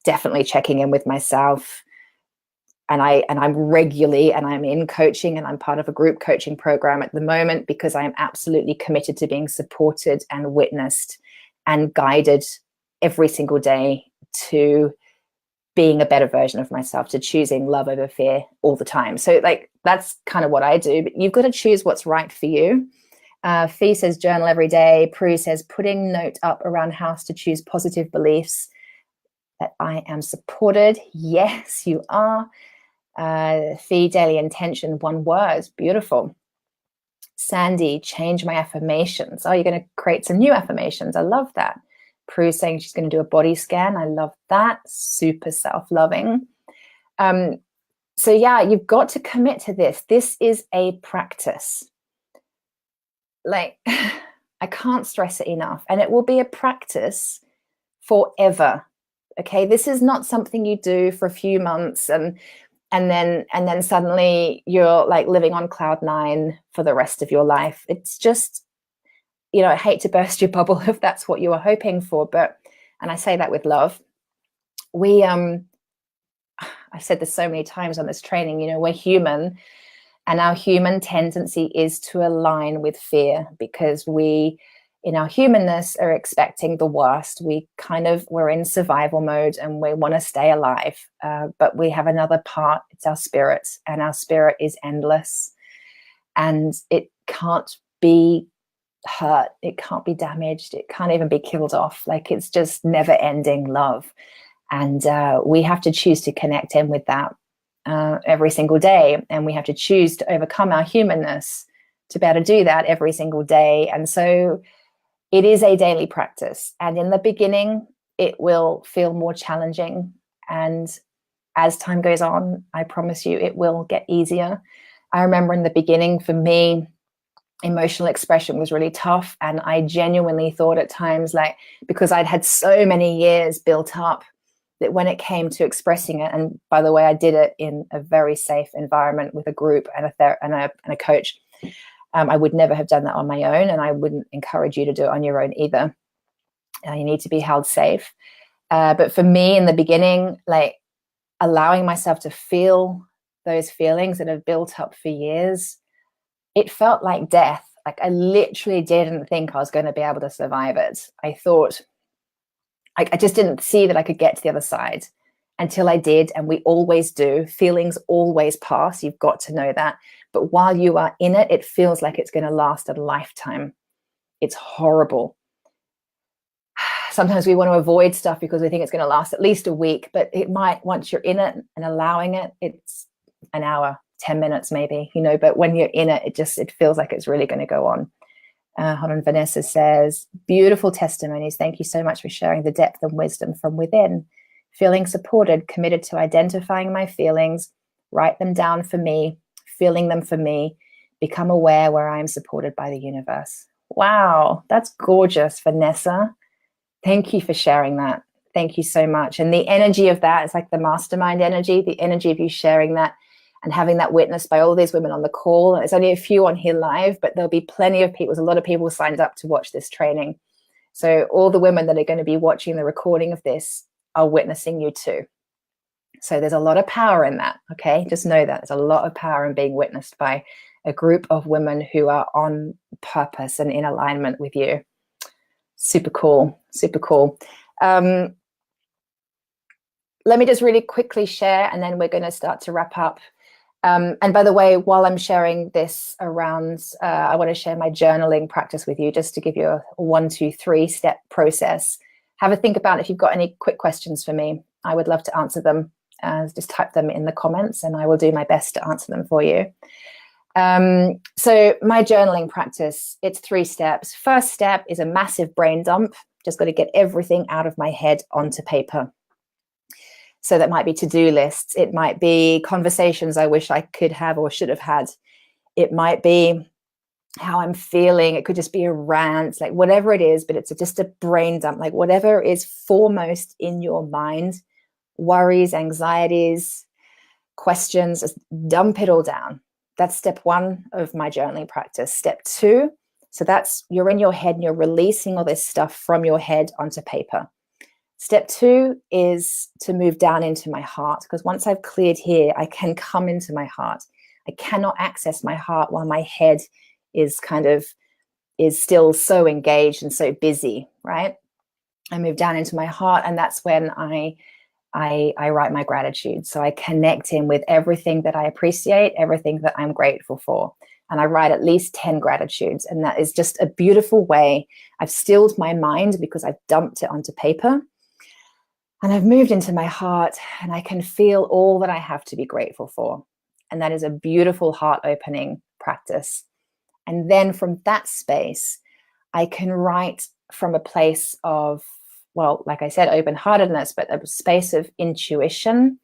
definitely checking in with myself. And I'm regularly, and I'm in coaching, and I'm part of a group coaching program at the moment because I am absolutely committed to being supported and witnessed and guided every single day to being a better version of myself, to choosing love over fear all the time. So like, that's kind of what I do, but you've got to choose what's right for you. Fee says journal every day. Prue says putting note up around house to choose positive beliefs that I am supported. Yes, you are. Fee, daily intention, 1 word. Beautiful. Sandy, change my affirmations. Oh, you're going to create some new affirmations. I love that. Prue saying she's going to do a body scan. I love that. Super self-loving. So yeah, you've got to commit to this. This is a practice. Like, I can't stress it enough. And it will be a practice forever. Okay, this is not something you do for a few months and then suddenly you're like living on cloud 9 for the rest of your life. It's just, you know, I hate to burst your bubble if that's what you were hoping for, but, and I say that with love, I've said this so many times on this training, you know, we're human, and our human tendency is to align with fear because we, in our humanness, are expecting the worst. We're in survival mode and we want to stay alive. But we have another part, it's our spirit, and our spirit is endless and it can't be hurt. It can't be damaged. It can't even be killed off. Like, it's just never ending love. And we have to choose to connect in with that every single day. And we have to choose to overcome our humanness to be able to do that every single day. And so it is a daily practice. And in the beginning, it will feel more challenging. And as time goes on, I promise you, it will get easier. I remember in the beginning, for me, emotional expression was really tough. And I genuinely thought at times, like, because I'd had so many years built up, that when it came to expressing it, and by the way, I did it in a very safe environment with a group and a coach. I would never have done that on my own, and I wouldn't encourage you to do it on your own either. You need to be held safe. But for me, in the beginning, like, allowing myself to feel those feelings that have built up for years, it felt like death. Like, I literally didn't think I was going to be able to survive it. I thought, I just didn't see that I could get to the other side until I did. And we always do. Feelings always pass. You've got to know that. But while you are in it, it feels like it's going to last a lifetime. It's horrible. Sometimes we want to avoid stuff because we think it's going to last at least a week, but it might, once you're in it and allowing it, it's an hour, 10 minutes maybe, you know, but when you're in it, it feels like it's really going to go on. Hold on, Vanessa says, beautiful testimonies. Thank you so much for sharing the depth and wisdom from within. Feeling supported, committed to identifying my feelings, write them down for me, feeling them for me, become aware where I am supported by the universe. Wow, that's gorgeous, Vanessa. Thank you for sharing that. Thank you so much. And the energy of that is like the mastermind energy, the energy of you sharing that and having that witnessed by all these women on the call. And it's only a few on here live, but there'll be plenty of people. There's a lot of people signed up to watch this training. So all the women that are going to be watching the recording of this are witnessing you too. So there's a lot of power in that, okay? Just know that there's a lot of power in being witnessed by a group of women who are on purpose and in alignment with you. Super cool, super cool. Let me just really quickly share, and then we're going to start to wrap up. And by the way, while I'm sharing this around, I want to share my journaling practice with you, just to give you a 1, 2, 3 step process. Have a think about if you've got any quick questions for me. I would love to answer them. Just type them in the comments and I will do my best to answer them for you. So my journaling practice, it's 3 steps. First step is a massive brain dump. Just got to get everything out of my head onto paper. So that might be to-do lists. It might be conversations I wish I could have or should have had. It might be how I'm feeling. It could just be a rant, like whatever it is, but it's just a brain dump, like whatever is foremost in your mind, worries, anxieties, questions, just dump it all down. That's step 1 of my journaling practice. Step 2, so that's you're in your head and you're releasing all this stuff from your head onto paper. Step 2 is to move down into my heart, because once I've cleared here, I can come into my heart. I cannot access my heart while my head is still so engaged and so busy, right? I move down into my heart, and that's when I write my gratitude. So I connect in with everything that I appreciate, everything that I'm grateful for. And I write at least 10 gratitudes. And that is just a beautiful way. I've stilled my mind because I've dumped it onto paper. And I've moved into my heart and I can feel all that I have to be grateful for. And that is a beautiful heart opening practice. And then from that space, I can write from a place of, well, like I said, open-heartedness, but a space of intuition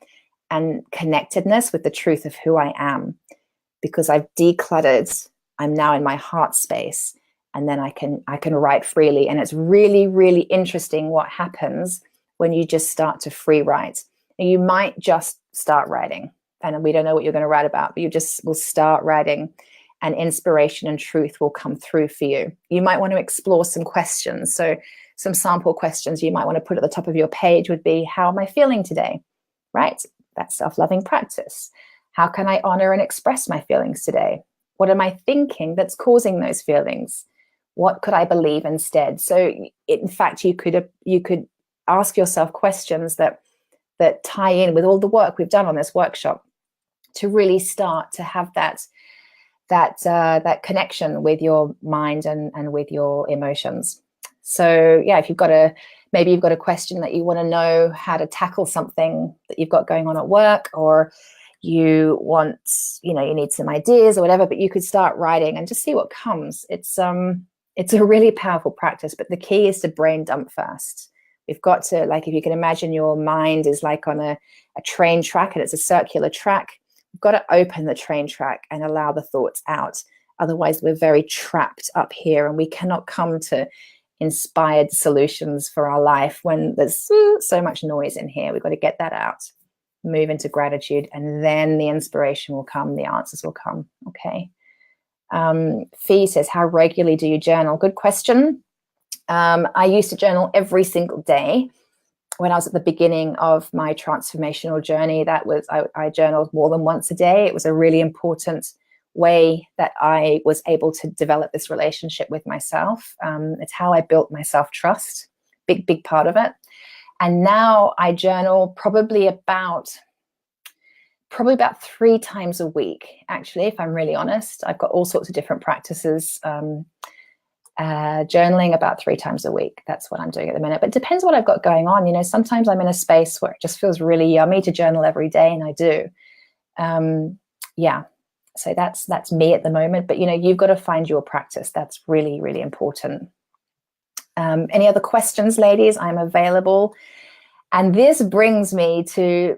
and connectedness with the truth of who I am. Because I've decluttered, I'm now in my heart space, and then I can write freely. And it's really, really interesting what happens when you just start to free write. And you might just start writing, and we don't know what you're going to write about, but you just will start writing, and inspiration and truth will come through for you. You might want to explore some questions. So some sample questions you might want to put at the top of your page would be, how am I feeling today? Right? That's self-loving practice. How can I honor and express my feelings today? What am I thinking that's causing those feelings? What could I believe instead? So in fact, you could ask yourself questions that tie in with all the work we've done on this workshop to really start to have that connection with your mind and with your emotions. So yeah, if maybe you've got a question that you want to know how to tackle something that you've got going on at work, or you want, you need some ideas or whatever, but you could start writing and just see what comes. It's a really powerful practice, but the key is to brain dump first. We've got to, like, if you can imagine your mind is like on a train track and it's a circular track, you've got to open the train track and allow the thoughts out. Otherwise, we're very trapped up here and we cannot come to inspired solutions for our life when there's so much noise in here. We've got to get that out, move into gratitude, and then the inspiration will come, the answers will come. Okay. Fee says, how regularly do you journal? Good question. I used to journal every single day when I was at the beginning of my transformational journey. That was, I journaled more than once a day. It was a really important way that I was able to develop this relationship with myself. It's how I built my self-trust, big part of it. And now I journal probably about 3 times a week, actually, if I'm really honest. I've got all sorts of different practices. Journaling about 3 times a week. That's what I'm doing at the minute. But it depends what I've got going on. Sometimes I'm in a space where it just feels really yummy to journal every day, and I do. Yeah. So that's me at the moment. But, you've got to find your practice. That's really, really important. Any other questions, ladies? I'm available. And this brings me to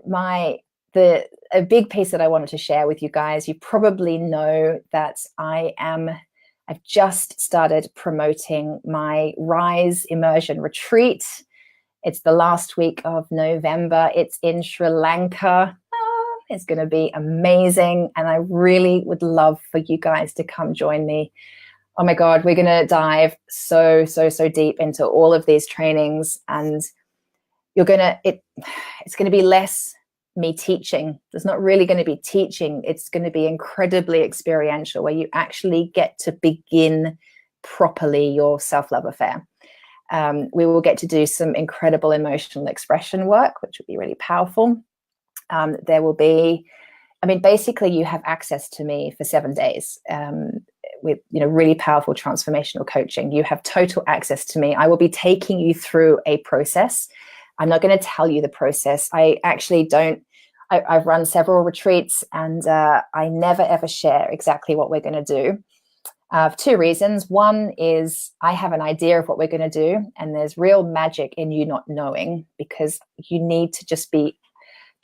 a big piece that I wanted to share with you guys. You probably know that I've just started promoting my Rise Immersion Retreat. It's the last week of November. It's in Sri Lanka. It's going to be amazing. And I really would love for you guys to come join me. Oh my God, we're going to dive so deep into all of these trainings, and it's going to be less me teaching. There's not really going to be teaching. It's going to be incredibly experiential, where you actually get to begin properly your self-love affair. We will get to do some incredible emotional expression work, which will be really powerful. There will be I mean, basically you have access to me for 7 days with, really powerful transformational coaching. You have total access to me. I will be taking you through a process. I'm not going to tell you the process. I actually don't. I've run several retreats, and I never ever share exactly what we're going to do. For 2 reasons. One is I have an idea of what we're going to do, and there's real magic in you not knowing, because you need to just be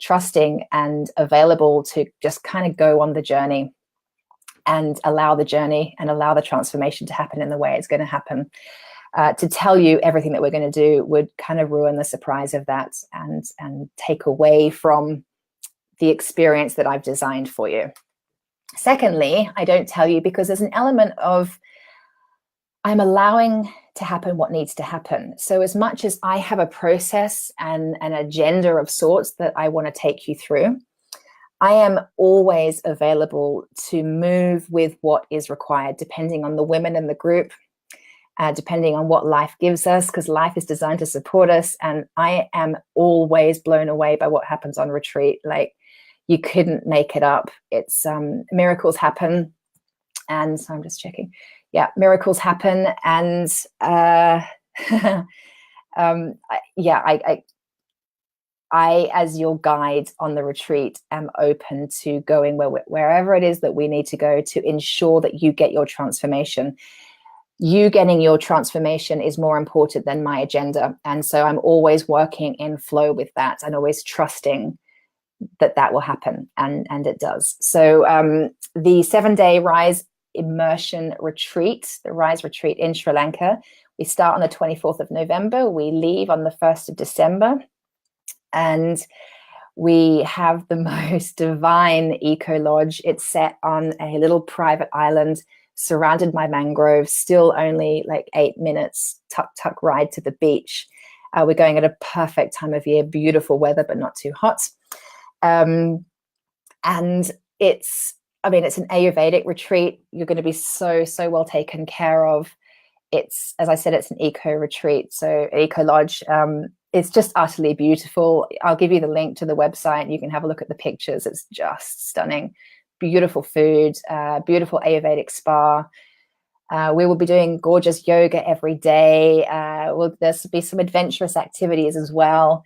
trusting and available to just kind of go on the journey and allow the journey and allow the transformation to happen in the way it's going to happen. To tell you everything that we're going to do would kind of ruin the surprise of that and take away from the experience that I've designed for you. Secondly, I don't tell you because there's an element of I'm allowing to happen what needs to happen. So as much as I have a process and an agenda of sorts that I want to take you through, I am always available to move with what is required, depending on the women in the group, depending on what life gives us, because life is designed to support us. And I am always blown away by what happens on retreat. Like, you couldn't make it up. It's miracles happen. And so I'm just checking. Yeah, miracles happen. And I, as your guide on the retreat, am open to going wherever it is that we need to go to ensure that you get your transformation. You getting your transformation is more important than my agenda. And so I'm always working in flow with that and always trusting that will happen. And it does. So the 7-day Rise Immersion Retreat, the Rise Retreat in Sri Lanka, we start on the 24th of November. We leave on the 1st of December. And we have the most divine eco lodge. It's set on a little private island surrounded by mangroves, still only like 8 minutes tuck ride to the beach. We're going at a perfect time of year, beautiful weather, but not too hot. And it's an Ayurvedic retreat. You're going to be so well taken care of. It's, as I said, it's an eco retreat, so eco lodge. It's just utterly beautiful. I'll give you the link to the website. You can have a look at the pictures. It's just stunning. Beautiful food, beautiful Ayurvedic spa. We will be doing gorgeous yoga every day. There'll be some adventurous activities as well,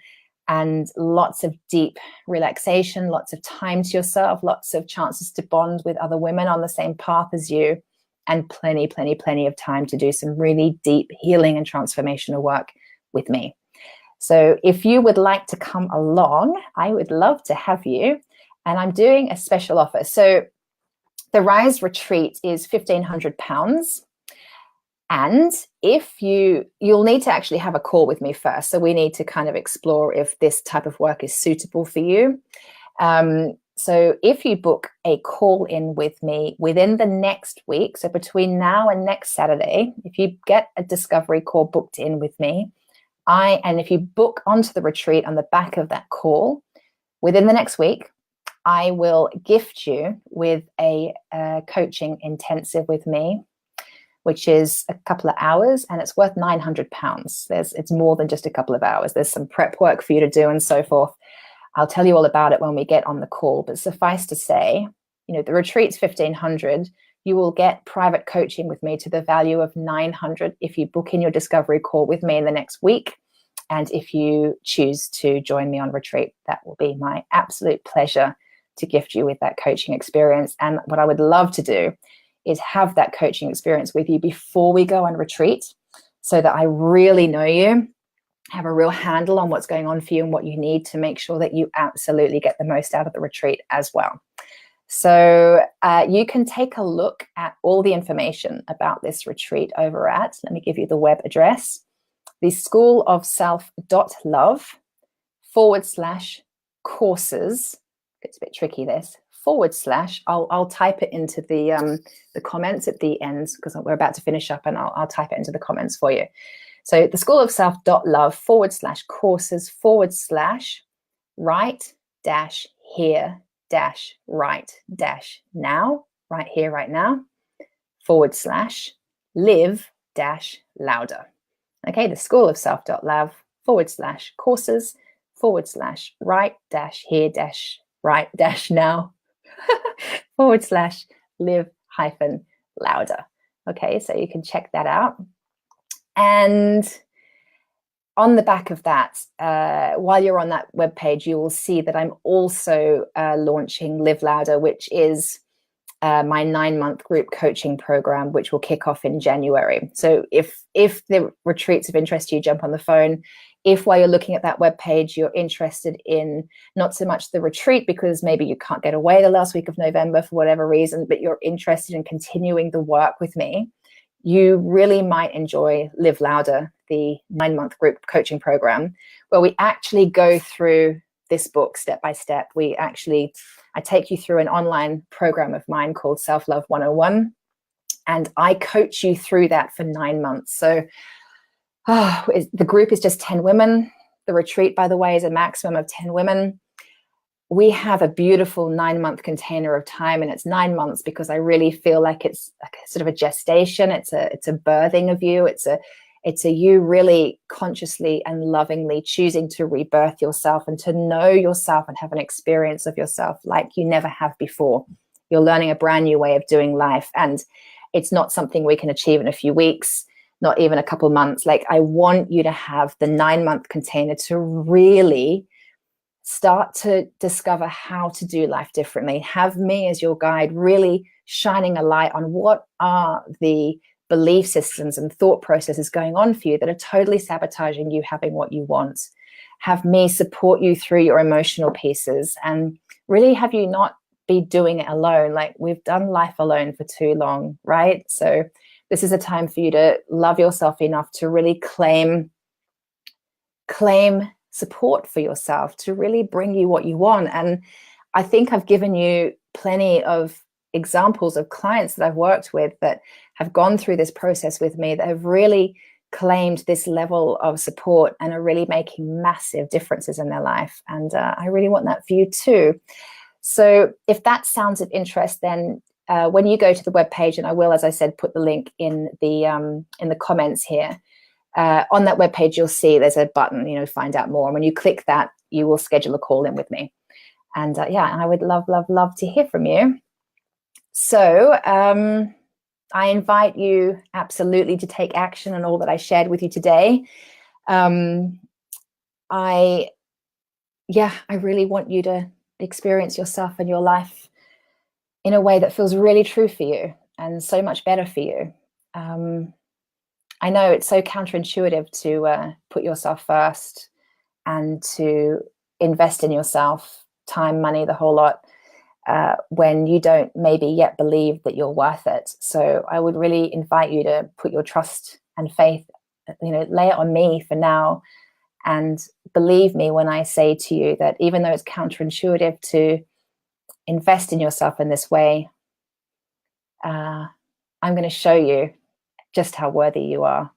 and lots of deep relaxation, lots of time to yourself, lots of chances to bond with other women on the same path as you, and plenty of time to do some really deep healing and transformational work with me. So if you would like to come along, I would love to have you. And I'm doing a special offer. So the Rise Retreat is £1,500. And if you'll need to actually have a call with me first. So we need to kind of explore if this type of work is suitable for you. So if you book a call in with me within the next week, so between now and next Saturday, if you get a discovery call booked in with me, and if you book onto the retreat on the back of that call within the next week, I will gift you with a coaching intensive with me, which is a couple of hours, and it's worth £900. It's more than just a couple of hours. There's some prep work for you to do and so forth. I'll tell you all about it when we get on the call, but suffice to say, the retreat's £1,500. You will get private coaching with me to the value of £900 if you book in your discovery call with me in the next week. And if you choose to join me on retreat, that will be my absolute pleasure to gift you with that coaching experience. And what I would love to do is have that coaching experience with you before we go on retreat, so that I really know you, have a real handle on what's going on for you and what you need to make sure that you absolutely get the most out of the retreat as well. So you can take a look at all the information about this retreat over at, let me give you the web address, the schoolofself.love/courses. It's a bit tricky, this, / I'll type it into the comments at the end, because we're about to finish up, and I'll type it into the comments for you. So the schoolofself.love /courses /right-here-now, right here, right now, /live-louder. Okay, the schoolofself.love /courses /right-here-right-now /live hyphen louder. Okay, so you can check that out. And on the back of that, while you're on that webpage, you will see that I'm also launching Live Louder, which is my 9-month group coaching program, which will kick off in January. So if the retreat's of interest to you, jump on the phone. If while you're looking at that webpage, you're interested in not so much the retreat, because maybe you can't get away the last week of November for whatever reason, but you're interested in continuing the work with me, you really might enjoy Live Louder, the 9-month group coaching program, where we actually go through this book step by step. I take you through an online program of mine called Self-Love 101, and I coach you through that for 9 months. So the group is just 10 women. The retreat, by the way, is a maximum of 10 women. We have a beautiful 9-month container of time, and it's 9 months because I really feel like it's like a sort of a gestation. It's a birthing of you. It's a you really consciously and lovingly choosing to rebirth yourself and to know yourself and have an experience of yourself like you never have before. You're learning a brand new way of doing life, and it's not something we can achieve in a few weeks, not even a couple months. Like, I want you to have the 9-month container to really start to discover how to do life differently. Have me as your guide, really shining a light on what are the belief systems and thought processes going on for you that are totally sabotaging you having what you want. Have me support you through your emotional pieces, and really have you not be doing it alone. Like, we've done life alone for too long, right? So this is a time for you to love yourself enough to really claim support for yourself, to really bring you what you want. And I think I've given you plenty of examples of clients that I've worked with that have gone through this process with me, that have really claimed this level of support and are really making massive differences in their life. And I really want that for you too. So if that sounds of interest, then when you go to the webpage, and I will, as I said, put the link in the comments here, on that webpage, you'll see there's a button, find out more. And when you click that, you will schedule a call in with me. And I would love, love, love to hear from you. So I invite you absolutely to take action on all that I shared with you today. I really want you to experience yourself and your life in a way that feels really true for you and so much better for you. I know it's so counterintuitive to put yourself first and to invest in yourself, time, money, the whole lot, when you don't maybe yet believe that you're worth it. So I would really invite you to put your trust and faith, lay it on me for now. And believe me when I say to you that even though it's counterintuitive to invest in yourself in this way, I'm going to show you just how worthy you are.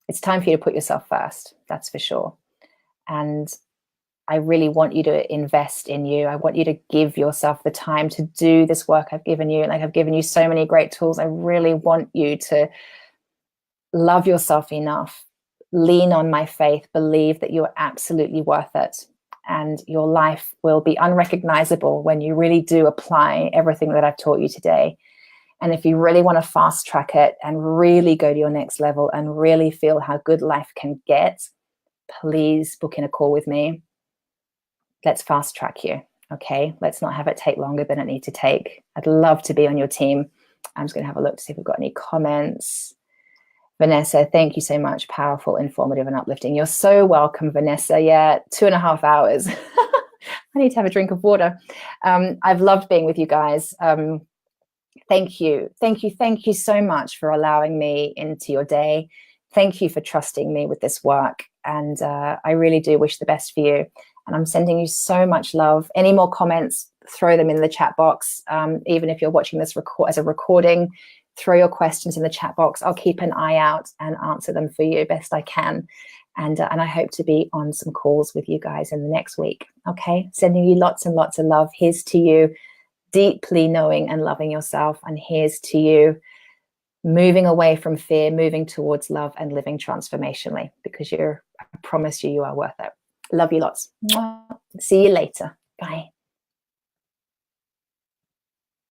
It's time for you to put yourself first, that's for sure. And I really want you to invest in you. I want you to give yourself the time to do this work I've given you. Like, I've given you so many great tools. I really want you to love yourself enough, lean on my faith, believe that you're absolutely worth it. And your life will be unrecognizable when you really do apply everything that I've taught you today. And if you really want to fast track it and really go to your next level and really feel how good life can get, please book in a call with me. Let's fast track you. Okay. Let's not have it take longer than it needs to take. I'd love to be on your team. I'm just going to have a look to see if we've got any comments. Vanessa, thank you so much. Powerful, informative, and uplifting. You're so welcome, Vanessa. Yeah, 2.5 hours. I need to have a drink of water. I've loved being with you guys. Thank you. Thank you. Thank you so much for allowing me into your day. Thank you for trusting me with this work. And I really do wish the best for you. And I'm sending you so much love. Any more comments, throw them in the chat box. Even if you're watching this as a recording, throw your questions in the chat box. I'll keep an eye out and answer them for you best I can. And I hope to be on some calls with you guys in the next week. Okay, sending you lots and lots of love. Here's to you deeply knowing and loving yourself. And here's to you moving away from fear, moving towards love and living transformationally, because I promise you, you are worth it. Love you lots. See you later. Bye.